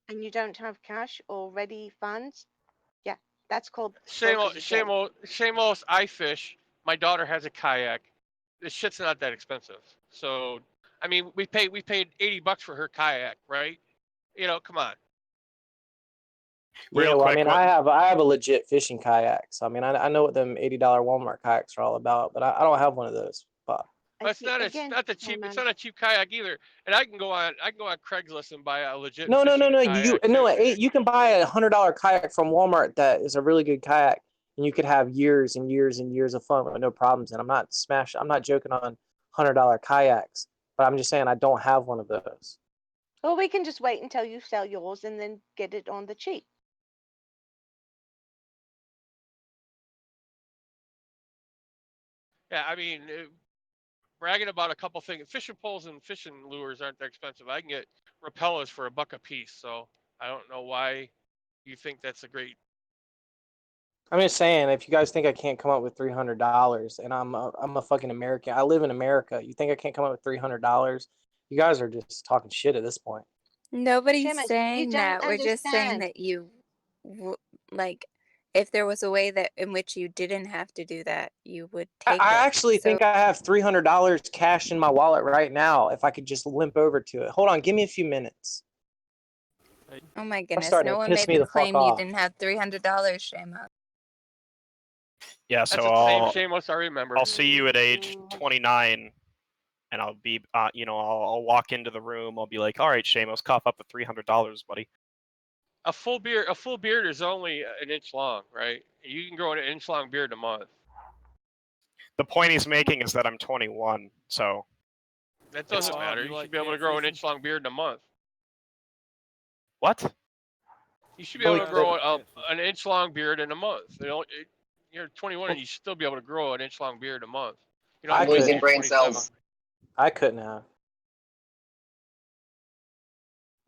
and you don't have cash or ready funds. Yeah, that's called brokers again. Shamos, I fish. My daughter has a kayak. This shit's not that expensive. So, I mean, we paid $80 for her kayak, right? You know, come on. Yeah, well, I mean, I have a legit fishing kayak. So I mean, I know what them $80 Walmart kayaks are all about, but I don't have one of those. But But it's not again, not the cheap. It's Showman. not a cheap kayak either. And I can go on Craigslist and buy a legit No, fishing no. kayak too. You can buy a $100 kayak from Walmart that is a really good kayak, and you could have years and years and years of fun with no problems. And I'm not joking on $100 kayaks, but I'm just saying I don't have one of those. Well, we can just wait until you sell yours and then get it on the cheap. Yeah, I mean, bragging about a couple things. Fishing poles and fishing lures aren't that expensive. I can get repellers for $1 a piece. So I don't know why you think that's a great. I'm just saying, if you guys think I can't come up with $300, and I'm a fucking American, I live in America. You think I can't come up with $300? You guys are just talking shit at this point. Nobody's Seamus, you saying don't that. We're just saying understand. that you, like, if there was a way that in which you didn't have to do that, you would take I it. actually think I have $300 cash in my wallet right now. If I could just limp over to it. Hold on, give me a few minutes. Oh my I'm goodness! starting No to one piss made me the the fuck claim you off. didn't have $300. Shame on. Yeah, so That's the same shameless. I remember. I'll see you at age 29, and I'll be, I'll walk into the room. I'll be like, all right, Shamos, cough up the $300, buddy. A full beard is only an inch long, right? You can grow an inch long beard in a month. The point he's making is that I'm 21, so. That doesn't matter. You should be able to grow an inch long beard in a month. What? You should be able to grow an inch long beard in a month. You're 21 and you should still be able to grow an inch long beard in a month. You don't have to wait till you're 27. I couldn't have.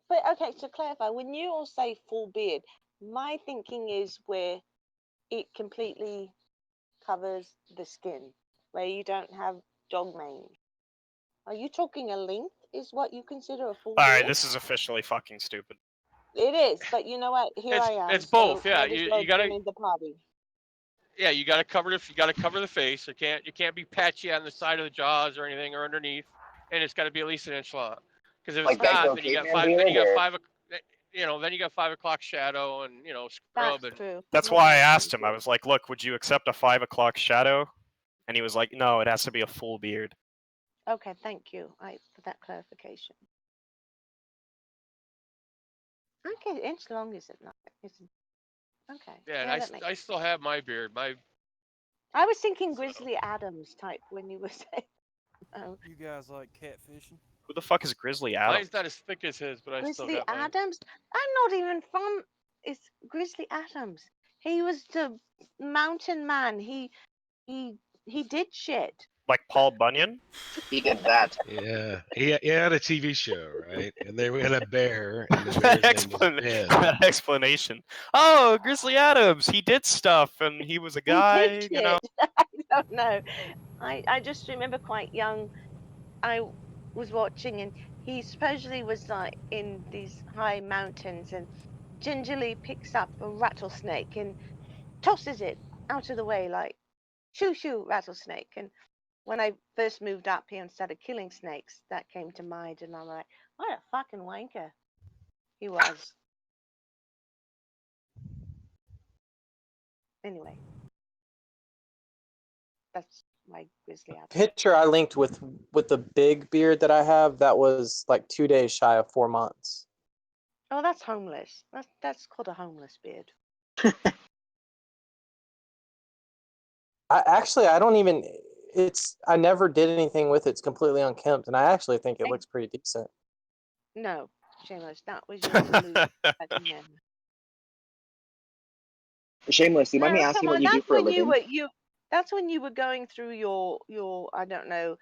But okay, to clarify, when you all say full beard, my thinking is where it completely covers the skin, where you don't have dog mange. Are you talking a length? Is what you consider a full All right, beard? this is officially fucking stupid. It is, but you know what? Here I am. It's both, so yeah. might as well You gotta join the party. Yeah, you gotta cover the face. You can't be patchy on the side of the jaws or anything or underneath, and it's got to be at least an inch long. Because if it's Like not, Geico then you got caveman beard, or- then you got 5 o'clock shadow and scrub and. True. That's why I asked him. I was like, look, would you accept a 5 o'clock shadow? And he was like, no, it has to be a full beard. Okay, thank you for that clarification. Okay, inch long is it not? Okay. Yeah, and I still have my beard. I was thinking Grizzly Adams type when you were saying. Oh. You guys like catfishing? Who the fuck is Grizzly Adams? Mine's not as thick as his, but I still Grizzly got mine. Adams? I'm not even from. It's Grizzly Adams. He was the mountain man. He did shit. Like Paul Bunyan? He did that. Yeah, he had a TV show, right? And they had a bear, and the bear's name was Ben. That explanation. Oh, Grizzly Adams, he did stuff, and he was a guy, He did you know. shit. I don't know. I just remember quite young. I was watching, and he supposedly was like in these high mountains, and gingerly picks up a rattlesnake and tosses it out of the way like shoo shoo rattlesnake. And when I first moved up here and started killing snakes, that came to mind, and I'm like, what a fucking wanker he was. Anyway, that's my Grizzly Adams. Picture I linked with the big beard that I have, that was like 2 days shy of 4 months. Oh, that's homeless. That's called a homeless beard. I don't even. I never did anything with it. It's completely unkempt, and I actually think it looks pretty decent. No, Shameless, that was your delusion at the end. Shameless, do you mind me asking what you do for a living? That's when you were going through your I don't know,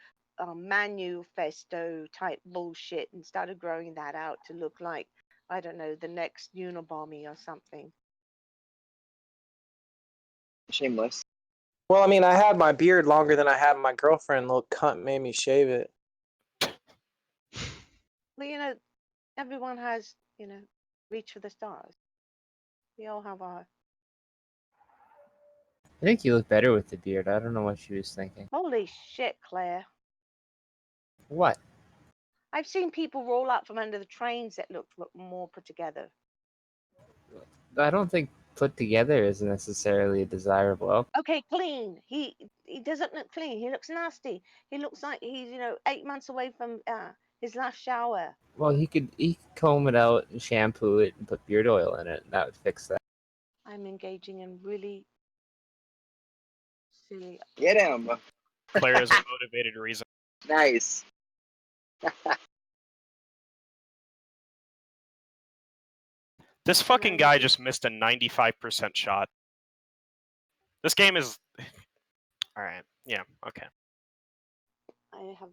manifesto type bullshit and started growing that out to look like, I don't know, the next Unabomber or something. Shameless. Well, I mean, I had my beard longer than I had my girlfriend. Little cunt made me shave it. Well, you know, everyone has, reach for the stars. We all have our. I think you look better with the beard. I don't know what she was thinking. Holy shit, Claire. What? I've seen people roll up from under the trains that look more put together. I don't think put together isn't necessarily a desirable outcome. Okay, clean. He doesn't look clean. He looks nasty. He looks like he's 8 months away from his last shower. Well, he could comb it out and shampoo it and put beard oil in it. That would fix that. I'm engaging in really silly. Get him. Claire is a motivated reason. Nice. This fucking guy just missed a 95% shot. This game is... Alright, yeah, okay.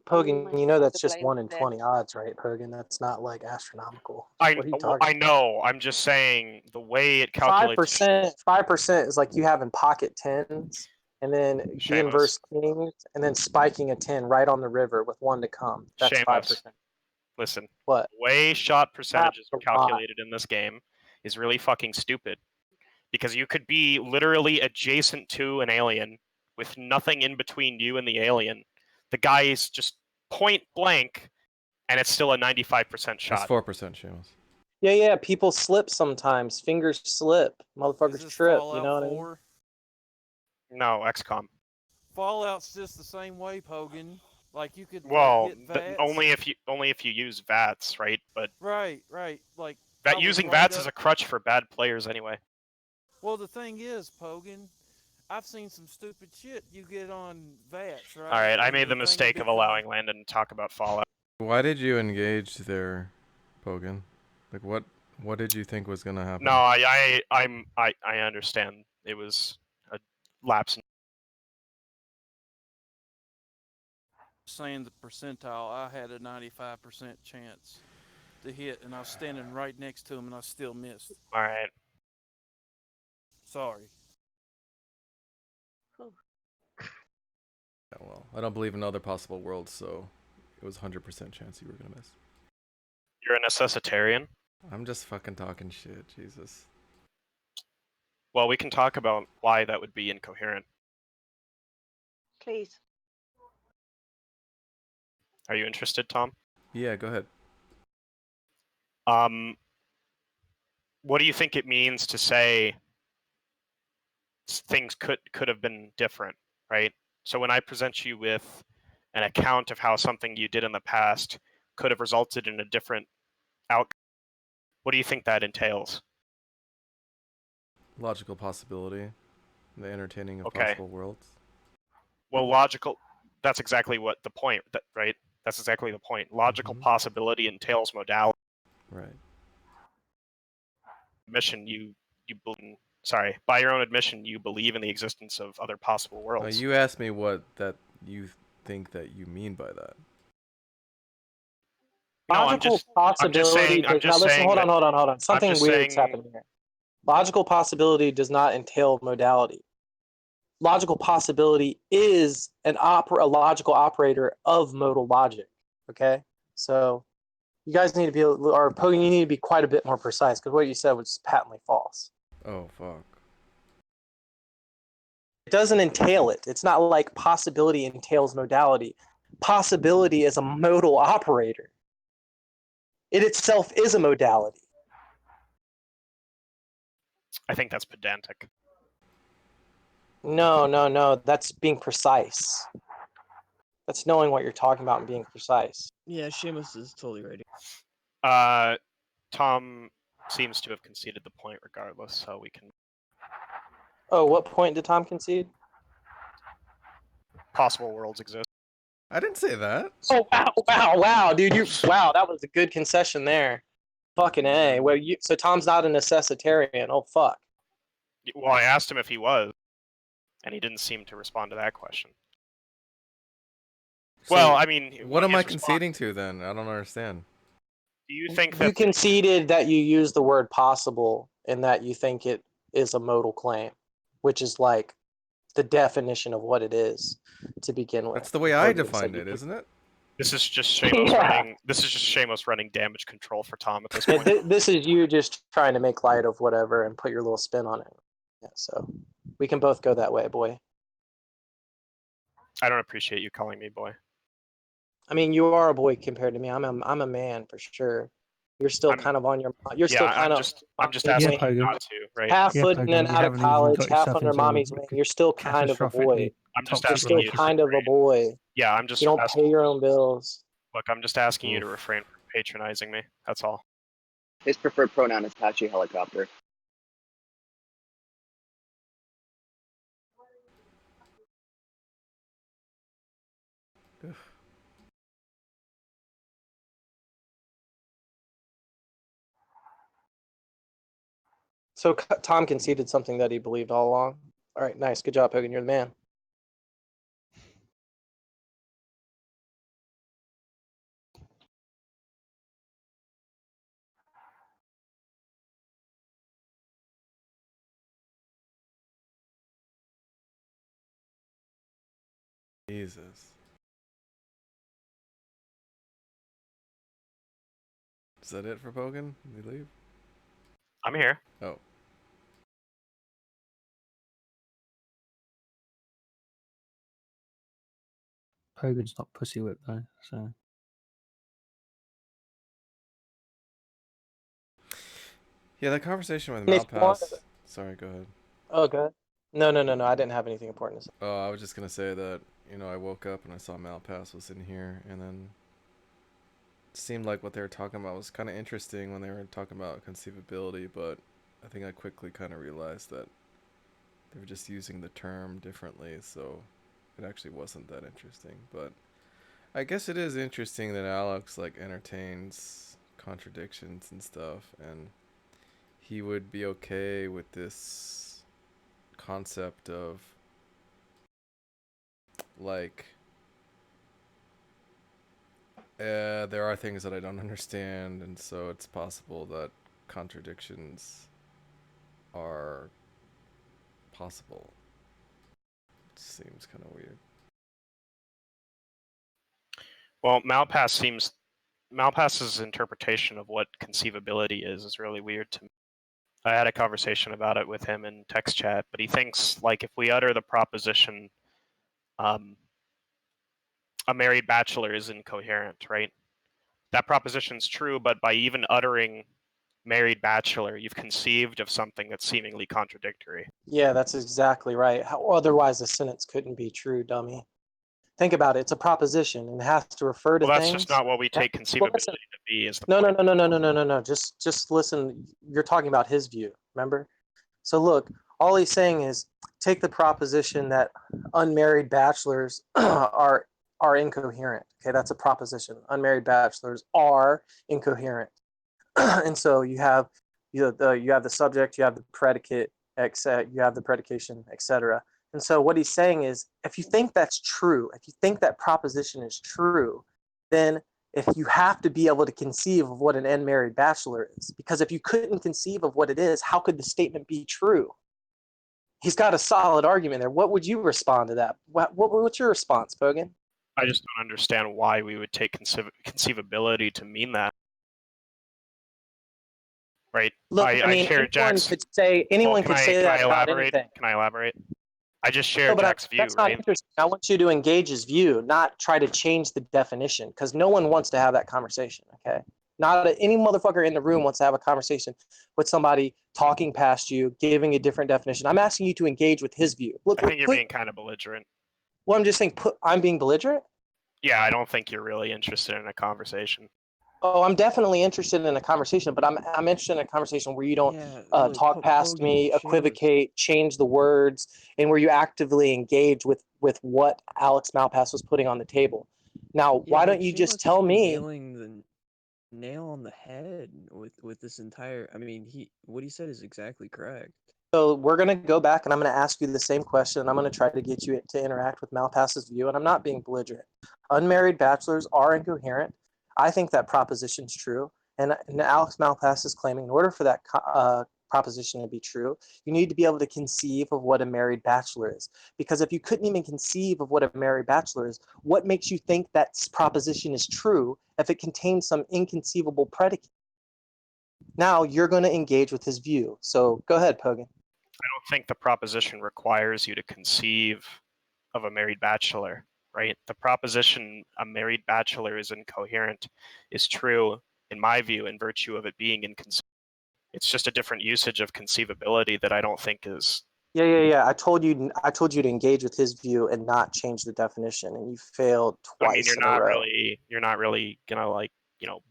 Pogan, you know that's just 1 in 20 odds, right, Pogan? That's not like astronomical. What are you talking I know, I'm just saying the way it calculates... 5% is like you having pocket tens, and then the inverse kings, and then spiking a 10 right on the river with 1 to come. That's Shameless. 5%. Listen, What? the way shot percentages are That's a lot. calculated in this game is really fucking stupid. Because you could be literally adjacent to an alien with nothing in between you and the alien. The guy is just point blank, and it's still a 95% shot. That's 4%, Seamus. Yeah, people slip sometimes. Fingers slip. Motherfuckers trip. You know what I mean? No, XCOM. Fallout's just the same way, Pogan. Like you could Well, hit VATS. only if you use VATS, right? But Right. Like that I was using right VATS up- is a crutch for bad players anyway. Well, the thing is, Pogan, I've seen some stupid shit you get on VATS, right? All right, I And made the thing mistake of becomes- allowing Landon to talk about Fallout. Why did you engage there, Pogan? Like, what did you think was gonna happen? No, I understand. It was a lapse. Saying the percentile, I had a 95% chance to hit, and I was standing right next to him, and I still missed. All right. Sorry. Yeah, well, I don't believe in other possible worlds, so it was 100% chance you were gonna miss. You're a necessitarian? I'm just fucking talking shit, Jesus. Well, we can talk about why that would be incoherent. Please. Are you interested, Tom? Yeah, go ahead. What do you think it means to say things could have been different, right? So when I present you with an account of how something you did in the past could have resulted in a different outcome, what do you think that entails? Logical possibility. The entertaining of Okay. possible worlds. Well, logical, that's exactly what the point, right? That's exactly the point. Logical possibility entails modality. Right. Admission, by your own admission, you believe in the existence of other possible worlds. You asked me what that you think that you mean by that. No, Logical possibility. I'm just saying hold that- on. Something I'm just weird's saying- happening here. Logical possibility does not entail modality. Logical possibility is a logical operator of modal logic. Okay, so you guys need to be, or Pogan, you need to be quite a bit more precise because what you said was just patently false. Oh, fuck. It doesn't entail it. It's not like possibility entails modality. Possibility is a modal operator. It itself is a modality. I think that's pedantic. No. That's being precise. That's knowing what you're talking about and being precise. Yeah, Seamus is totally right. Tom seems to have conceded the point regardless, so we can... Oh, what point did Tom concede? Possible worlds exist. I didn't say that. Oh, wow, dude, that was a good concession there. Fucking A. Well, so Tom's not a necessitarian. Oh, fuck. Well, I asked him if he was, and he didn't seem to respond to that question. So well, I mean... what am I conceding to then? I don't understand. Do you think that... You conceded that you use the word possible and that you think it is a modal claim, which is like the definition of what it is to begin with. That's the way I defined it, isn't it? This is just Seamus running. This is just Seamus running damage control for Tom at this point. This is you just trying to make light of whatever and put your little spin on it. Yeah, so we can both go that way, boy. I don't appreciate you calling me boy. I mean, you are a boy compared to me. I'm a man for sure. you're still kind of on your. You're still kind of. I'm just mommy's asking wing. you not to, right? Half Yeah, footing Pogan, and you out of haven't even college, got half yourself under into a mommy's wing. You're still kind of a boy. I'm just You're asking still you to kind of a boy. Yeah, I'm just You don't asking. pay your own bills. Look, I'm just asking you to refrain from patronizing me. That's all. His preferred pronoun is Apache helicopter. So Tom conceded something that he believed all along. All right, nice, good job, Hogan. You're the man. Jesus. Is that it for Pogan? Did we leave? I'm here. Oh. Pogan's not pussy whip though, so. Yeah, that conversation with And if you want- Malpass. Sorry, go ahead. Oh, good. No. I didn't have anything important to say. Oh, I was just gonna say that, you know, I woke up and I saw Malpass was in here, and then it seemed like what they were talking about was kind of interesting when they were talking about conceivability, but I think I quickly kind of realized that they were just using the term differently, so it actually wasn't that interesting. But I guess it is interesting that Alex like entertains contradictions and stuff, and he would be okay with this concept of like there are things that I don't understand, and so it's possible that contradictions are possible. It seems kind of weird. Well, Malpass's interpretation of what conceivability is really weird to me. I had a conversation about it with him in text chat, but he thinks like if we utter the proposition, a married bachelor is incoherent, right? That proposition's true, but by even uttering married bachelor, you've conceived of something that's seemingly contradictory. Yeah, that's exactly right. How otherwise the sentence couldn't be true, dummy. Think about it. It's a proposition and it has to refer to Well, that's things. just not what we take conceivability to be. Is the No. Just listen. You're talking about his view. Remember? So look, all he's saying is take the proposition that unmarried bachelors are incoherent. Okay, that's a proposition. Unmarried bachelors are incoherent, and so you have the subject, you have the predicate, you have the predication, etc. And so what he's saying is, if you think that's true, if you think that proposition is true, then if you have to be able to conceive of what an unmarried bachelor is, because if you couldn't conceive of what it is, how could the statement be true? He's got a solid argument there. What would you respond to that? What's your response, Pogan? I just don't understand why we would take conceivability to mean that. Right. Look, I mean, share Jack's. Could say anyone Well, could say that about elaborate? anything. Can I elaborate? I just No, shared but Jack's view, that's not right? interesting. I want you to engage his view, not try to change the definition, because no one wants to have that conversation. Okay, not any motherfucker in the room wants to have a conversation with somebody talking past you, giving a different definition. I'm asking you to engage with his view. Look, I think you're being kind of belligerent. Well, I'm just saying. I'm being belligerent. Yeah, I don't think you're really interested in a conversation. Oh, I'm definitely interested in a conversation, but I'm interested in a conversation where you don't talk past me, equivocate, change the words, and where you actively engage with what Alex Malpass was putting on the table. Now, why don't you just tell me? Nailing the nail on the head with this entire. I mean, what he said is exactly correct. So we're going to go back and I'm going to ask you the same question. And I'm going to try to get you to interact with Malpass's view. And I'm not being belligerent. Unmarried bachelors are incoherent. I think that proposition's true. And Alex Malpass is claiming in order for that proposition to be true, you need to be able to conceive of what a married bachelor is. Because if you couldn't even conceive of what a married bachelor is, what makes you think that proposition is true if it contains some inconceivable predicate? Now you're going to engage with his view. So go ahead, Pogan. I don't think the proposition requires you to conceive of a married bachelor, right? The proposition a married bachelor is incoherent is true in my view, in virtue of it being inconceivable. It's just a different usage of conceivability that I don't think is. Yeah. I told you to engage with his view and not change the definition, and you failed twice I mean, in a row. you're not really gonna like,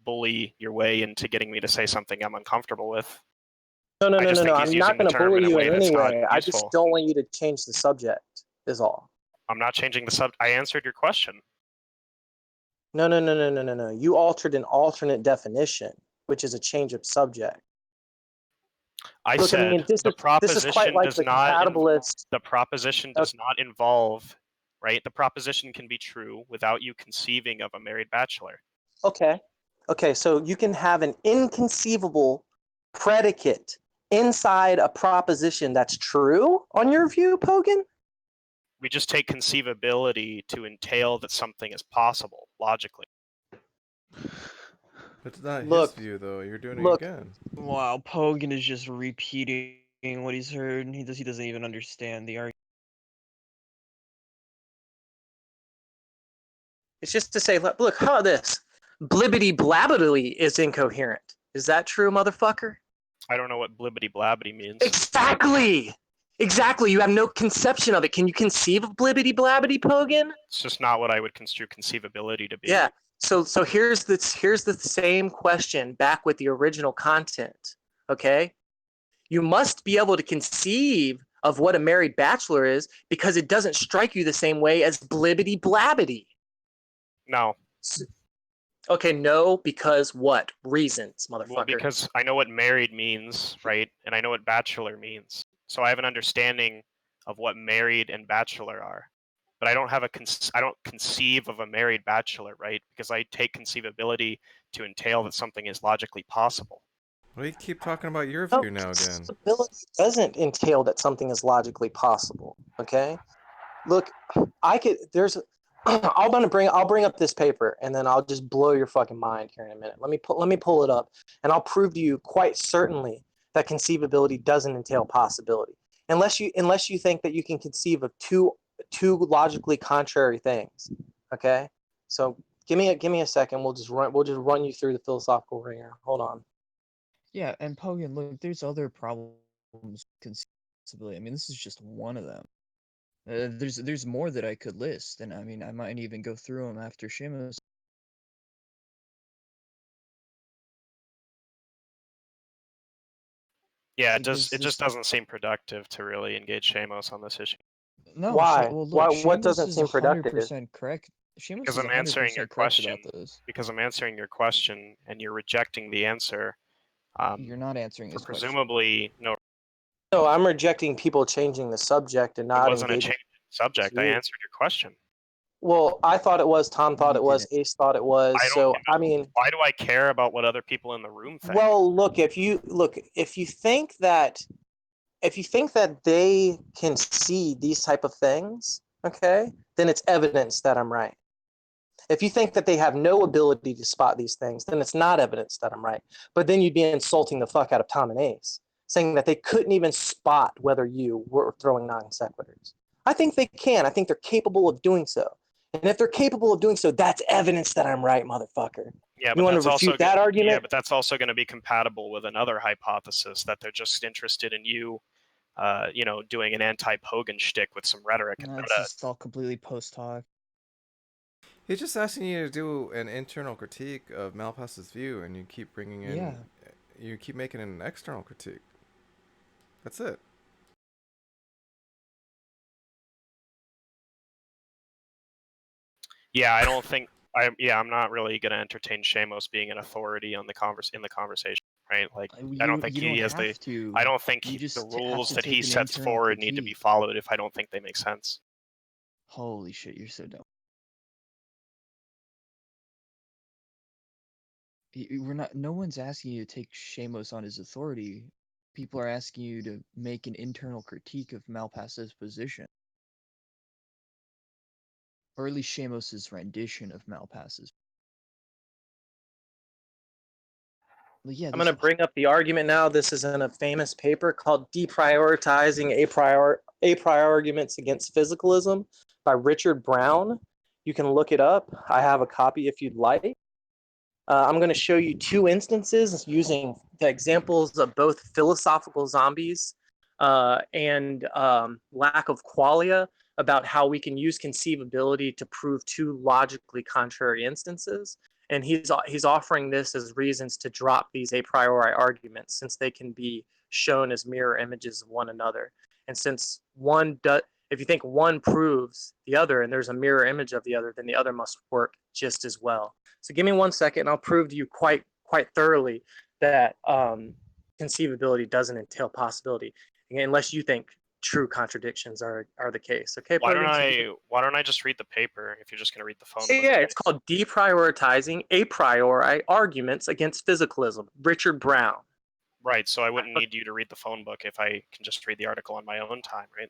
bully your way into getting me to say something I'm uncomfortable with. No. I'm not going to bully you in any not way. I just useful. don't want you to change the subject. Is all. I'm not changing the I answered your question. No. You altered an alternate definition, which is a change of subject. I Look, said I mean, the proposition like does the not. compatibilist. The proposition does not involve, right? The proposition can be true without you conceiving of a married bachelor. Okay. So you can have an inconceivable predicate inside a proposition that's true on your view, Pogan? We just take conceivability to entail that something is possible logically. It's not his view, though. You're doing it again. Wow, Pogan is just repeating what he's heard, and he doesn't even understand the argument. It's just to say, look, how about this? Blibbity blabbity is incoherent. Is that true, motherfucker? I don't know what blibbity blabbity means. Exactly. You have no conception of it. Can you conceive of blibbity blabbity, Pogan? It's just not what I would construe conceivability to be. Yeah. So here's the same question back with the original content. Okay. You must be able to conceive of what a married bachelor is because it doesn't strike you the same way as blibbity blabbity. No. Okay, no, because what? Reasons, motherfucker. Well, because I know what married means, right? And I know what bachelor means. So I have an understanding of what married and bachelor are. But I don't have I don't conceive of a married bachelor, right? Because I take conceivability to entail that something is logically possible. Well, you keep talking about your view now again. Conceivability doesn't entail that something is logically possible. Okay, look, I'll bring up this paper and then I'll just blow your fucking mind here in a minute. Let me pull it up and I'll prove to you quite certainly that conceivability doesn't entail possibility. Unless you think that you can conceive of two logically contrary things. Okay? So give me a second. We'll just run you through the philosophical ringer. Hold on. Yeah, and Pogan, look, there's other problems with conceivability. I mean, this is just one of them. There's more that I could list, and I mean, I might even go through them after Seamus. Yeah, it just doesn't seem productive to really engage Seamus on this issue. No, why? Well, look, What doesn't Seamus seem is productive? 100% correct. Seamus Because is I'm answering your 100% correct question. about this. Because I'm answering your question, and you're rejecting the answer. You're not answering his question. Presumably, no. No, I'm rejecting people changing the subject and not It wasn't engaging. a change in subject. I answered your question. Well, I thought it was. Tom thought it was. Ace thought it was. So I mean, why do I care about what other people in the room think? well, look, if you think that they can see these type of things, okay, then it's evidence that I'm right. If you think that they have no ability to spot these things, then it's not evidence that I'm right. But then you'd be insulting the fuck out of Tom and Ace, saying that they couldn't even spot whether you were throwing non sequiturs. I think they can. I think they're capable of doing so. And if they're capable of doing so, that's evidence that I'm right, motherfucker. Yeah, you want to refute that argument? Yeah, but that's also going to be compatible with another hypothesis that they're just interested in you, doing an anti-Pogan shtick with some rhetoric. No, it's just all completely post hoc. He's just asking you to do an internal critique of Malpass's view, and you keep bringing in, you keep making an external critique. That's it. Yeah, I don't think I'm not really going to entertain Seamus being an authority on in the conversation, right? Like, I don't think he has the. I don't think the rules that he sets forward need to be followed if I don't think they make sense. Holy shit, you're so dumb. No one's asking you to take Seamus on his authority. People are asking you to make an internal critique of Malpass's position. Or at least Seamus's rendition of Malpass's. Yeah, I'm going to bring up the argument now. This is in a famous paper called Deprioritizing a priori Arguments Against Physicalism by Richard Brown. You can look it up. I have a copy if you'd like. I'm going to show you two instances using the examples of both philosophical zombies and lack of qualia about how we can use conceivability to prove two logically contrary instances. And he's offering this as reasons to drop these a priori arguments, since they can be shown as mirror images of one another. And since if you think one proves the other and there's a mirror image of the other, then the other must work just as well. So give me 1 second and I'll prove to you quite thoroughly that conceivability doesn't entail possibility, unless you think true contradictions are the case. Okay, Why don't Perkins? I just read the paper if you're just gonna read the phone? Yeah, it's called Deprioritizing A Priori Arguments Against Physicalism. Richard Brown. Right, so I wouldn't need you to read the phone book if I can just read the article on my own time, right?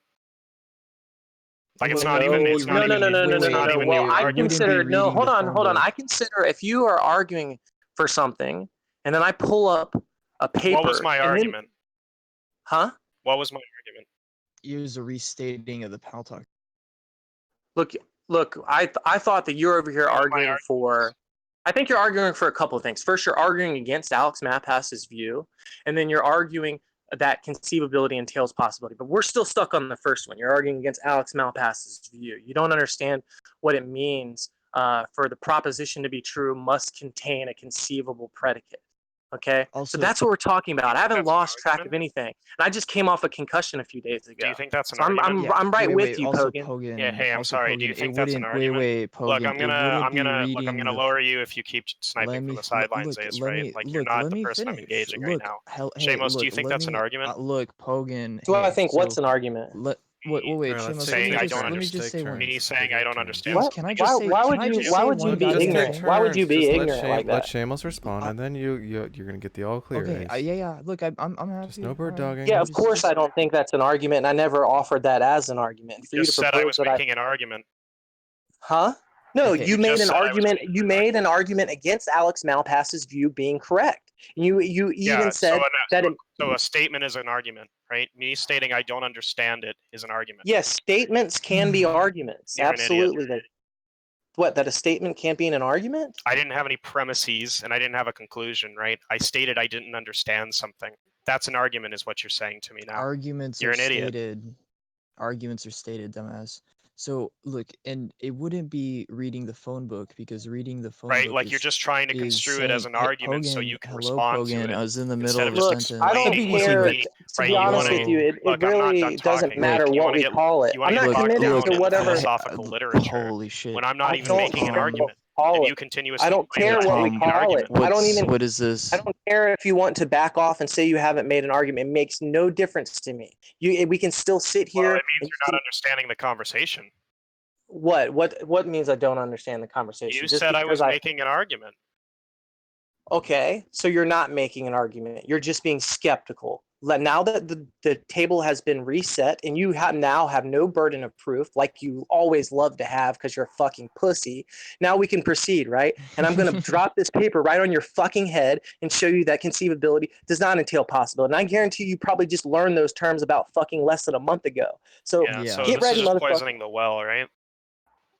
Like it's not even. It's not even. It's not even. Well, the I argument. consider hold on. I consider if you are arguing for something, and then I pull up a paper. What was my argument? Huh? What was my argument? It was a restating of the PAL talk. Look. I thought that you're over here arguing for. I think you're arguing for a couple of things. First, you're arguing against Alex Malpass's view, and then you're arguing that conceivability entails possibility. But we're still stuck on the first one. You're arguing against Alex Malpass's view. You don't understand what it means for the proposition to be true must contain a conceivable predicate. Okay? So that's what we're talking about. I haven't lost track of anything. And I just came off a concussion a few days ago. Do you think that's an so argument? I'm right with you, also Pogan. Yeah, hey, I'm sorry. Do you think that's an Wait, argument? Pogan. Look, I'm gonna lower you if you keep sniping from the sidelines, Ace, right? Like you're not the person I'm engaging right now. Shamos, do you think that's an argument? Look, Pogan. So I think what's an argument? Wait, Shamos, saying I don't let me just say understand. one. Me saying I don't understand. Can I just say? Why would you be ignorant? Why would you be ignorant like that? Let Shamos respond, and then you're gonna get the all clear. Okay, yeah. Look, I'm happy. Just no bird dogging. Yeah, of course I don't think that's an argument, and I never offered that as an argument. For You just you to said I propose was that making an argument. Huh? No, Okay. you made an argument. You made an argument against Alex Malpass's view being correct. You even said that. So a statement is an argument, right? Me stating I don't understand it is an argument. Yes, statements can be arguments. You're an idiot. Absolutely. What? That a statement can't be an argument? I didn't have any premises and I didn't have a conclusion, right? I stated I didn't understand something. That's an argument, is what you're saying to me now. You're an idiot. Arguments are stated, dumbass. So look, and it wouldn't be reading the phone book, because reading the phone book, right? Like you're just trying to construe it as an argument so you can respond to it. I was in the middle instead of of a just sentence. I don't care. To be honest with you, it really doesn't matter what we call it. I'm not committed to whatever philosophical literature. Holy shit! When I'm not even making an argument, and you continuously. I don't care what we call it. I don't even. What is this? I don't care if you want to back off and say you haven't made an argument. It makes no difference to me. We can still sit here. Well, it means you're not understanding the conversation. What means I don't understand the conversation? You said I was making an argument. Okay, so you're not making an argument. You're just being skeptical. Now that the table has been reset and you now have no burden of proof, like you always love to have because you're a fucking pussy, now we can proceed, right? And I'm going to drop this paper right on your fucking head and show you that conceivability does not entail possibility. And I guarantee you probably just learned those terms about fucking less than a month ago. So So get this ready, is just motherfucker. poisoning the well, right?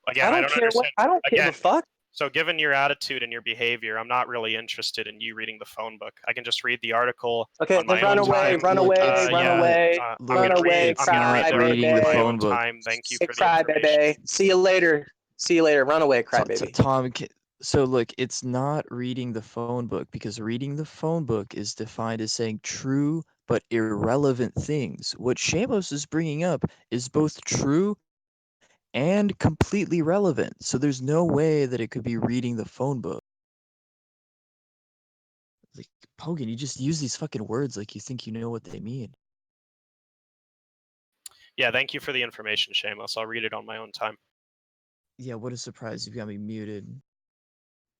Again, I don't care understand. I don't give a fuck. So given your attitude and your behavior, I'm not really interested in you reading the phone book. I can just read the article. Okay, on my then run own away, time. run away, run away, I'm gonna read the reading the article on my phone own book. time. Thank you for the Cry information. baby. See you later. See you later. Run away, cry baby. Tom, so look, it's not reading the phone book, because reading the phone book is defined as saying true but irrelevant things. What Shamos is bringing up is both true and completely relevant. So there's no way that it could be reading the phone book. Like, Pogan, you just use these fucking words like you think you know what they mean. Yeah, thank you for the information, Shamos. I'll read it on my own time. Yeah, what a surprise. You've got me muted.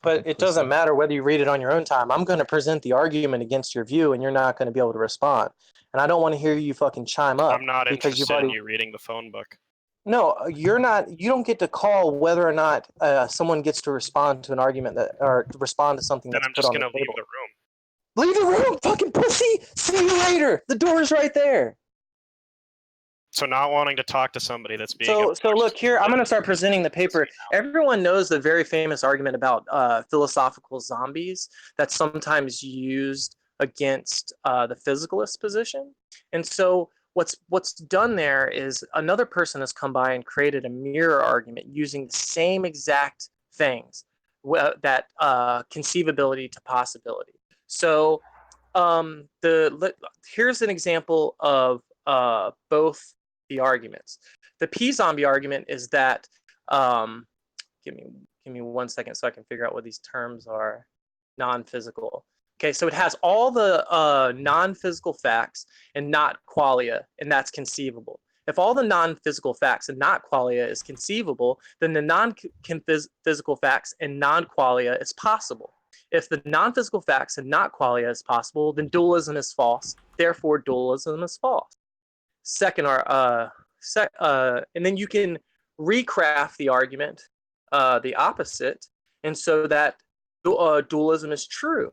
But it doesn't matter whether you read it on your own time. I'm going to present the argument against your view, and you're not going to be able to respond. And I don't want to hear you fucking chime up. I'm not because you've interested in already... you reading the phone book. No, you're not. You don't get to call whether or not someone gets to respond to an argument or respond to something Then that's I'm put just on the gonna leave table. the room. Leave the room, fucking pussy! See you later. The door's right there. So not wanting to talk to somebody that's being So look here, I'm going to start presenting the paper. Everyone knows the very famous argument about philosophical zombies that's sometimes used against the physicalist position. And so what's done there is another person has come by and created a mirror argument using the same exact things, that conceivability to possibility. So here's an example of both the arguments. The p-zombie argument is that give me 1 second so I can figure out what these terms are. Non-physical. Okay, so it has all the non-physical facts and not qualia, and that's conceivable. If all the non-physical facts and not qualia is conceivable, then the non-physical facts and non-qualia is possible. If the non-physical facts and not qualia is possible, then dualism is false. Therefore, dualism is false. Second, and then you can recraft the argument, the opposite, and so that dualism is true.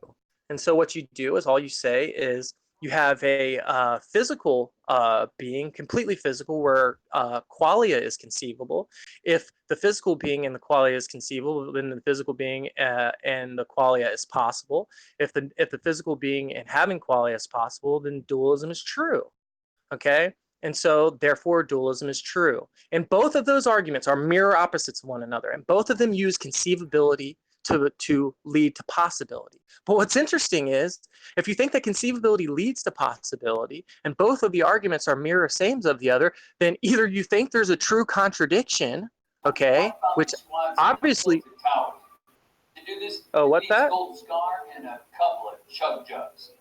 And so what you do is all you say is you have a physical being, completely physical, where qualia is conceivable. If the physical being and the qualia is conceivable, then the physical being and the qualia is possible. If the physical being and having qualia is possible, then dualism is true. Okay? And so, therefore, dualism is true. And both of those arguments are mirror opposites of one another. And both of them use conceivability to lead to possibility. But what's interesting is, if you think that conceivability leads to possibility, and both of the arguments are mirror sames of the other, then either you think there's a true contradiction, okay, which obviously... Oh, what's that? Gold scar and a couple of chug jugs.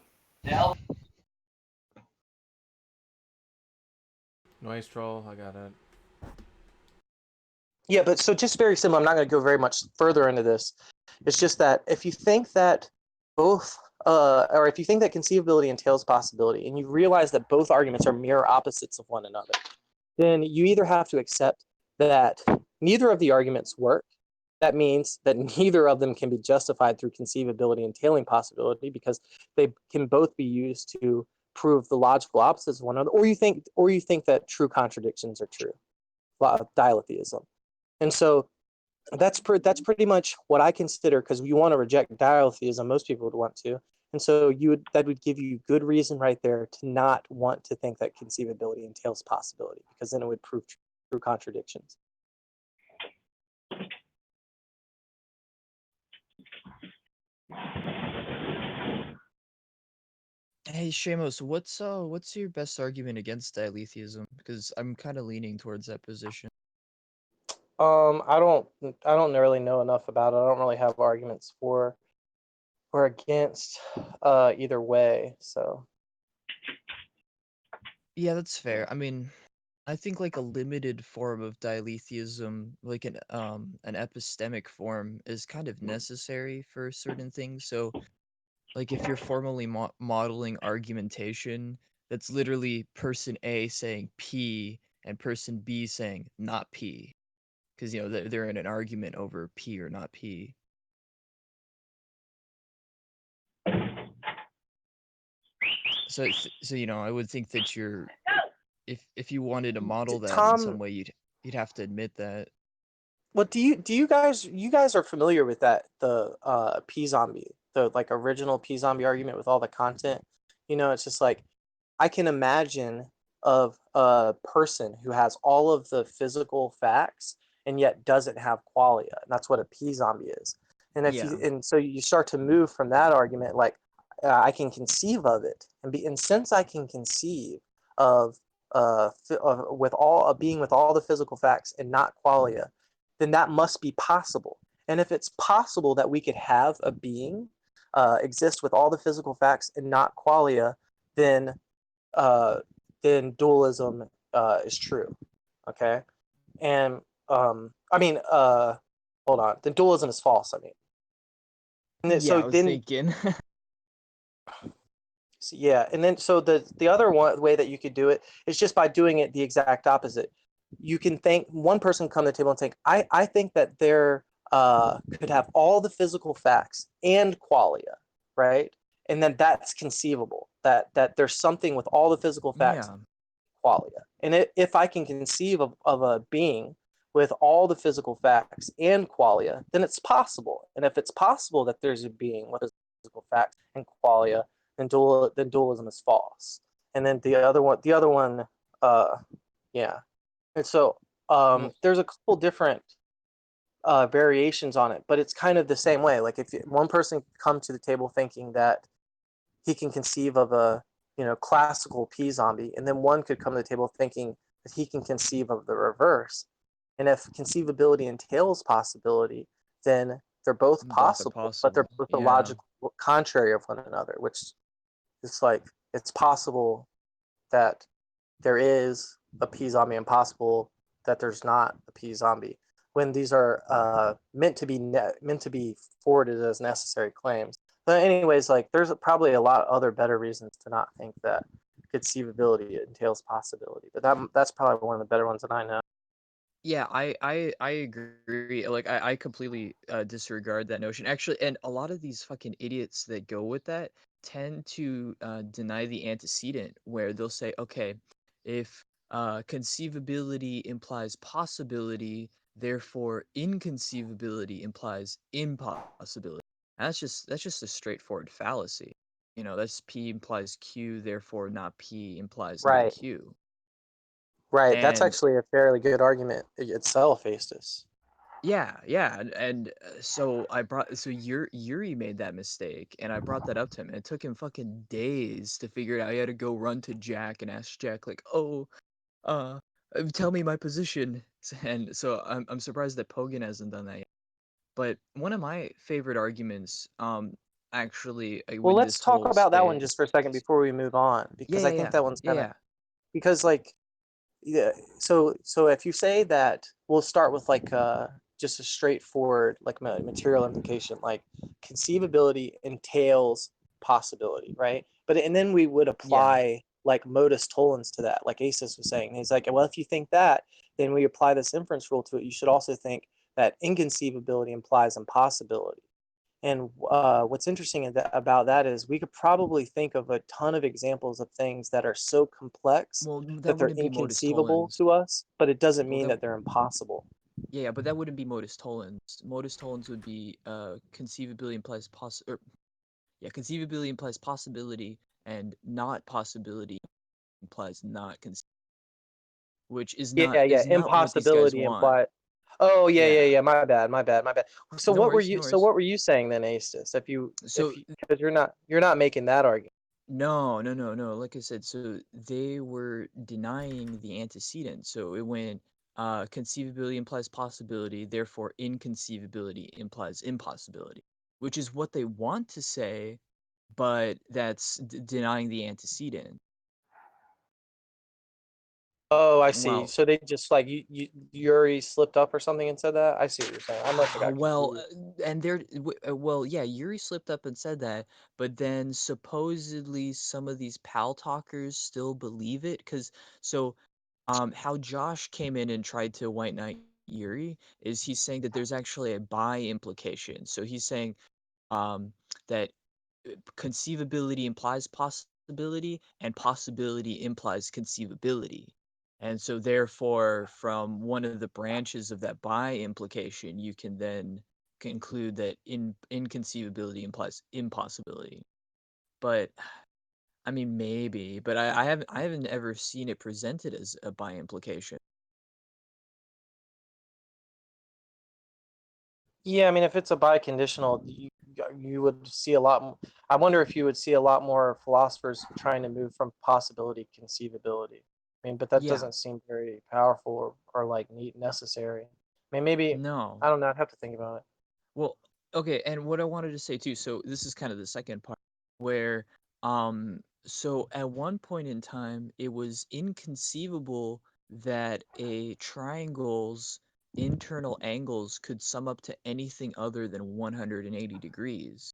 Noise troll, I got it. Yeah, but so just very simple, I'm not going to go very much further into this. It's just that if you think that or if you think that conceivability entails possibility, and you realize that both arguments are mirror opposites of one another, then you either have to accept that neither of the arguments work. That means that neither of them can be justified through conceivability entailing possibility, because they can both be used to prove the logical opposites of one another, or you think that true contradictions are true, dialetheism. And so that's pretty much what I consider, because you want to reject dialetheism, most people would want to, and so that would give you good reason right there to not want to think that conceivability entails possibility, because then it would prove true contradictions. Hey Shamos, what's your best argument against dialetheism? Because I'm kind of leaning towards that position. I don't really know enough about it. I don't really have arguments for or against either way. So Yeah, that's fair. I mean, I think like a limited form of dialetheism, like an epistemic form, is kind of necessary for certain things. So, like if you're formally modeling argumentation, that's literally person A saying P and person B saying not P, because they're in an argument over P or not P. So I would think that if you wanted to model that in some way, you'd have to admit that. What do you guys are familiar with that, the P zombie, the like original P zombie argument with all the content? It's just like I can imagine of a person who has all of the physical facts and yet doesn't have qualia, and that's what a P zombie is. And so you start to move from that argument, like I can conceive of it, and since I can conceive of with all being with all the physical facts and not qualia, then that must be possible. And if it's possible that we could have a being exist with all the physical facts and not qualia, then dualism is true. Okay, and hold on, then dualism is false. I mean, and then, I was thinking. Yeah, and then so the other way that you could do it is just by doing it the exact opposite. You can think one person come to the table and think, I think that there could have all the physical facts and qualia, right? And then that's conceivable, that there's something with all the physical facts, qualia. And if I can conceive of a being with all the physical facts and qualia, then it's possible. And if it's possible that there's a being with physical facts and qualia, then dualism is false. And then the other one, yeah. And so there's a couple different variations on it, but it's kind of the same way. Like if one person come to the table thinking that he can conceive of a classical P zombie, and then one could come to the table thinking that he can conceive of the reverse. And if conceivability entails possibility, then they're both possible, but they're both the logical contrary of one another, which is like it's possible that there is a P zombie and possible that there's not a P zombie when these are meant to be forwarded as necessary claims. But anyways, like there's probably a lot other better reasons to not think that conceivability entails possibility, but that's probably one of the better ones that I know. Yeah, I agree. Like I completely disregard that notion. Actually, and a lot of these fucking idiots that go with that tend to deny the antecedent, where they'll say, okay, if conceivability implies possibility, therefore inconceivability implies impossibility. And that's just a straightforward fallacy. That's P implies Q, therefore not P implies not Right. Q. Right. That's And actually a fairly good argument itself, Astus. yeah, and so Yuri made that mistake, and I brought that up to him, and it took him fucking days to figure it out. He had to go run to Jack and ask Jack like, "Oh, tell me my position." And so I'm surprised that Pogan hasn't done that yet. But one of my favorite arguments, actually, Well, with let's this talk whole about that one just for a second space. before we move on, because I think that one's kind of Yeah. because like yeah. So if you say that, we'll start with like just a straightforward like material implication, like conceivability entails possibility, right? But and then we would apply like modus tollens to that, like Asus was saying. He's like, well, if you think that, then we apply this inference rule to it. You should also think that inconceivability implies impossibility. And what's interesting about that is we could probably think of a ton of examples of things that are so complex Well, that that they're wouldn't be modus inconceivable tollens. to us, but it doesn't Well, mean that they're impossible. Yeah, but that wouldn't be modus tollens. Modus tollens would be conceivability implies conceivability implies possibility, and not possibility implies not which Yeah, yeah. is not what these guys Impossibility want. implied. Oh, yeah, yeah, Yeah. yeah. My bad, my bad, my bad. So No what were worries, you? no So worries. what were you saying then, Astus? So Because you're not making that argument. No, no, no, no. Like I said, so they were denying the antecedent. So it went conceivability implies possibility, therefore inconceivability implies impossibility, which is what they want to say, but that's denying the antecedent. Oh, I see. Well, So they just like Yuri slipped up or something and said that. I see what you're saying. I must have got well, confused. and well, yeah, Yuri slipped up and said that, but then supposedly some of these pal talkers still believe it, because so how Josh came in and tried to white knight Yuri is he's saying that there's actually a bi implication. So he's saying that conceivability implies possibility and possibility implies conceivability. And so therefore from one of the branches of that bi implication you can then conclude that inconceivability implies impossibility. But I mean maybe, but I haven't ever seen it presented as a bi implication. Yeah, I mean, if it's a biconditional, you would see a lot. I wonder if you would see a lot more philosophers trying to move from possibility to conceivability. I mean, but that Yeah. doesn't seem very powerful or like necessary. I mean, maybe No. I don't know. I'd have to think about it. Well, okay, and what I wanted to say too, so this is kind of the second part where so at one point in time it was inconceivable that a triangle's internal angles could sum up to anything other than 180 degrees.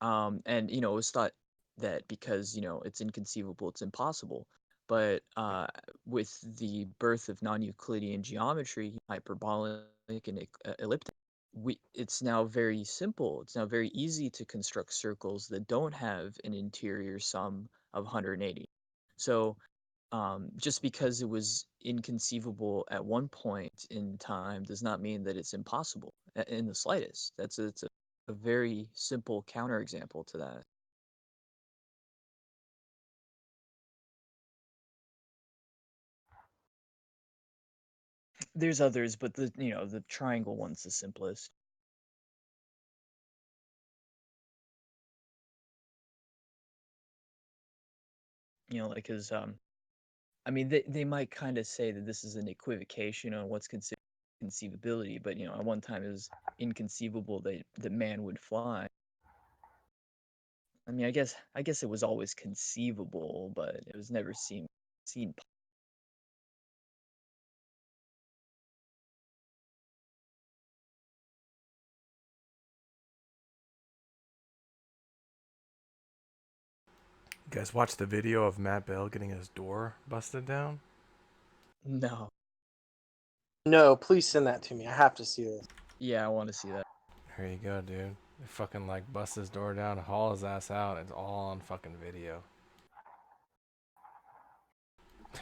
And it was thought that because, it's inconceivable, it's impossible. But with the birth of non-Euclidean geometry, hyperbolic and elliptic, it's now very simple. It's now very easy to construct circles that don't have an interior sum of 180. So just because it was inconceivable at one point in time does not mean that it's impossible in the slightest. It's a very simple counterexample to that. There's others, but the triangle one's the simplest. Like his I mean, they might kind of say that this is an equivocation on what's considered conceivability, but at one time it was inconceivable that man would fly. I mean, I guess it was always conceivable, but it was never seen. You guys watch the video of Matt Bell getting his door busted down? No. No, please send that to me. I have to see this. Yeah, I want to see that. Here you go, dude. They fucking like bust his door down, haul his ass out. It's all on fucking video.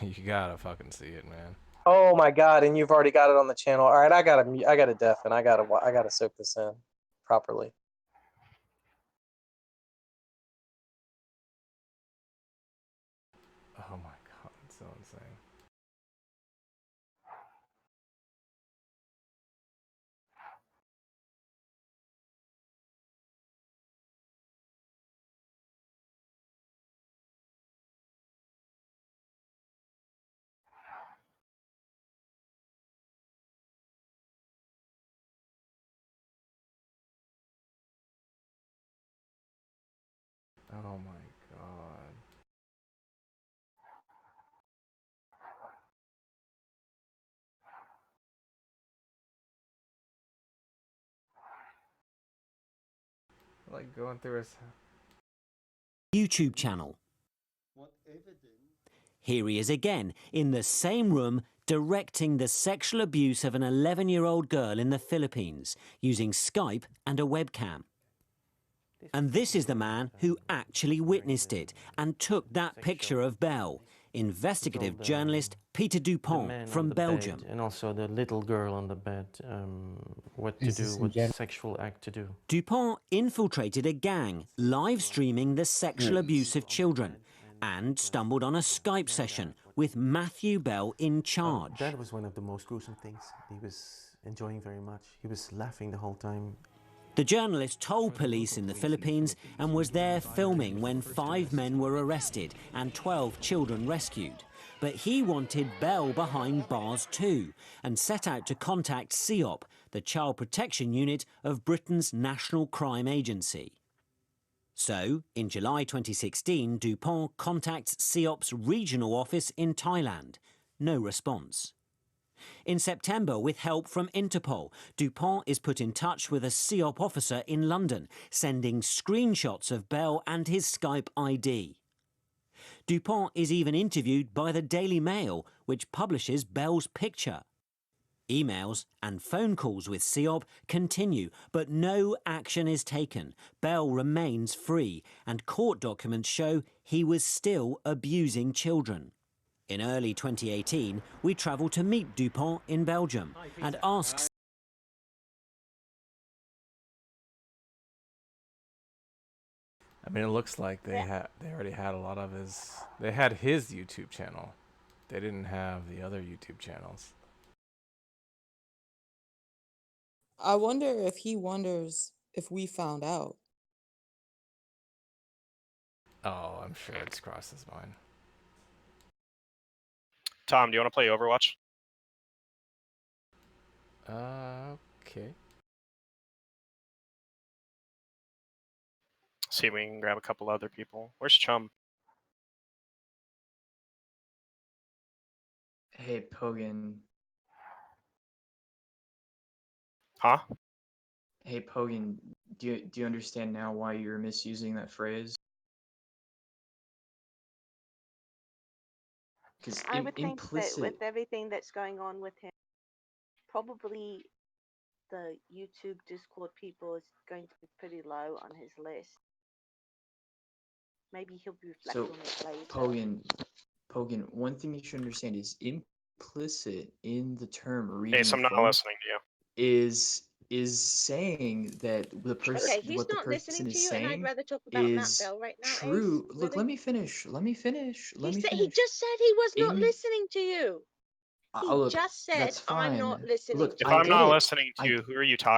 You gotta fucking see it, man. Oh my god! And you've already got it on the channel. All right, I gotta deafen. I gotta soak this in properly. Oh my god, it's so insane. Oh my god. Like going through his YouTube channel. Here he is again, in the same room, directing the sexual abuse of an 11-year-old girl in the Philippines, using Skype and a webcam. And this is the man who actually witnessed it and took that picture of Belle, investigative journalist Peter Dupont from Belgium. And also the little girl on the bed, what to do, what sexual act to do. Dupont infiltrated a gang live streaming the sexual abuse of children and stumbled on a Skype session with Matthew Bell in charge. That was one of the most gruesome things he was enjoying very much. He was laughing the whole time. The journalist told police in the Philippines and was there filming when 5 men were arrested and 12 children rescued. But he wanted Bell behind bars too and set out to contact CEOP, the Child Protection Unit of Britain's National Crime Agency. So, in July 2016, Dupont contacts CEOP's regional office in Thailand. No response. In September, with help from Interpol, Dupont is put in touch with a CEOP officer in London, sending screenshots of Bell and his Skype ID. Dupont is even interviewed by the Daily Mail, which publishes Bell's picture. Emails and phone calls with CEOP continue, but no action is taken. Bell remains free, and court documents show he was still abusing children. In early 2018, we travel to meet Dupont in Belgium and ask. I mean, it looks like they already had a lot of his. They had his YouTube channel. They didn't have the other YouTube channels. I wonder if he wonders if we found out. Oh, I'm sure it's crossed his mind. Tom, do you want to play Overwatch? Okay. See if we can grab a couple other people. Where's Chum? Hey, Pogan. Huh? Hey, Pogan, do you understand now why you're misusing that phrase? Because I would think implicit. that with everything that's going on with him, probably the YouTube Discord people is going to be pretty low on his list. Maybe he'll be reflecting So, on it later. Pogan, Pogan, one thing you should understand is implicit in the term reading Ace, the I'm not phone listening to you. is saying that the person Okay, he's what the not listening person to is you, and I'd saying rather talk about Matt is Bell right now. Ace, true. Look, really? let me finish. Let me finish. Let me He finish. just said he was not In listening to you. He look, just said, that's I'm not fine. listening Look, to If I you. I'm get not it. listening to you, who are you talking